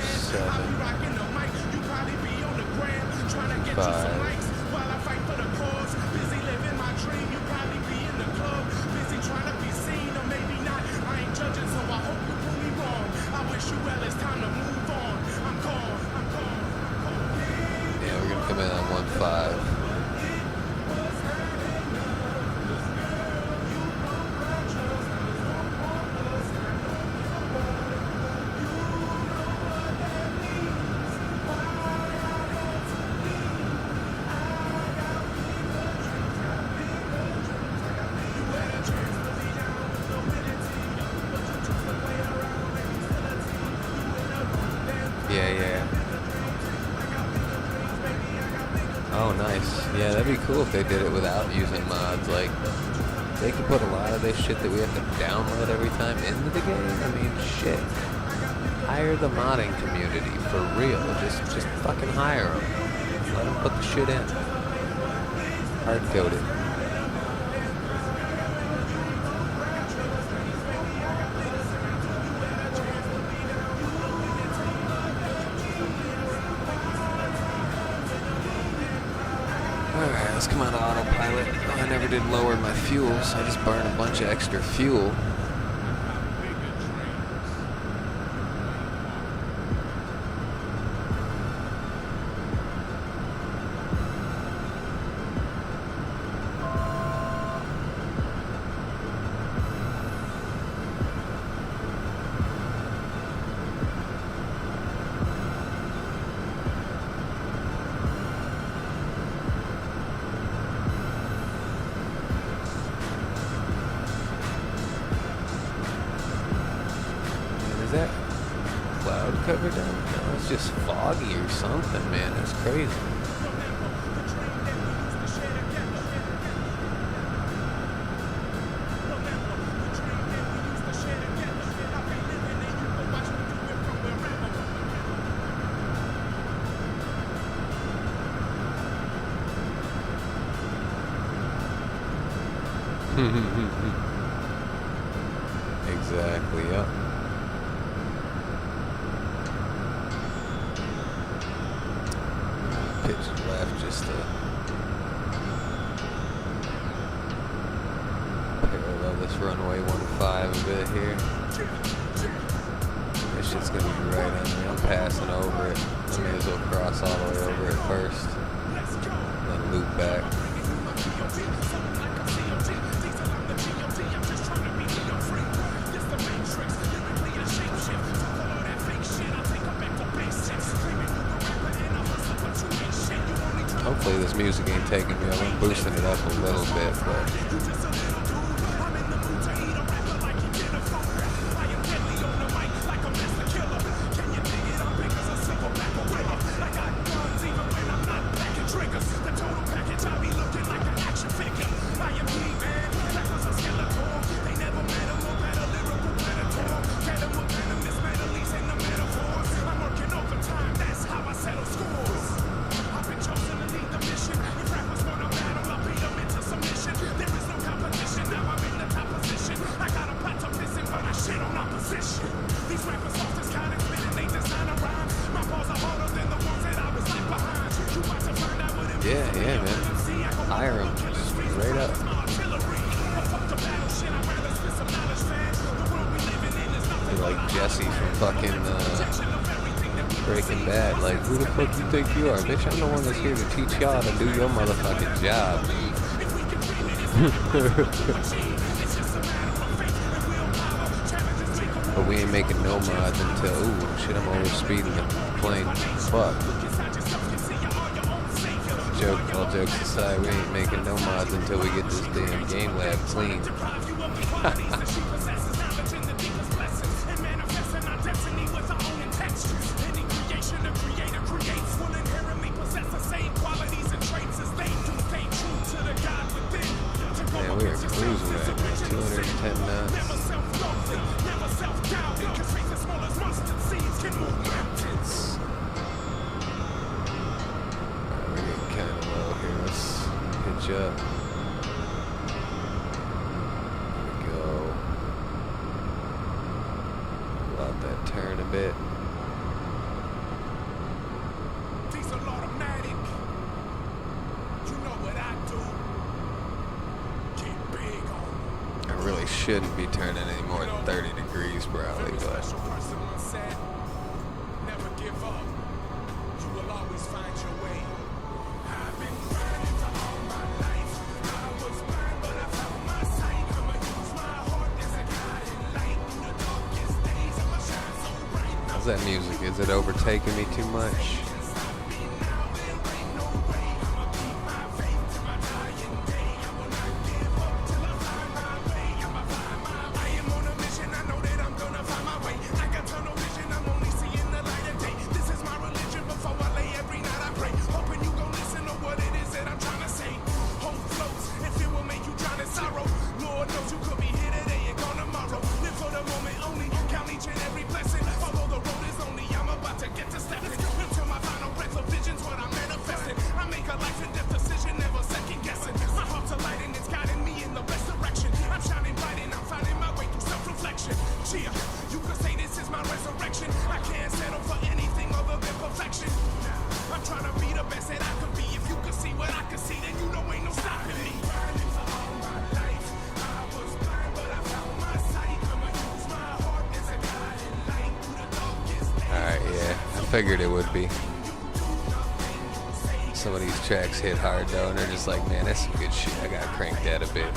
Speaker 2: So 0725. Yeah, we're gonna come in on 15. Yeah. Oh, nice. Yeah, that'd be cool if they did it without using mods. Like, they could put a lot of this shit that we have to download every time into the game. I mean, shit. Hire the modding community, for real. Just fucking hire them. Let them put the shit in. Hard code it. Alright, let's come on to autopilot. I never did lower my fuel, so I just burned a bunch of extra fuel. Is that cloud cover down? No, it's just foggy or something, man. It's crazy. Exactly, yep. Pitch left just to parallel this runway 15 a bit here. This shit's gonna be right on me. I'm passing over it. I may as well cross all the way over it first, then loop back. Hopefully this music ain't taking me over. I'm boosting it up a little bit, but yeah, man. Hire him straight up. You're like Jesse from fucking Breaking Bad. Like, who the fuck you think you are? Bitch, I'm the one that's here to teach y'all to do your motherfucking job. But we ain't making no mods until, ooh, shit, I'm over speeding the plane. Fuck. All jokes aside, we ain't making no mods until we get this damn game lab clean. Man, we are cruising right now. 210 knots. We're getting kind of low here. Let's hitch up. bit.
Speaker 5: Diesel automatic. You know what I do. Get big on.
Speaker 2: I really shouldn't be turning any more than 30 degrees probably,
Speaker 5: Very
Speaker 2: but
Speaker 5: special person once said, never give up. You will always find your way. I've been grinding for all my life. I was blind, but I found my sight. I'ma use my heart as a guiding light. Through the darkest days, I'ma shine so bright.
Speaker 2: how's that music? Is it overtaking me too much? Figured it would be. Some of these tracks hit hard though, and they're just like, man, that's some good shit. I gotta crank that a bit.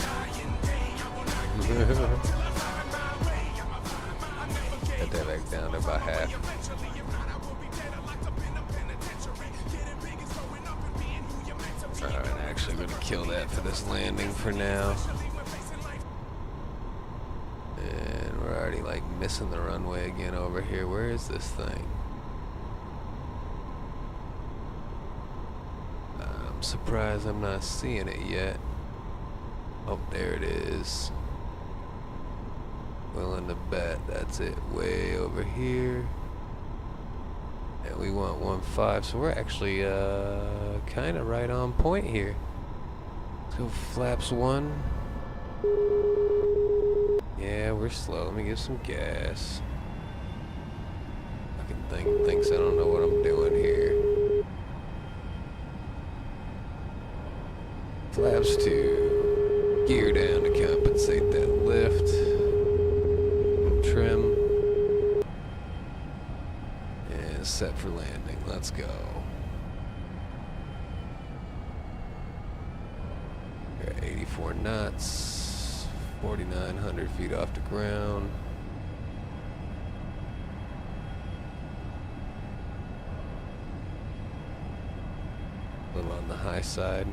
Speaker 2: Cut that back down to about half. Alright, actually gonna kill that for this landing for now. And we're already like missing the runway again over here. Where is this thing? Surprised I'm not seeing it yet. Oh, there it is. Willing to bet that's it, way over here. And we want 1.5, so we're actually kind of right on point here. Let's go flaps 1. Yeah, we're slow. Let me get some gas. Fucking thing thinks I don't know what I'm doing here. Flaps 2, gear down to compensate that lift, trim, and set for landing. Let's go. We're at 84 knots, 4,900 feet off the ground. A little on the high side.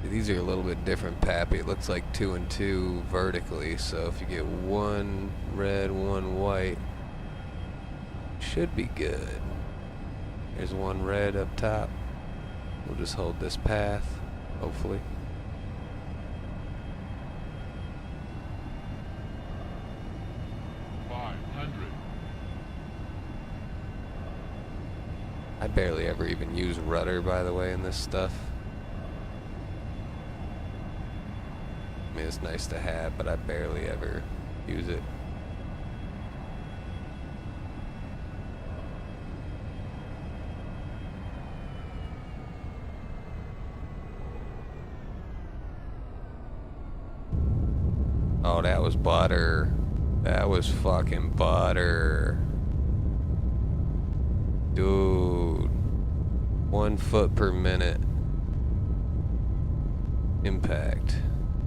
Speaker 2: These are a little bit different, Pappy. It looks like 2 and 2 vertically, so if you get 1 red, 1 white, should be good. There's 1 red up top. We'll just hold this path, hopefully. I barely ever even use rudder, by the way, in this stuff. I mean, it's nice to have, but I barely ever use it. Oh, that was butter. That was fucking butter. Dude. 1 foot per minute. Impact.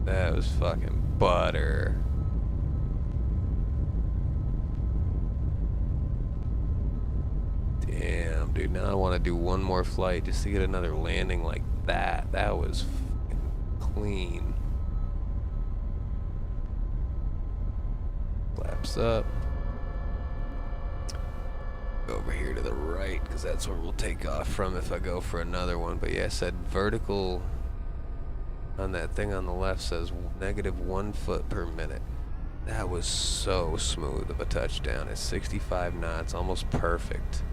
Speaker 2: That was fucking butter. Damn, dude. Now I want to do 1 more flight just to get another landing like that. That was fucking clean. Flaps up. Go over here to the right, because that's where we'll take off from if I go for another one. But yeah, I said vertical on that thing on the left says -1 foot per minute. That was so smooth of a touchdown at 65 knots, almost perfect.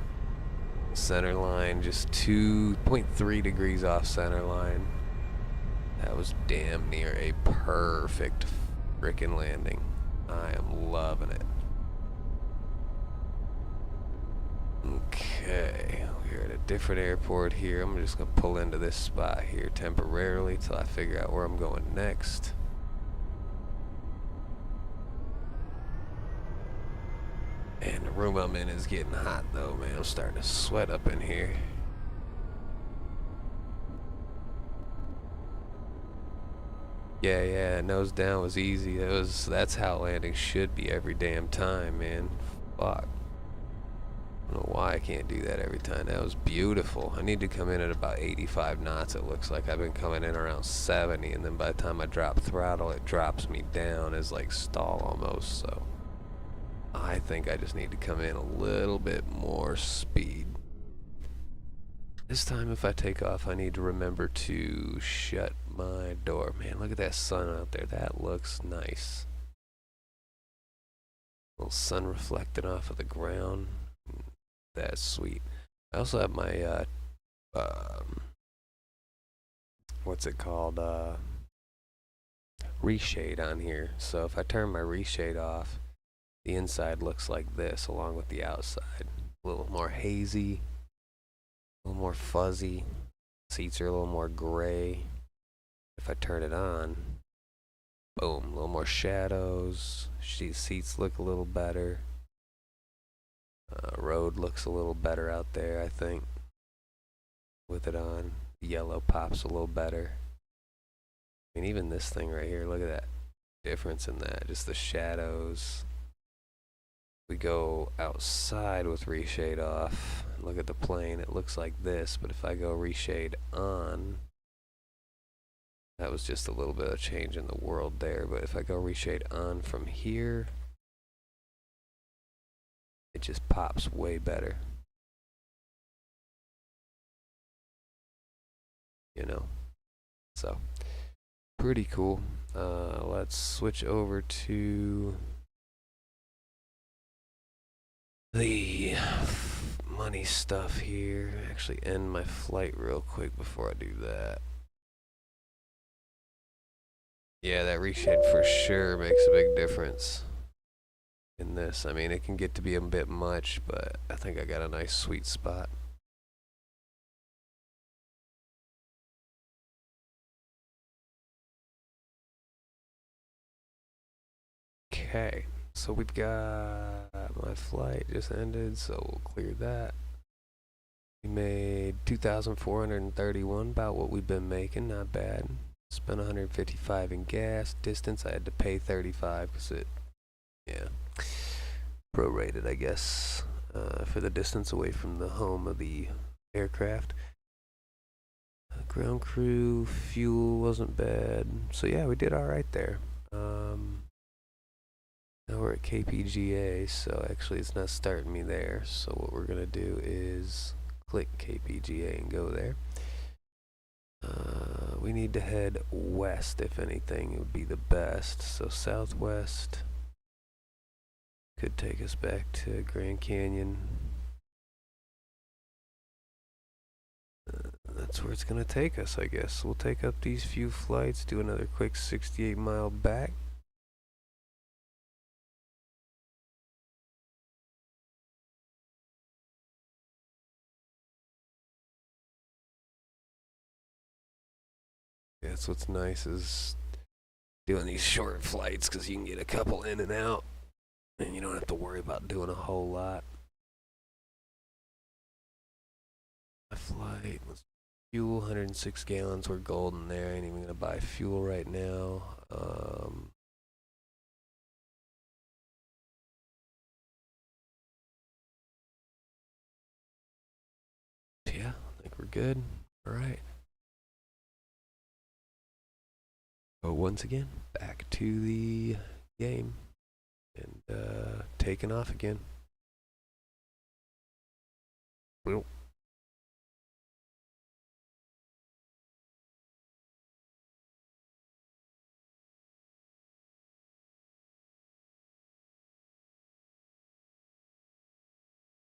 Speaker 2: Center line just 2.3 degrees off center line. That was damn near a perfect frickin' landing. I am loving it. Okay, we're at a different airport here. I'm just gonna pull into this spot here temporarily till I figure out where I'm going next. And the room I'm in is getting hot though, man. I'm starting to sweat up in here. Yeah, nose down was easy. That's how landing should be every damn time, man. Fuck. I don't know why I can't do that every time. That was beautiful. I need to come in at about 85 knots, it looks like. I've been coming in around 70, and then by the time I drop throttle, it drops me down as like stall almost, so I think I just need to come in a little bit more speed. This time if I take off, I need to remember to shut my door. Man, look at that sun out there. That looks nice. Little sun reflecting off of the ground. That's sweet. I also have my, what's it called? Reshade on here. So if I turn my reshade off, the inside looks like this along with the outside. A little more hazy. A little more fuzzy. Seats are a little more gray. If I turn it on, boom, a little more shadows. Seats look a little better. Road looks a little better out there, I think. With it on, the yellow pops a little better. I mean, even this thing right here, look at that difference in that. Just the shadows. We go outside with reshade off. Look at the plane, it looks like this, but if I go reshade on, that was just a little bit of change in the world there, but if I go reshade on from here, it just pops way better. You know? So, pretty cool. Let's switch over to the money stuff here. Actually end my flight real quick before I do that. Yeah, that reshade for sure makes a big difference in this. I mean, it can get to be a bit much, but I think I got a nice sweet spot. Okay, so we've got my flight just ended, so we'll clear that. We made 2,431, about what we've been making, not bad. Spent 155 in gas. Distance, I had to pay 35 because it, yeah, prorated, I guess, for the distance away from the home of the aircraft. Ground crew, fuel wasn't bad. So yeah, we did all right there. Now we're at KPGA, so actually it's not starting me there. So what we're gonna do is click KPGA and go there. We need to head west, if anything, it would be the best. So southwest could take us back to Grand Canyon. That's where it's gonna take us, I guess. We'll take up these few flights, do another quick 68-mile back. That's what's nice is doing these short flights because you can get a couple in and out and you don't have to worry about doing a whole lot. My flight was fuel, 106 gallons. We're golden there. I ain't even gonna buy fuel right now. Yeah, I think we're good. All right. But once again, back to the game and taking off again. Well.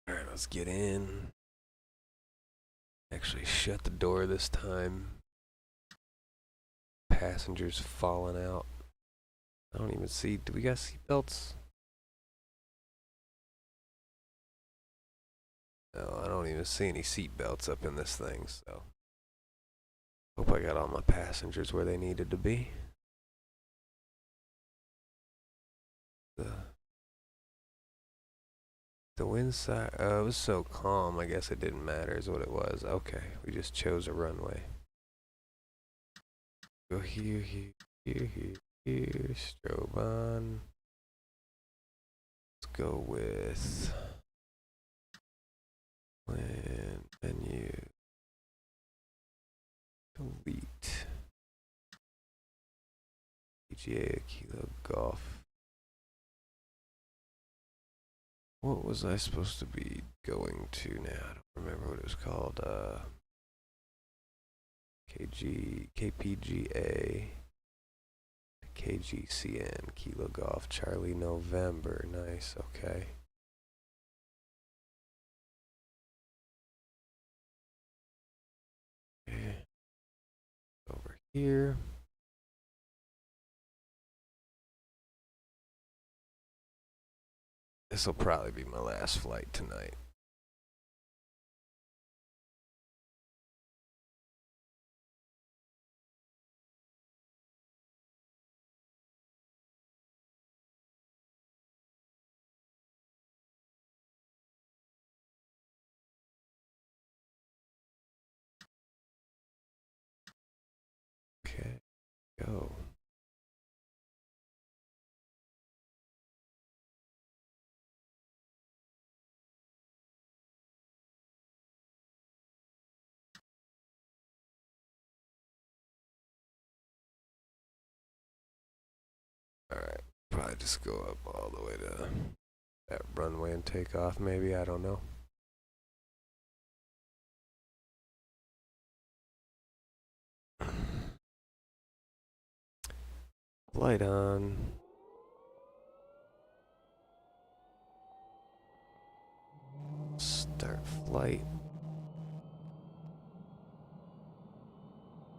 Speaker 2: All right, let's get in. Actually shut the door this time. Passengers falling out. I don't even see, do we got seatbelts?
Speaker 1: No, I don't even see any seat belts up in this thing, so. Hope I got all my passengers where they needed to be. The wind side, it was so calm, I guess it didn't matter is what it was. Okay, we just chose a runway. Go here, here, strobe on. Let's go with plan, menu, delete, PGA, Kilo Golf. What was I supposed to be going to now? I don't remember what it was called. KPGA, KGCN, Kilo Golf, Charlie November. Nice, okay. Okay. Over here. This will probably be my last flight tonight. Okay, go. Alright, probably just go up all the way to that runway and take off, maybe, I don't know. Light on. Start flight.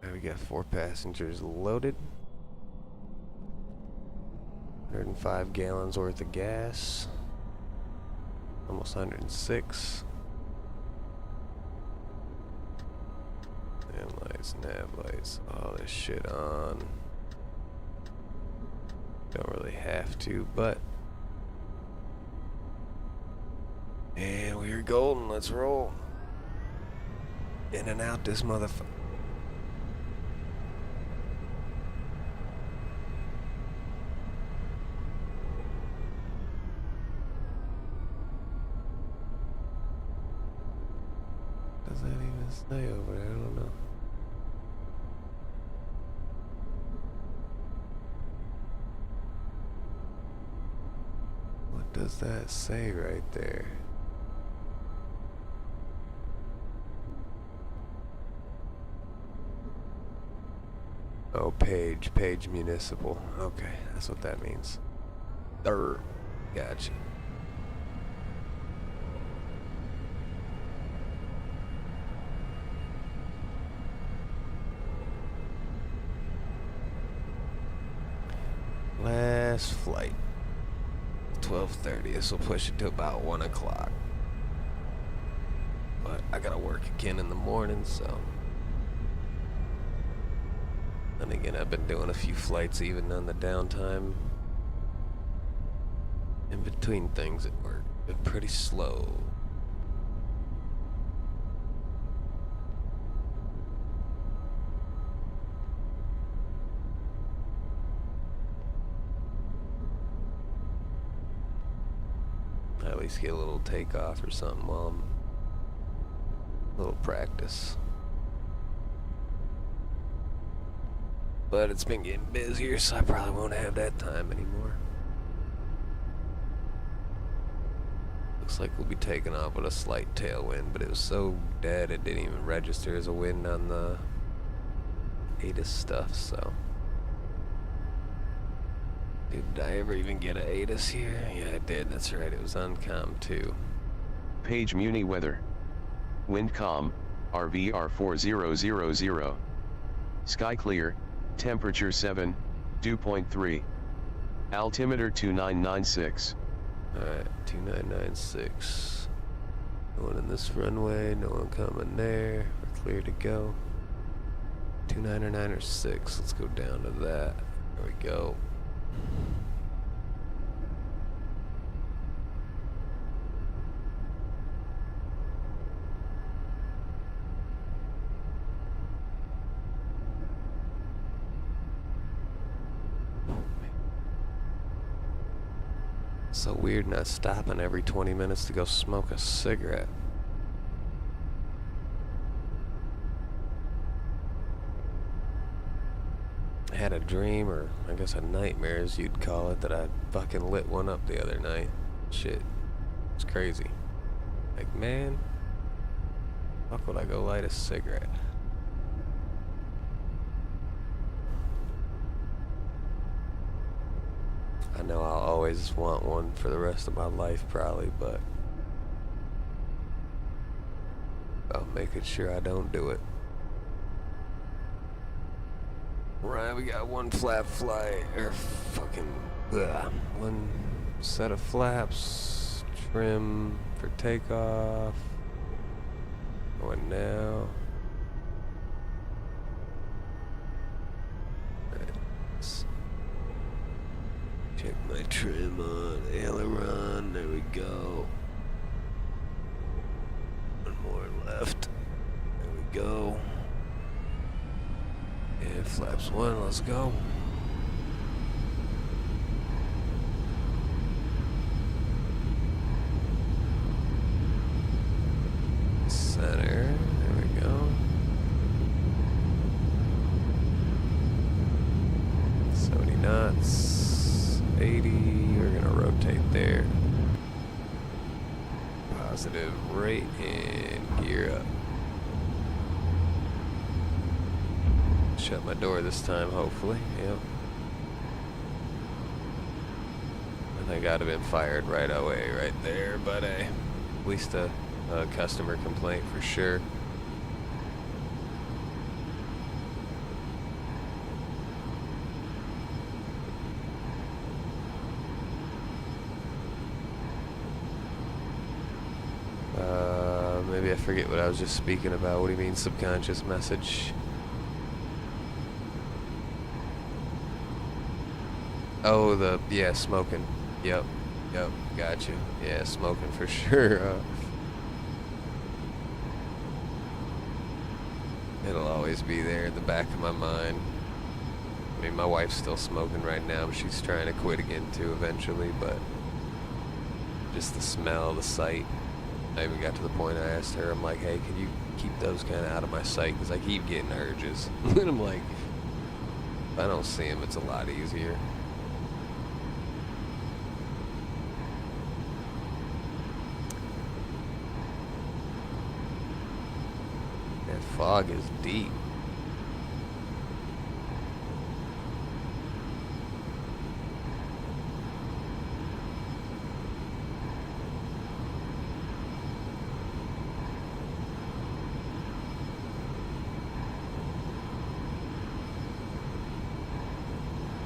Speaker 1: Now we got 4 passengers loaded. 105 gallons worth of gas. Almost 106. And lights, nav lights, all this shit on. Don't really have to, but. And we're golden, let's roll. In and out this motherfucker. Does that even say over there? I don't know. What does that say right there? Oh, Page Municipal. Okay, that's what that means. Gotcha. Last flight. 12:30. This will push it to about 1 o'clock. But I gotta work again in the morning, so. And again, I've been doing a few flights even on the downtime. In between things at work. Been pretty slow. I at least get a little takeoff or something while I'm a little practice. But it's been getting busier, so I probably won't have that time anymore. Looks like we'll be taking off with a slight tailwind, but it was so dead it didn't even register as a wind on the ATIS stuff, so. Did I ever even get an ATIS here? Yeah, I did, that's right, it was on COM 2.
Speaker 4: Page Muni weather. Wind calm, RVR 4000. Sky clear, temperature 7, dew point 3. Altimeter 2996.
Speaker 1: Alright, 2996. No one in this runway, no one coming there. We're clear to go. 299 or 6. Let's go down to that. There we go. So weird not stopping every 20 minutes to go smoke a cigarette. I had a dream, or I guess a nightmare as you'd call it, that I fucking lit one up the other night. Shit. It's crazy. Like, man, fuck would I go light a cigarette? I know I'll always want one for the rest of my life, probably, but I'll make it sure I don't do it. Right, we got one flap flight, or fucking, one set of flaps, trim for takeoff, going now. Check my trim on aileron, there we go. One more left, there we go. And flaps 1, let's go. Center, there we go. 70 knots, 80, we're gonna rotate there. Positive rate and gear up. Shut my door this time, hopefully. Yep. I think I'd have been fired right away, right there, but at least a customer complaint for sure. Maybe I forget what I was just speaking about. What do you mean, subconscious message? Oh, yeah, smoking. Yep, gotcha. Yeah, smoking for sure. It'll always be there in the back of my mind. I mean, my wife's still smoking right now, but she's trying to quit again too eventually, but just the smell, the sight. I even got to the point I asked her, I'm like, hey, can you keep those kind of out of my sight? Because I keep getting urges. And I'm like, if I don't see them, it's a lot easier. That fog is deep.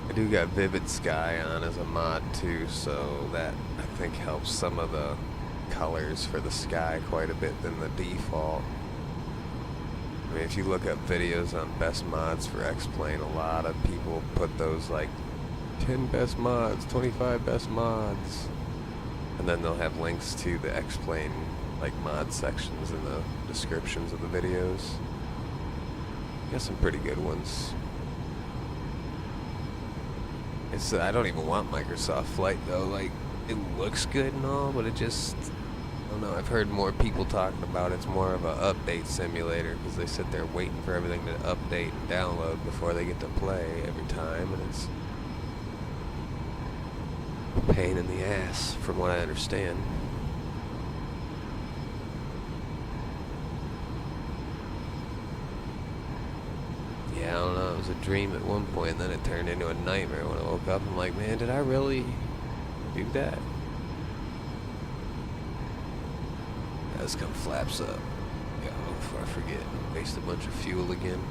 Speaker 1: I do got Vivid Sky on as a mod too, so that I think helps some of the colors for the sky quite a bit than the default. I mean, if you look up videos on best mods for X-Plane, a lot of people put those like 10 best mods, 25 best mods, and then they'll have links to the X-Plane like mod sections in the descriptions of the videos. Got some pretty good ones. I don't even want Microsoft Flight though. Like, it looks good and all, but it just, I don't know. I've heard more people talking about it's more of an update simulator because they sit there waiting for everything to update and download before they get to play every time, and it's a pain in the ass from what I understand. Yeah, I don't know, it was a dream at one point, and then it turned into a nightmare when I woke up. I'm like, man, did I really do that? Let's come flaps up. Yeah, before I forget, waste a bunch of fuel again.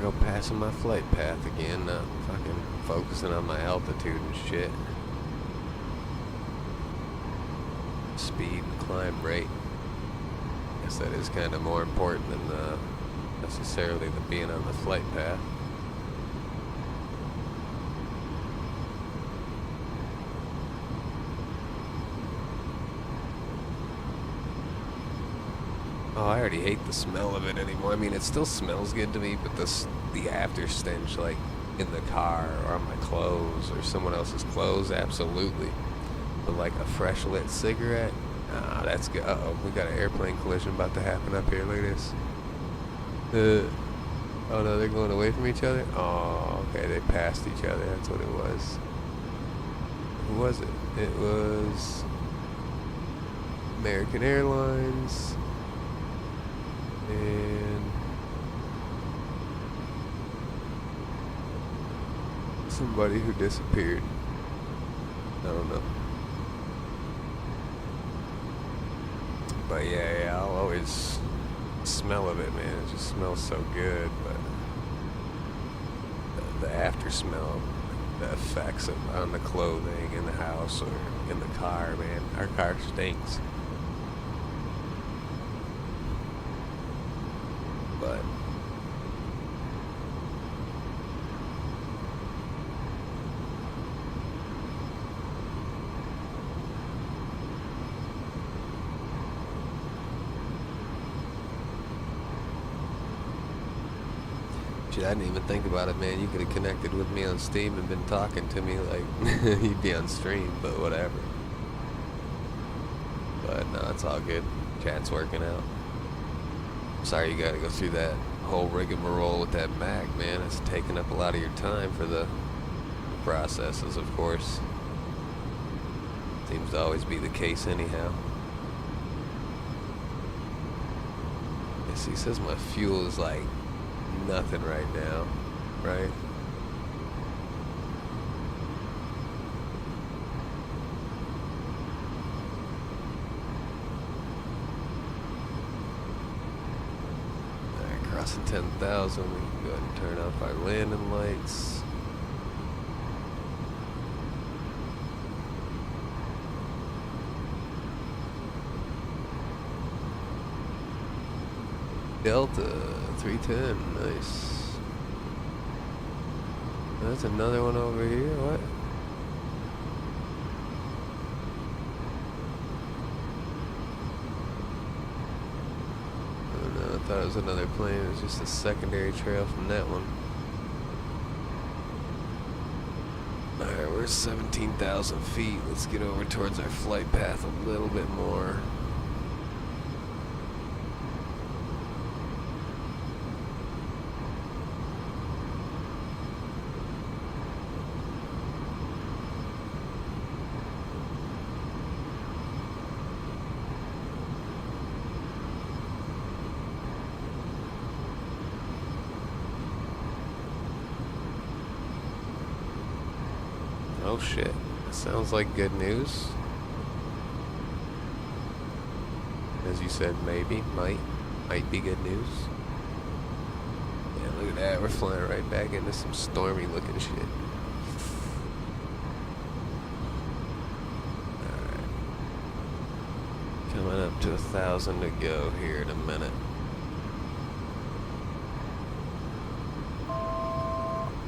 Speaker 2: go passing my flight path again, not fucking focusing on my altitude and shit. Speed and climb rate. Guess that is kind of more important than necessarily the being on the flight path. Oh, I already hate the smell of it anymore. I mean, it still smells good to me, but the after stench, like in the car or on my clothes or someone else's clothes, absolutely. But like a fresh lit cigarette, nah, that's good. Uh-oh, we got an airplane collision about to happen up here. Look at this. Oh no, they're going away from each other? Oh, okay, they passed each other. That's what it was. Who was it? It was American Airlines. And somebody who disappeared. I don't know. But yeah, I'll always smell of it, man. It just smells so good. But the after smell, the effects on the clothing in the house or in the car, man. Our car stinks. But shit, I didn't even think about it, man. You could have connected with me on Steam and been talking to me like you'd be on stream, but whatever. But no, it's all good. Chat's working out. Sorry you gotta go through that whole rigmarole with that Mac, man. It's taking up a lot of your time for the processes, of course. Seems to always be the case anyhow. Yes, he says my fuel is like nothing right now, right? Crossing 10,000, we can go ahead and turn off our landing lights. Delta 310, nice. That's another one over here, what? I thought it was another plane. It was just a secondary trail from that one. Alright, we're 17,000 feet. Let's get over towards our flight path a little bit more. Oh shit, that sounds like good news. As you said, maybe, might be good news. Yeah, look at that, we're flying right back into some stormy looking shit. Alright. Coming up to 1,000 to go here in a minute.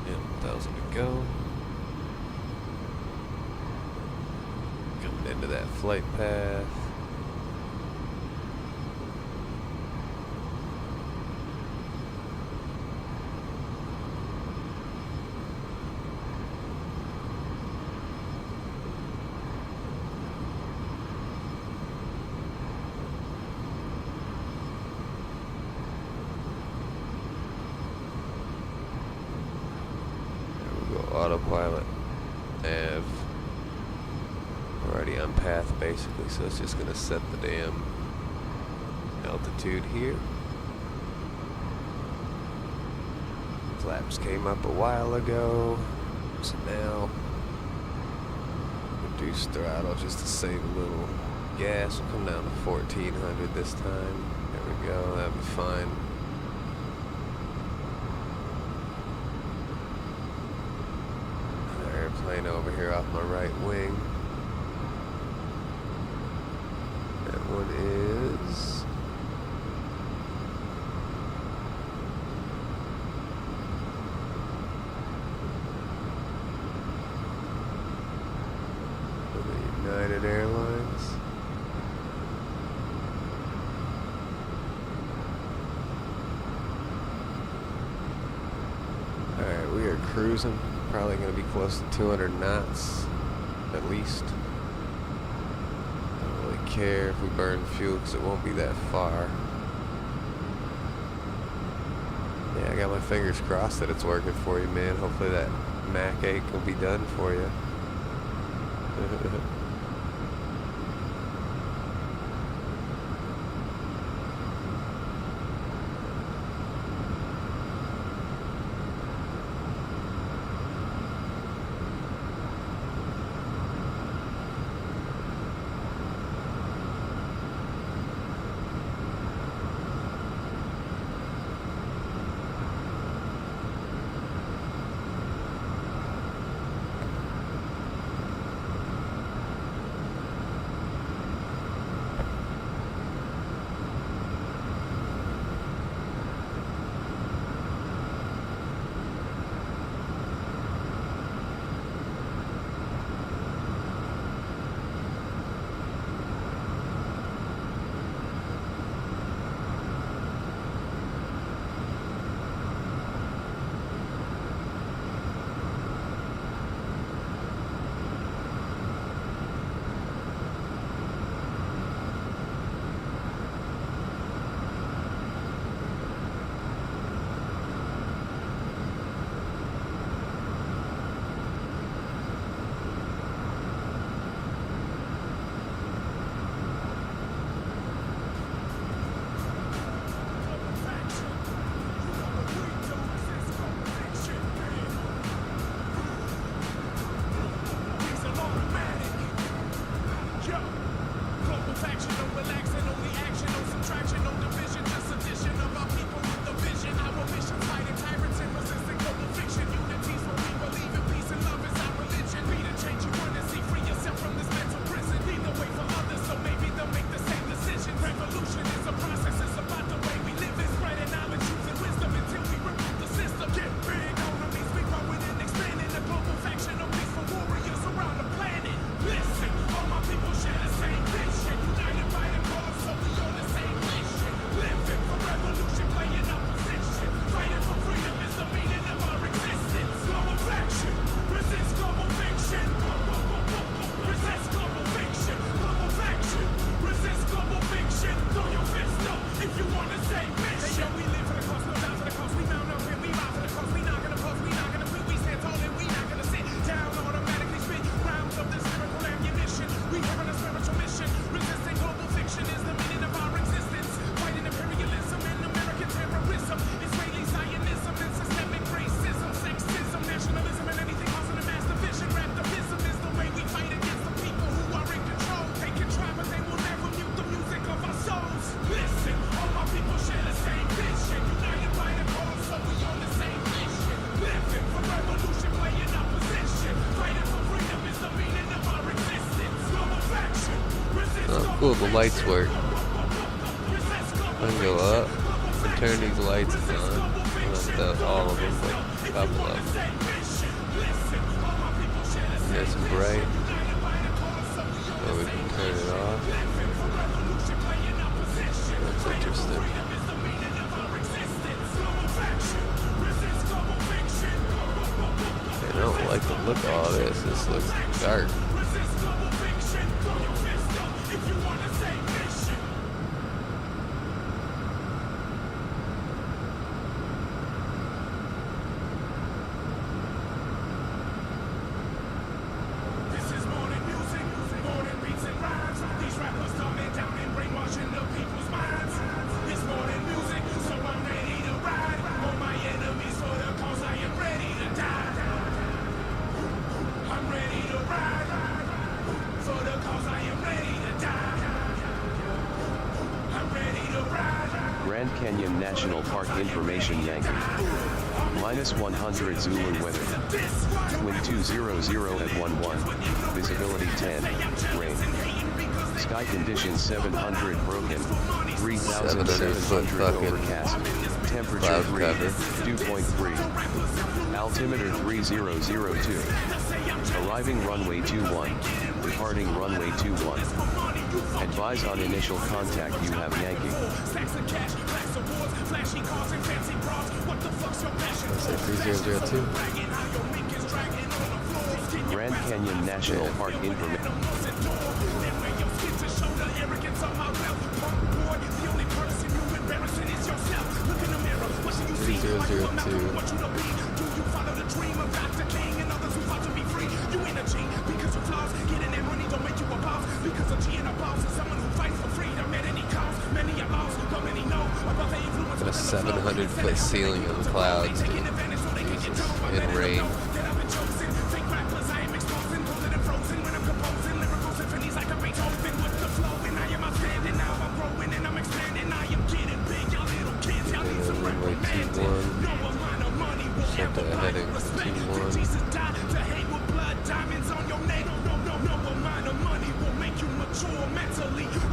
Speaker 2: Yeah, 1,000 to go. Into that flight path. There we go, autopilot, nav. Already on path basically, so it's just gonna set the damn altitude here. Flaps came up a while ago, so now reduce throttle just to save a little gas. We'll come down to 1400 this time. There we go, that'll be fine.
Speaker 1: off my right wing. That one is... United Airlines. Alright, we are cruising. Probably going to be close to 200 knots, at least. I don't really care if we burn fuel because it won't be that far. Yeah, I got my fingers crossed that it's working for you, man. Hopefully that Mac 8 will be done for you. Cool, the lights work. I can go up and turn these lights on. Not all of them, but a couple of them. Nice and bright. So we can turn it off. That's interesting. I don't like the look of all this. This looks dark.
Speaker 4: Grand Canyon National Park information Yankee. -100 Zulu weather. Wind 200 at 11. Visibility 10. Rain. Sky conditions 700 broken. 3,700 overcast. Temperature 3. Dew point 3. Altimeter 3002. Arriving runway 21. Departing runway 21. Advise on initial contact you have Yankee.
Speaker 2: Let's say 3002.
Speaker 4: Grand Canyon National Park information.
Speaker 2: 700-foot ceiling in the clouds, dude. Jesus. In rain. Runway 21. Set the heading 21.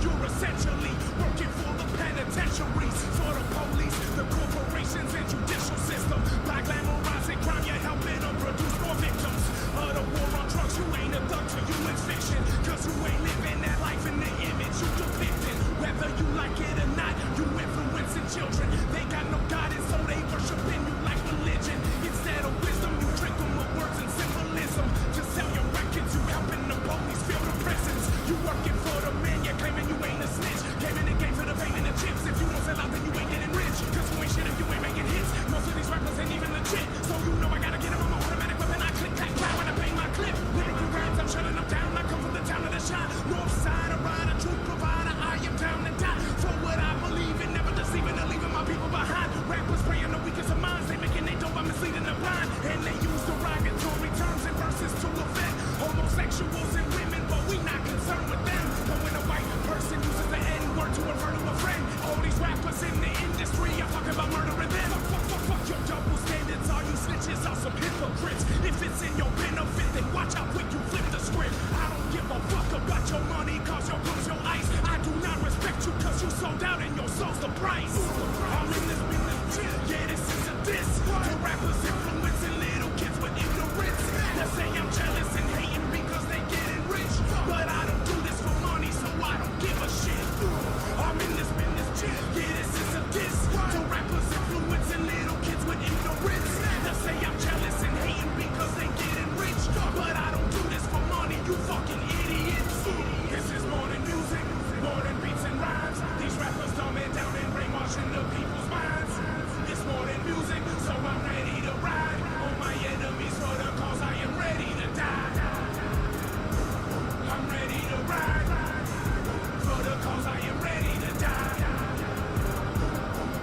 Speaker 5: You're essentially working for the penitentiaries, for the police, the corporations and judicial system. By glamorizing crime, you're helping them produce more victims of the war on drugs. You ain't a thug to you, it's fiction, cause you ain't living that life in the image you depicting. Whether you like it or not, you influencing children. They got no guidance, so they worshiping you like religion. Instead of wisdom, you trick them with words and symbolism. To sell your records, you helping the police feel the presence. You working for the man, you're claiming you ain't a snitch. Game in the game for the fame and the chips. If you don't sell out, then you ain't getting rich. Cause you ain't shit if you ain't making hits. Most of these rappers ain't even legit. So you know I gotta get them on my automatic weapon. I click, clack, clack when I pay my clip. Lyrical rhymes, I'm shutting them down. I come from the town of the shine. North side, a rider, truth provider. I am down to die for what I believe in. Never deceiving or leaving my people behind. Rappers praying the weakest of minds. They making they dope by misleading the blind. And they use derogatory terms and verses to affect homosexuals and women, but we not concerned with them. But when a white person uses the N-word to refer to a friend, all these rappers in the industry are talking about murdering them. Fuck your double standards. All you snitches are some hypocrites. If it's in your benefit, then watch how quick you flip the script. I don't give a fuck about your money, cause your blues, your ice. I do not respect you, cause you sold out and your soul's the price. I'm in this business, yeah, this is a diss. To rappers influencing little kids with ignorance. They say I'm jealous and hating because they getting rich, but I don't do this for money, so I don't give a shit. I'm in this business, yeah, this is a diss. To rappers influencing little kids with ignorance. They say I'm jealous and hating because they getting rich, but I don't do this for money, you fucking idiots. This is more than music, more than beats and rhymes. These rappers dumbing down and brainwashing the people's minds. It's more than music, so I'm ready to ride on my enemies for the cause. I am ready to die. I'm ready to ride for the cause. I am ready to die.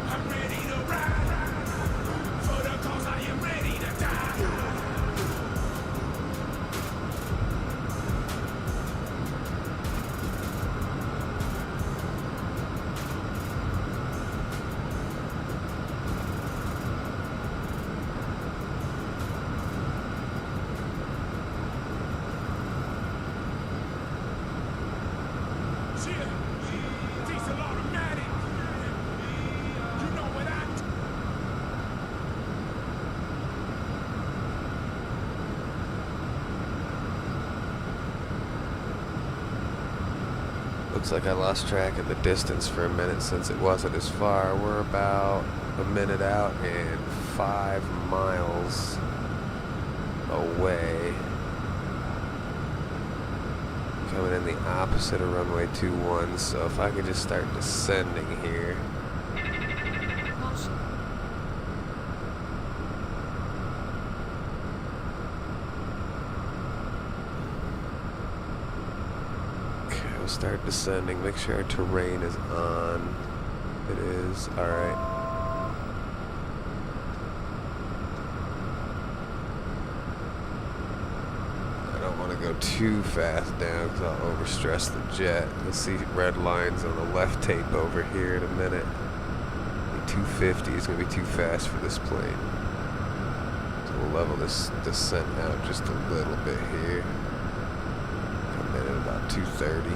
Speaker 5: I'm ready to ride for the cause. I am ready to die. Diesel automatic. You know what I do.
Speaker 2: Looks like I lost track of the distance for a minute since it wasn't as far. We're about a minute out and 5 miles away. Coming in the opposite of runway 21, so if I could just start descending here. Okay, we'll start descending. Make sure our terrain is on. It is. Alright. Go too fast down because I'll overstress the jet. You'll see red lines on the left tape over here in a minute. 250 is going to be too fast for this plane. level this descent out just a little bit here. Come in at about 230.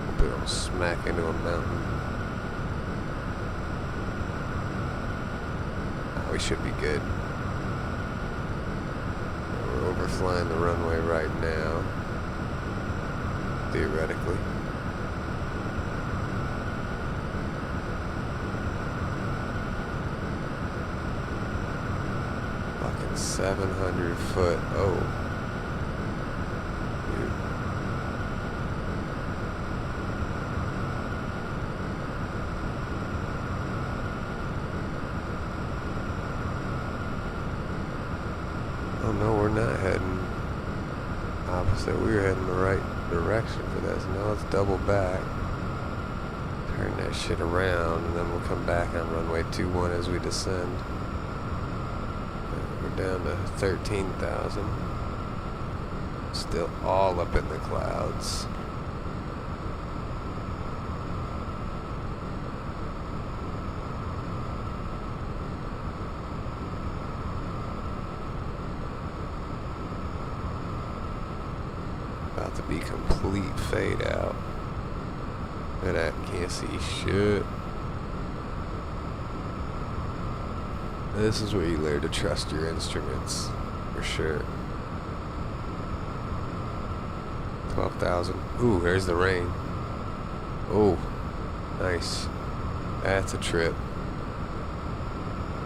Speaker 2: Hope we don't smack into a mountain. Oh, we should be good. We're overflying the runway right now, theoretically. Fucking 700 foot. Oh. Dude. Oh no, we're not heading opposite. We were heading the right direction for this. Now let's double back. Turn that shit around, and then we'll come back on runway 21 as we descend. We're down to 13,000. Still all up in the clouds. About to be complete fade out. Look at that, can't see shit. This is where you learn to trust your instruments, for sure. 12,000. Ooh, there's the rain. Oh, nice. That's a trip.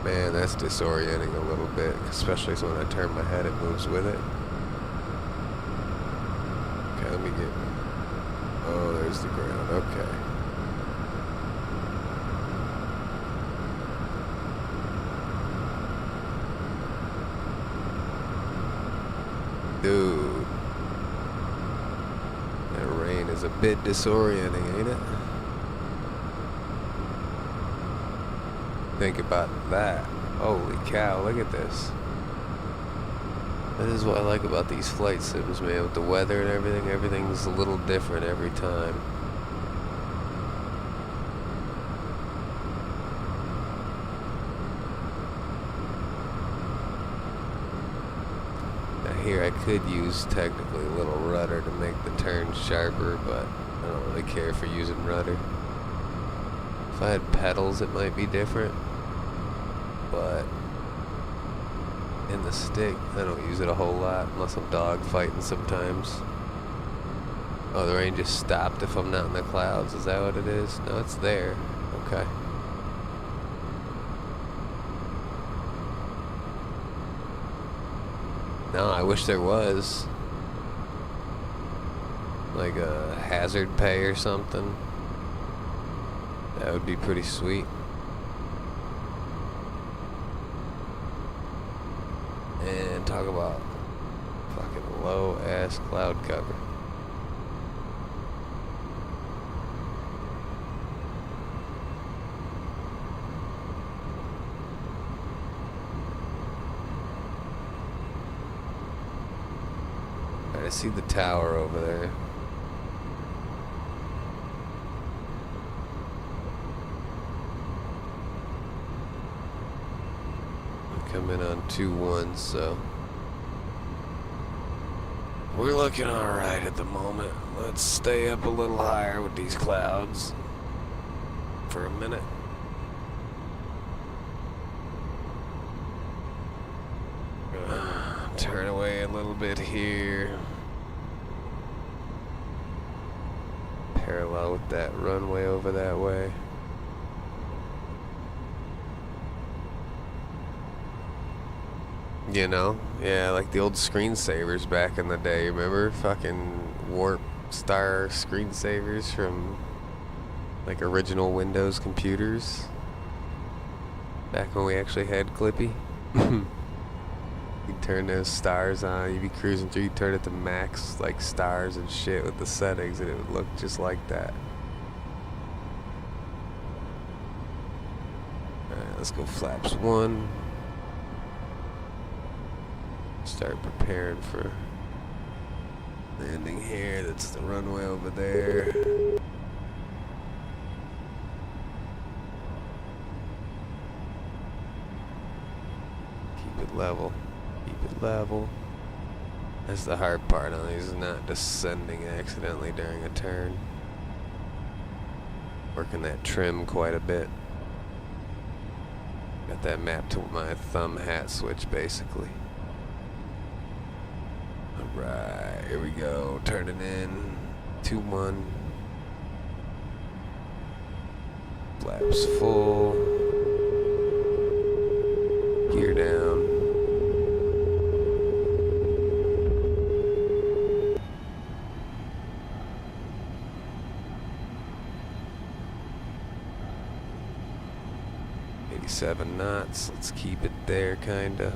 Speaker 2: Man, that's disorienting a little bit, especially when I turn my head, it moves with it. Okay, let me get... Oh, there's the ground. Okay. Dude. That rain is a bit disorienting, ain't it? Think about that. Holy cow, look at this. That is what I like about these flight sims, man, with the weather and everything. Everything's a little different every time. Now here I could use technically a little rudder to make the turn sharper, but I don't really care for using rudder. If I had pedals it might be different, but in the stick, I don't use it a whole lot unless I'm dog fighting sometimes. Oh, the rain just stopped if I'm not in the clouds. Is that what it is? No, it's there. Okay. No, I wish there was. Like a hazard pay or something. That would be pretty sweet. And talk about fucking low ass cloud cover. Alright, I see the tower over there. Coming on 2-1, so we're looking alright at the moment. Let's stay up a little higher with these clouds for a minute. Turn away a little bit here. Parallel with that runway over that way. You know? Yeah, like the old screensavers back in the day. Remember? Fucking warp star screensavers from like original Windows computers. Back when we actually had Clippy. You'd turn those stars on, you'd be cruising through, you'd turn it to max like stars and shit with the settings and it would look just like that. Alright, let's go flaps 1. Start preparing for
Speaker 1: Landing here, that's the runway over there. Keep it level. Keep it level. That's the hard part on these, is not descending accidentally during a turn. Working that trim quite a bit. Got that mapped to my thumb hat switch basically. Alright, here we go. Turning in. 2-1. Flaps full. Gear down. Seven knots. Let's keep it there, kinda.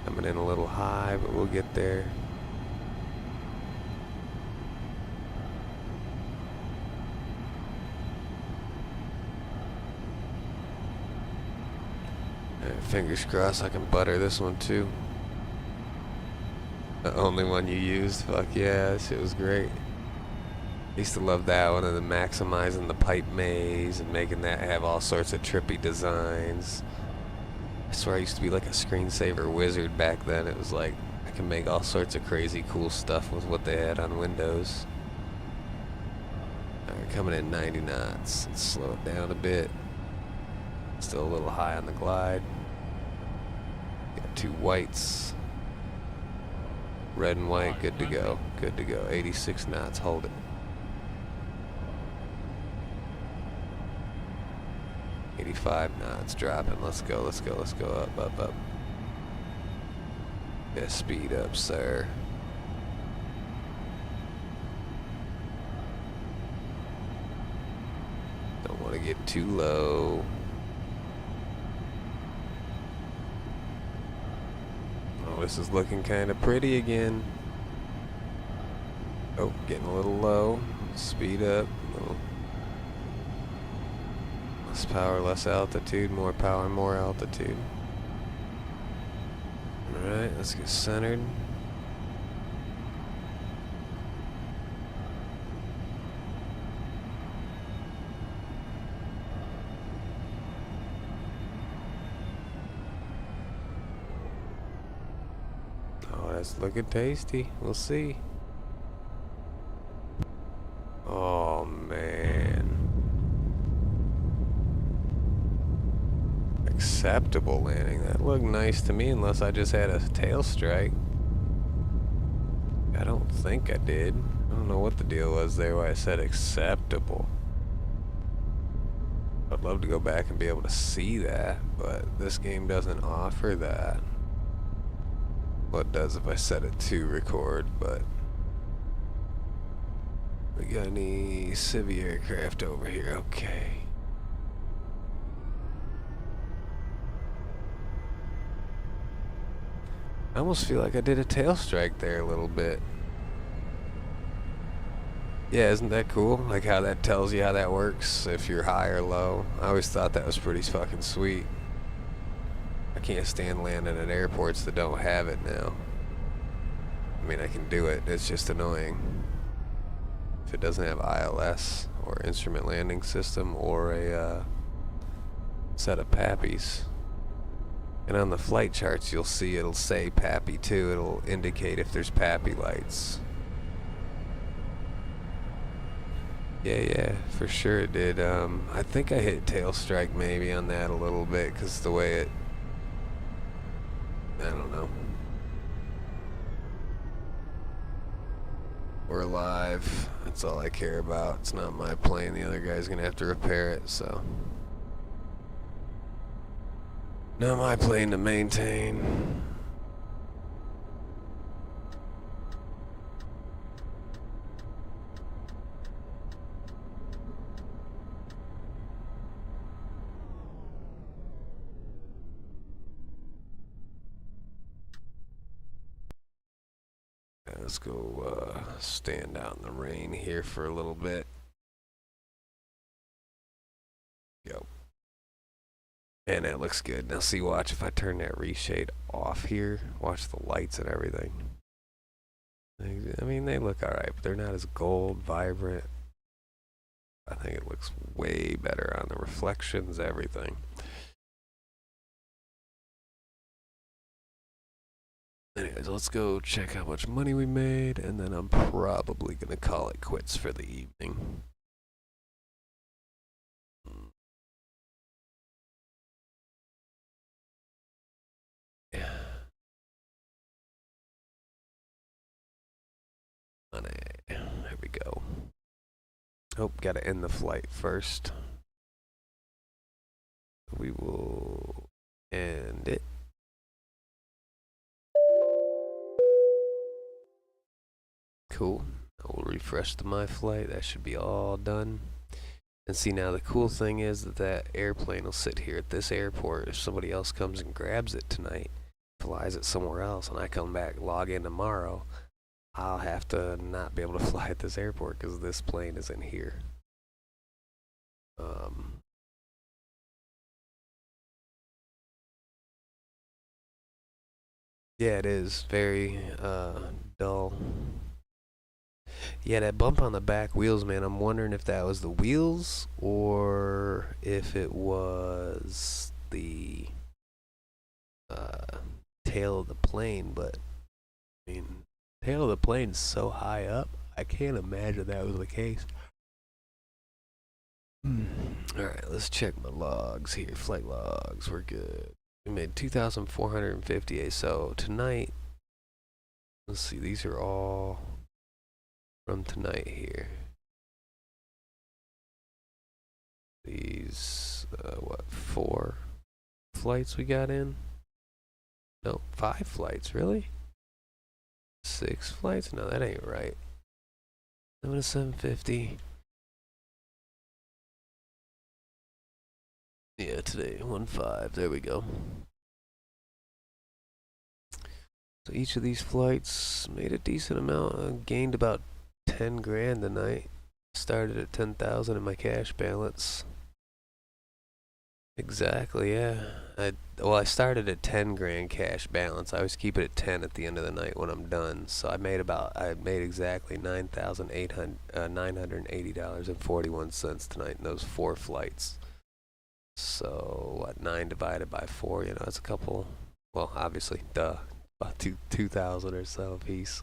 Speaker 1: Coming in a little high, but we'll get there. Alright, fingers crossed I can butter this one too. The only one you used? Fuck yeah, that shit was great. I used to love that one, and then maximizing the pipe maze and making that have all sorts of trippy designs. I swear I used to be like a screensaver wizard back then. It was like I can make all sorts of crazy cool stuff with what they had on Windows. Alright, coming in 90 knots. Let's slow it down a bit. Still a little high on the glide. Got 2 whites. Red and white, good to go. Good to go. 86 knots, hold it. 85 knots, dropping. Let's go, let's go, let's go. Up, up, up. Yeah, speed up, sir. Don't want to get too low. Oh, this is looking kind of pretty again. Oh, getting a little low. Speed up. Oh. Less power, less altitude, more power, more altitude. Alright, let's get centered. Oh, that's looking tasty. We'll see. Oh, man. Acceptable landing. That looked nice to me unless I just had a tail strike. I don't think I did. I don't know what the deal was there why I said acceptable. I'd love to go back and be able to see that, but this game doesn't offer that. Well, it does if I set it to record, but we got any civvy aircraft over here? Okay. I almost feel like I did a tail strike there a little bit. Yeah, isn't that cool? Like how that tells you how that works, if you're high or low. I always thought that was pretty fucking sweet. I can't stand landing at airports that don't have it now. I mean, I can do it, it's just annoying. If it doesn't have ILS, or instrument landing system, or a set of PAPIs. And on the flight charts you'll see it'll say PAPI too. It'll indicate if there's PAPI lights. Yeah, for sure it did. I think I hit tail strike maybe on that a little bit because the way it... I don't know. We're alive. That's all I care about. It's not my plane. The other guy's gonna have to repair it, so... Not my plane to maintain. Let's go stand out in the rain here for a little bit. Go. And that looks good. Now see, watch if I turn that reshade off here. Watch the lights and everything. I mean, they look alright, but they're not as gold, vibrant. I think it looks way better on the reflections, everything. Anyways, let's go check how much money we made, and then I'm probably gonna call it quits for the evening. Yeah. Money. There we go. Oh, gotta end the flight first. We will end it. Cool. I will refresh the my flight. That should be all done. And see, now the cool thing is that that airplane will sit here at this airport. If somebody else comes and grabs it tonight, flies it somewhere else, and I come back, log in tomorrow, I'll have to not be able to fly at this airport because this plane is in here. Yeah, it is very dull. Yeah, that bump on the back wheels, man, I'm wondering if that was the wheels or if it was the tail of the plane, but I mean, tail of the plane's so high up, I can't imagine that was the case. Alright, let's check my logs here. Flight logs, we're good. We made 2,458. So tonight, let's see, these are all from tonight here. These, what, 4 flights we got in? No, 5 flights, really? 6 flights? No, that ain't right. 7 to 750. Yeah, today, 1-5, there we go. So each of these flights made a decent amount, gained about 10 grand tonight. Started at 10,000 in my cash balance. Exactly, yeah. I started at 10 grand cash balance. I always keep it at 10 at the end of the night when I'm done. So I made exactly $9,980.41 tonight in those 4 flights. So what, 9 divided by 4, you know, it's a couple, well, obviously, about 2,000 or so a piece.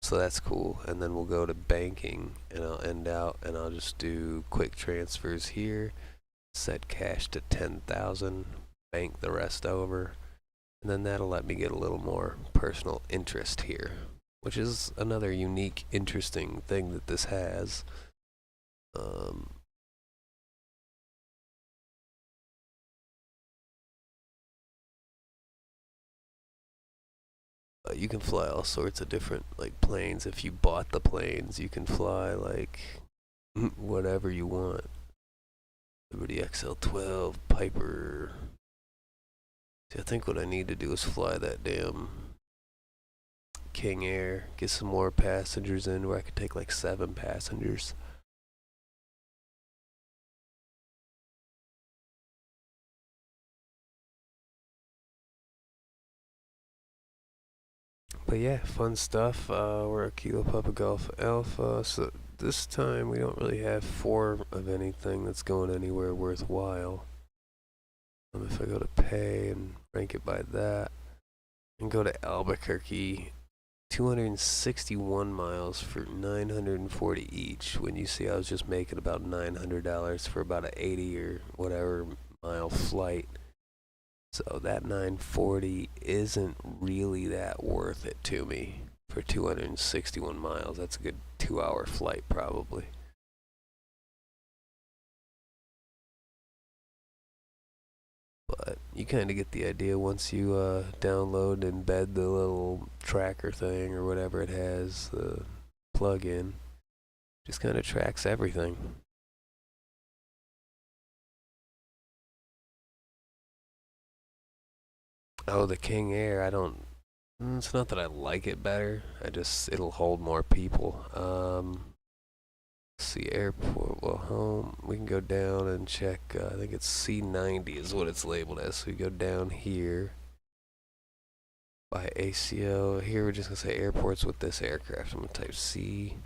Speaker 1: So that's cool. And then we'll go to banking, and I'll end out, and I'll just do quick transfers here, set cash to 10,000, bank the rest over, and then that'll let me get a little more personal interest here, which is another unique, interesting thing that this has. You can fly all sorts of different like planes. If you bought the planes, you can fly like whatever you want. Liberty XL12, Piper. See, I think what I need to do is fly that damn King Air, get some more passengers in where I could take like 7 passengers. But yeah, fun stuff. We're at Kilo Papa Golf Alpha, so this time we don't really have 4 of anything that's going anywhere worthwhile. If I go to pay and rank it by that, and go to Albuquerque, 261 miles for 940 each. When you see I was just making about $900 for about an 80 or whatever mile flight. So that 940 isn't really that worth it to me for 261 miles. That's a good 2-hour flight probably. But you kind of get the idea once you download and embed the little tracker thing or whatever it has, the plug-in. Just kind of tracks everything. Oh, the King Air, it's not that I like it better, it'll hold more people. Let's see, airport, well, home, we can go down and check, I think it's C90 is what it's labeled as, so we go down here. by ACO. Here we're just gonna say airports with this aircraft. I'm gonna type C90,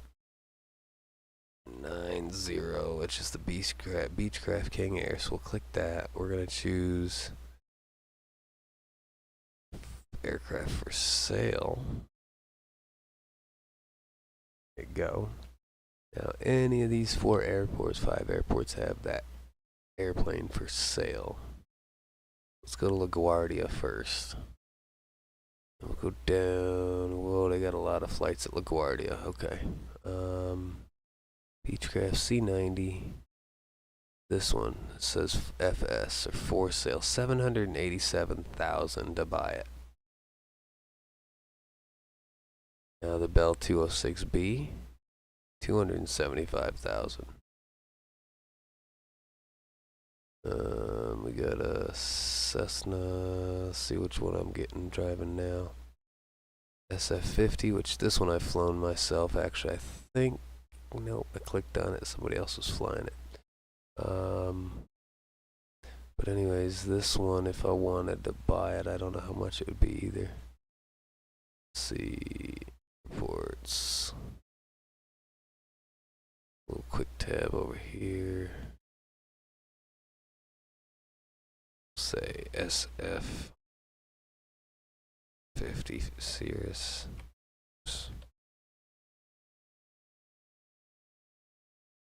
Speaker 1: which is the Beechcraft King Air. So we'll click that. We're gonna choose aircraft for sale. There you go. Now any of these 5 airports have that airplane for sale. Let's go to LaGuardia first. We'll go down. Whoa, they got a lot of flights at LaGuardia. Okay. Beechcraft C90. This one, it says FS or for sale. $787,000 to buy it. Now the Bell 206B, $275,000. We got a Cessna. Let's see which one I'm driving now. SF50, which this one I've flown myself. Actually, I think. Nope, I clicked on it. Somebody else was flying it. But anyways, this one, if I wanted to buy it, I don't know how much it would be either. Let's see. Reports. Little quick tab over here. Say SF50 Cirrus.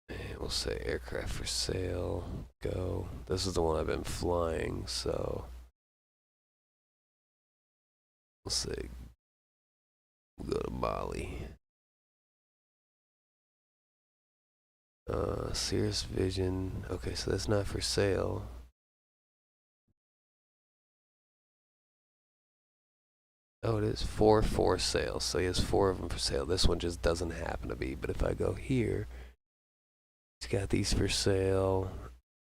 Speaker 1: And we'll say aircraft for sale. Go. This is the one I've been flying, so we'll say we'll go to Bali. Cirrus Vision. Okay, so that's not for sale. Oh, it is 4 for sale. So he has 4 of them for sale. This one just doesn't happen to be. But if I go here, he's got these for sale.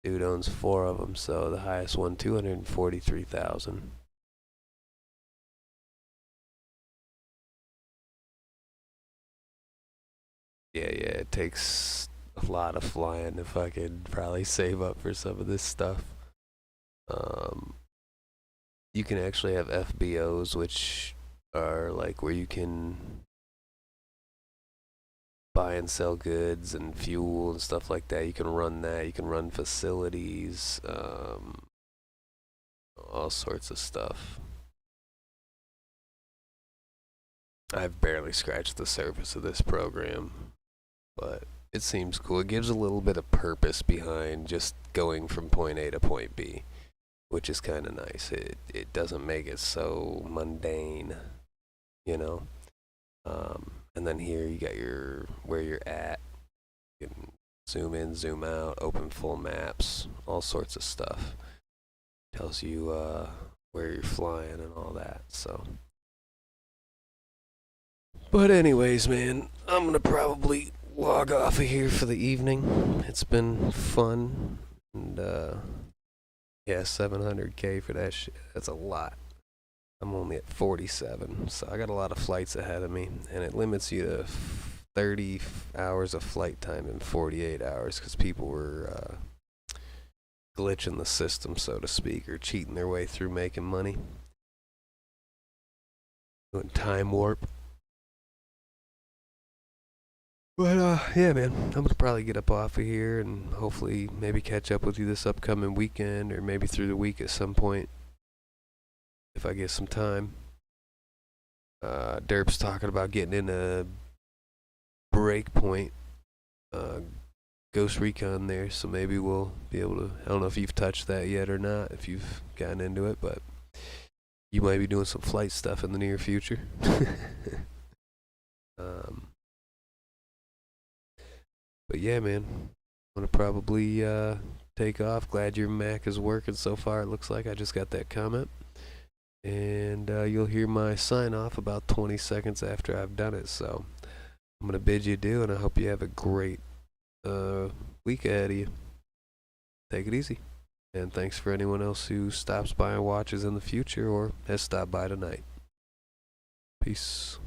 Speaker 1: Dude owns 4 of them. So the highest one, $243,000. Yeah, it takes a lot of flying if I could probably save up for some of this stuff. You can actually have FBOs, which are like where you can buy and sell goods and fuel and stuff like that. You can run that. You can run facilities, all sorts of stuff. I've barely scratched the surface of this program, but it seems cool. It gives a little bit of purpose behind just going from point A to point B, which is kind of nice. It doesn't make it so mundane, you know. And then here you got where you're at. You can zoom in, zoom out, open full maps, all sorts of stuff. Tells you where you're flying and all that. So, but anyways, man, I'm gonna probably log off of here for the evening. It's been fun, and yeah, 700K for that shit. That's a lot. I'm only at 47, so I got a lot of flights ahead of me, and it limits you to 30 hours of flight time in 48 hours because people were glitching the system, so to speak, or cheating their way through making money. Doing time warp. But yeah, man, I'm gonna probably get up off of here and hopefully maybe catch up with you this upcoming weekend or maybe through the week at some point if I get some time. Derp's talking about getting in a Breakpoint Ghost Recon there, so maybe we'll be able to. I don't know if you've touched that yet or not, if you've gotten into it, but you might be doing some flight stuff in the near future. But yeah, man, I'm gonna probably take off. Glad your Mac is working so far. It looks like I just got that comment, and you'll hear my sign off about 20 seconds after I've done it. So I'm gonna bid you adieu, and I hope you have a great week ahead of you. Take it easy, and thanks for anyone else who stops by and watches in the future or has stopped by tonight. Peace.